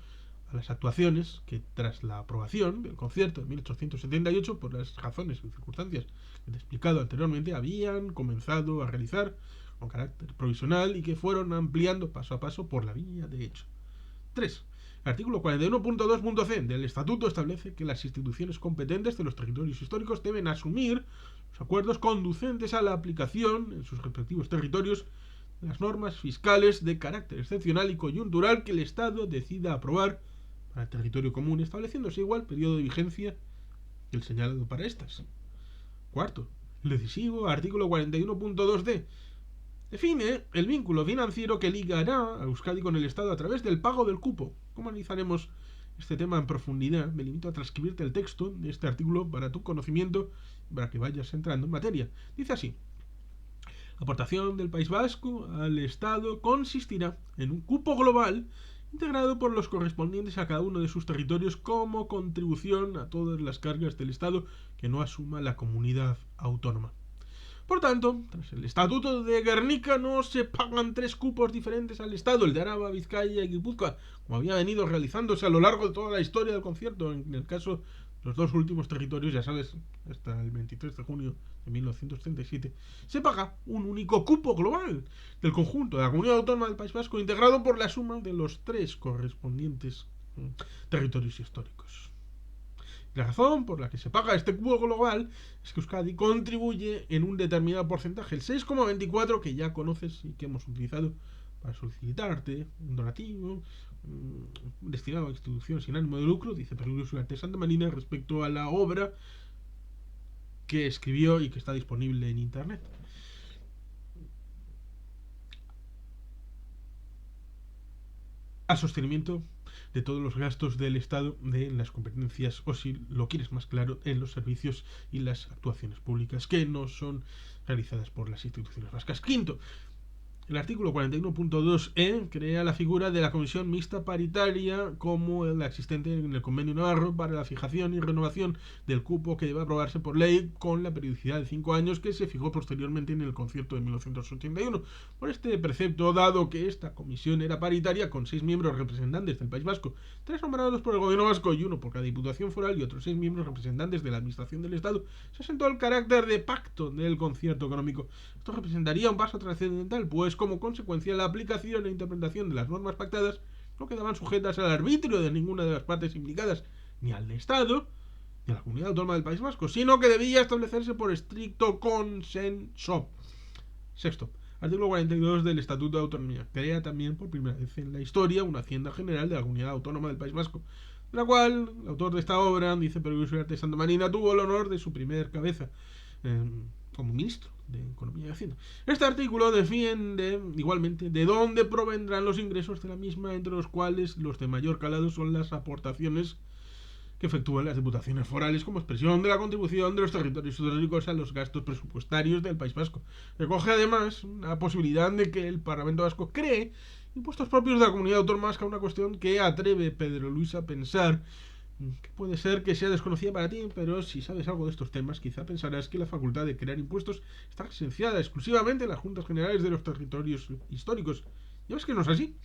a las actuaciones que, tras la aprobación del concierto de 1878, por las razones y circunstancias que te he explicado anteriormente, habían comenzado a realizar con carácter provisional y que fueron ampliando paso a paso por la vía de hecho. 3. El artículo 41.2.c del Estatuto establece que las instituciones competentes de los territorios históricos deben asumir los acuerdos conducentes a la aplicación en sus respectivos territorios de las normas fiscales de carácter excepcional y coyuntural que el Estado decida aprobar para el territorio común, estableciéndose igual periodo de vigencia que el señalado para estas. 4. El decisivo artículo 41.2d define el vínculo financiero que ligará a Euskadi con el Estado a través del pago del cupo. ¿Cómo analizaremos este tema en profundidad? Me limito a transcribirte el texto de este artículo para tu conocimiento, para que vayas entrando en materia. Dice así: la aportación del País Vasco al Estado consistirá en un cupo global integrado por los correspondientes a cada uno de sus territorios como contribución a todas las cargas del Estado que no asuma la comunidad autónoma. Por tanto, tras el Estatuto de Gernika no se pagan 3 cupos diferentes al Estado, el de Araba, Vizcaya y Guipúzcoa, como había venido realizándose a lo largo de toda la historia del concierto. En el caso de los dos últimos territorios, ya sabes, hasta el 23 de junio de 1937, se paga un único cupo global del conjunto de la Comunidad Autónoma del País Vasco, integrado por la suma de los 3 correspondientes territorios históricos. La razón por la que se paga este cupo global es que Euskadi contribuye en un determinado porcentaje, el 6,24, que ya conoces y que hemos utilizado para solicitarte un donativo destinado a instituciones sin ánimo de lucro, dice Perluis Ugarte Santa Marina, respecto a la obra que escribió y que está disponible en internet. Al sostenimiento de todos los gastos del Estado de las competencias, o si lo quieres más claro, en los servicios y las actuaciones públicas que no son realizadas por las instituciones vascas. Quinto, el artículo 41.2e crea la figura de la Comisión Mixta Paritaria como la existente en el Convenio Navarro para la fijación y renovación del cupo que debe aprobarse por ley con la periodicidad de 5 años que se fijó posteriormente en el concierto de 1981. Por este precepto, dado que esta comisión era paritaria con 6 miembros representantes del País Vasco, 3 nombrados por el Gobierno vasco y 1 por cada diputación foral y otros 6 miembros representantes de la Administración del Estado, se asentó el carácter de pacto del concierto económico. Esto representaría un paso trascendental, pues como consecuencia la aplicación e interpretación de las normas pactadas no quedaban sujetas al arbitrio de ninguna de las partes implicadas, ni al Estado, ni a la Comunidad Autónoma del País Vasco, sino que debía establecerse por estricto consenso. Sexto, artículo 42 del Estatuto de Autonomía. Crea también por primera vez en la historia una Hacienda General de la Comunidad Autónoma del País Vasco, de la cual el autor de esta obra, dice Perluis Ugarte Santa Marina, tuvo el honor de su primer cabeza como ministro de Economía y Hacienda. Este artículo defiende igualmente de dónde provendrán los ingresos de la misma, entre los cuales los de mayor calado son las aportaciones que efectúan las diputaciones forales como expresión de la contribución de los territorios históricos a los gastos presupuestarios del País Vasco. Recoge además la posibilidad de que el Parlamento Vasco cree impuestos propios de la Comunidad Autónoma Vasca, una cuestión que atreve Pedro Luis a pensar que puede ser que sea desconocida para ti, pero si sabes algo de estos temas, quizá pensarás que la facultad de crear impuestos está licenciada exclusivamente en las Juntas Generales de los Territorios Históricos. ¿Ya ves que no es así?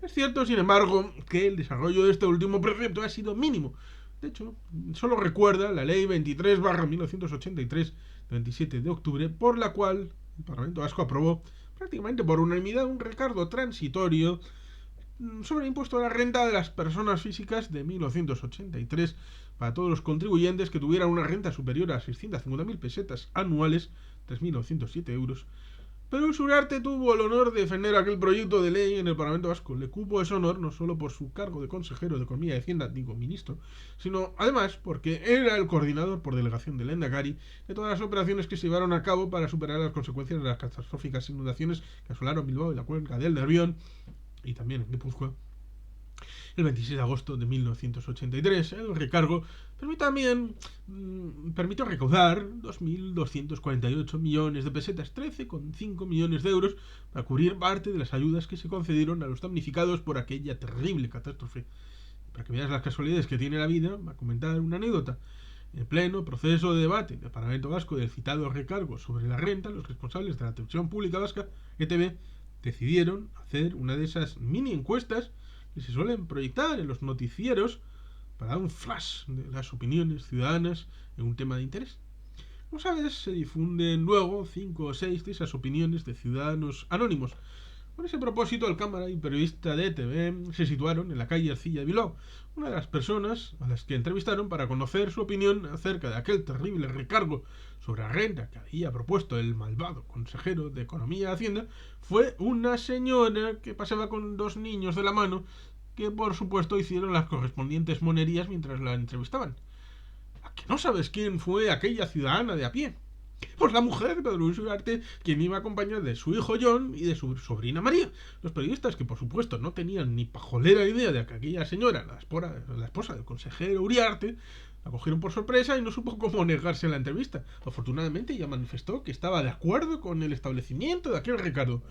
Es cierto, sin embargo, que el desarrollo de este último precepto ha sido mínimo. De hecho, solo recuerda la Ley 23/1983, de 27 de octubre, por la cual el Parlamento Vasco aprobó prácticamente por unanimidad un recargo transitorio sobre el impuesto a la renta de las personas físicas de 1983 para todos los contribuyentes que tuvieran una renta superior a 650.000 pesetas anuales, 3.907 euros. Pero Ugarte tuvo el honor de defender aquel proyecto de ley en el Parlamento Vasco. Le cupo ese honor no solo por su cargo de consejero de Economía y Hacienda, digo ministro, sino además porque era el coordinador por delegación del Lehendakari de todas las operaciones que se llevaron a cabo para superar las consecuencias de las catastróficas inundaciones que asolaron Bilbao y la cuenca del Nervión, y también en Guipúzcoa, el 26 de agosto de 1983. El recargo permitió recaudar 2.248 millones de pesetas, 13,5 millones de euros, para cubrir parte de las ayudas que se concedieron a los damnificados por aquella terrible catástrofe. Para que veas las casualidades que tiene la vida, va a comentar una anécdota. En pleno proceso de debate del Parlamento Vasco del citado recargo sobre la renta, los responsables de la televisión pública vasca, ETV, decidieron hacer una de esas mini encuestas que se suelen proyectar en los noticieros para dar un flash de las opiniones ciudadanas en un tema de interés. Como sabes, se difunden luego 5 o 6 de esas opiniones de ciudadanos anónimos. Con ese propósito, el cámara y periodista de ETV se situaron en la calle Arcilla de Bilbao, una de las personas a las que entrevistaron para conocer su opinión acerca de aquel terrible recargo sobre la renta que había propuesto el malvado consejero de Economía y Hacienda fue una señora que pasaba con 2 niños de la mano que por supuesto hicieron las correspondientes monerías mientras la entrevistaban. ¿A que no sabes quién fue aquella ciudadana de a pie? Pues la mujer de Pedro Luis Ugarte, quien iba acompañada de su hijo John y de su sobrina María. Los periodistas, que por supuesto no tenían ni pajolera idea de que aquella señora, la esposa del consejero Uriarte, la cogieron por sorpresa y no supo cómo negarse a la entrevista. Afortunadamente ella manifestó que estaba de acuerdo con el establecimiento de aquel recargo.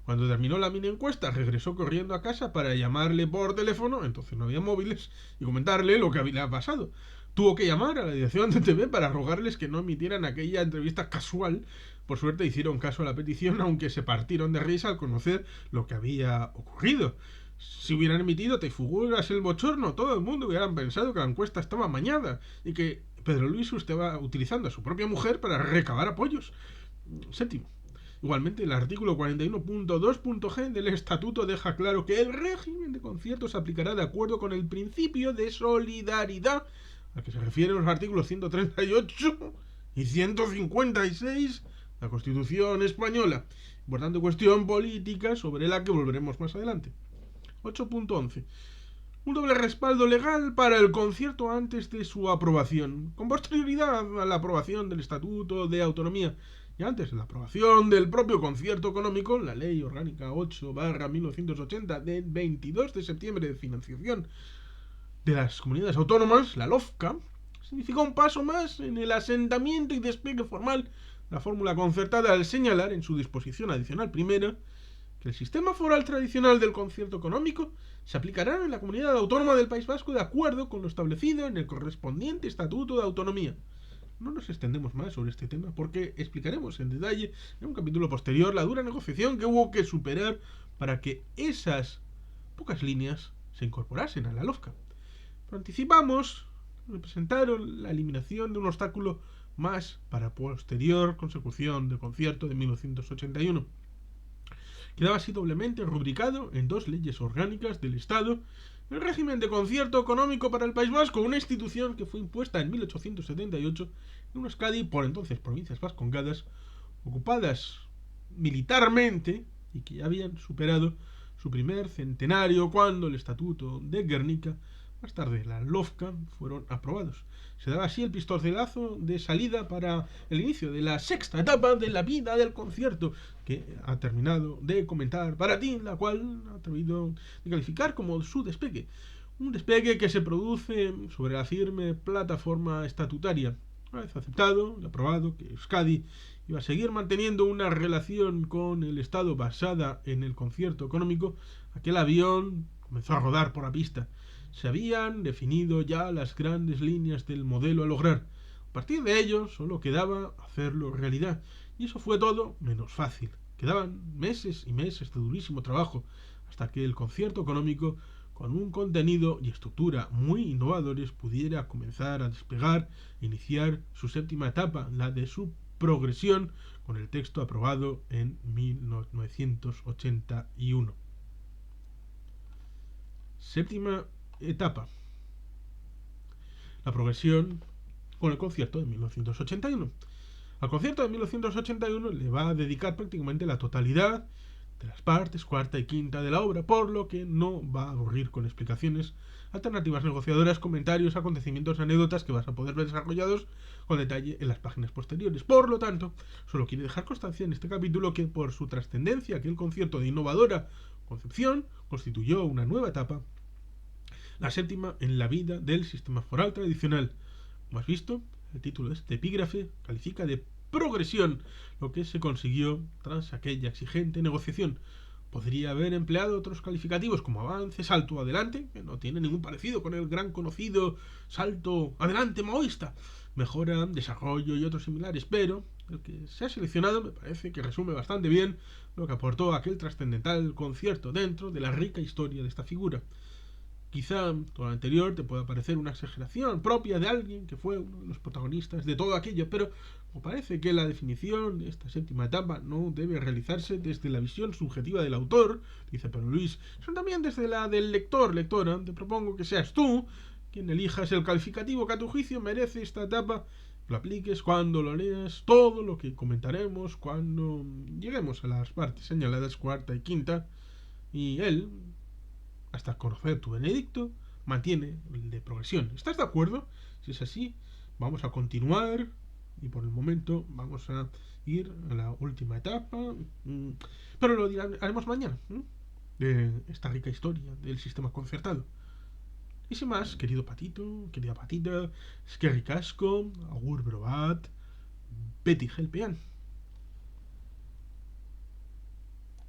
Cuando terminó la mini encuesta, regresó corriendo a casa para llamarle por teléfono, entonces no había móviles, y comentarle lo que había pasado. Tuvo que llamar a la dirección de TV para rogarles que no emitieran aquella entrevista casual. Por suerte hicieron caso a la petición, aunque se partieron de risa al conocer lo que había ocurrido. Si hubieran emitido Te figuras el bochorno, todo el mundo hubieran pensado que la encuesta estaba amañada y que Pedro Luis estaba utilizando a su propia mujer para recabar apoyos. Séptimo. Igualmente, el artículo 41.2.g del Estatuto deja claro que el régimen de conciertos se aplicará de acuerdo con el principio de solidaridad al que se refieren los artículos 138 y 156 de la Constitución española. Importante cuestión política sobre la que volveremos más adelante. 8.11. Un doble respaldo legal para el concierto antes de su aprobación, con posterioridad a la aprobación del Estatuto de Autonomía y antes de la aprobación del propio concierto económico, la Ley Orgánica 8/1980 del 22 de septiembre de financiación de las comunidades autónomas, la LOFCA, significó un paso más en el asentamiento y despliegue formal de la fórmula concertada al señalar en su disposición adicional primera que el sistema foral tradicional del concierto económico se aplicará en la comunidad autónoma del País Vasco de acuerdo con lo establecido en el correspondiente Estatuto de Autonomía. No nos extendemos más sobre este tema porque explicaremos en detalle en un capítulo posterior la dura negociación que hubo que superar para que esas pocas líneas se incorporasen a la LOFCA. Pero anticipamos, representaron la eliminación de un obstáculo más para posterior consecución del concierto de 1981. Quedaba así doblemente rubricado en 2 leyes orgánicas del Estado el régimen de concierto económico para el País Vasco, una institución que fue impuesta en 1878 en unas Euskadi, por entonces provincias vascongadas, ocupadas militarmente y que ya habían superado su primer centenario cuando el Estatuto de Guernica, más tarde la LOFCA, fueron aprobados. Se daba así el pistoletazo de salida para el inicio de la sexta etapa de la vida del concierto, que ha terminado de comentar para ti, la cual ha atrevido de calificar como su despegue. Un despegue que se produce sobre la firme plataforma estatutaria. Una vez aceptado y aprobado que Euskadi iba a seguir manteniendo una relación con el Estado basada en el concierto económico, aquel avión comenzó a rodar por la pista. Se habían definido ya las grandes líneas del modelo a lograr. A partir de ello solo quedaba hacerlo realidad, y eso fue todo menos fácil. Quedaban meses y meses de durísimo trabajo hasta que el concierto económico, con un contenido y estructura muy innovadores, pudiera comenzar a despegar e iniciar su séptima etapa, la de su progresión, con el texto aprobado en 1981. Séptima etapa. La progresión con el concierto de 1981. Al concierto de 1981 le va a dedicar prácticamente la totalidad de las partes cuarta y quinta de la obra, por lo que no va a aburrir con explicaciones, alternativas negociadoras, comentarios, acontecimientos, anécdotas que vas a poder ver desarrollados con detalle en las páginas posteriores. Por lo tanto, solo quiere dejar constancia en este capítulo que por su trascendencia aquel concierto de innovadora concepción constituyó una nueva etapa, la séptima en la vida del sistema foral tradicional. Como has visto, el título de este epígrafe califica de progresión lo que se consiguió tras aquella exigente negociación. Podría haber empleado otros calificativos como avance, salto adelante, que no tiene ningún parecido con el gran conocido salto adelante maoísta, mejora, desarrollo y otros similares, pero el que se ha seleccionado me parece que resume bastante bien lo que aportó aquel trascendental concierto dentro de la rica historia de esta figura. Quizá todo lo anterior te pueda parecer una exageración propia de alguien que fue uno de los protagonistas de todo aquello, pero me parece que la definición de esta séptima etapa no debe realizarse desde la visión subjetiva del autor, dice Pedro Luis, sino también desde la del lector, lectora. Te propongo que seas tú quien elijas el calificativo que a tu juicio merece esta etapa, lo apliques cuando lo leas, todo lo que comentaremos cuando lleguemos a las partes señaladas cuarta y quinta, y él, hasta conocer tu veredicto, mantiene el de progresión. ¿Estás de acuerdo? Si es así, vamos a continuar y por el momento vamos a ir a la última etapa, pero lo haremos mañana, de esta rica historia del sistema concertado. Y sin más, querido patito, querida patita, eskerrik asko, agur brobat, beti gelpean.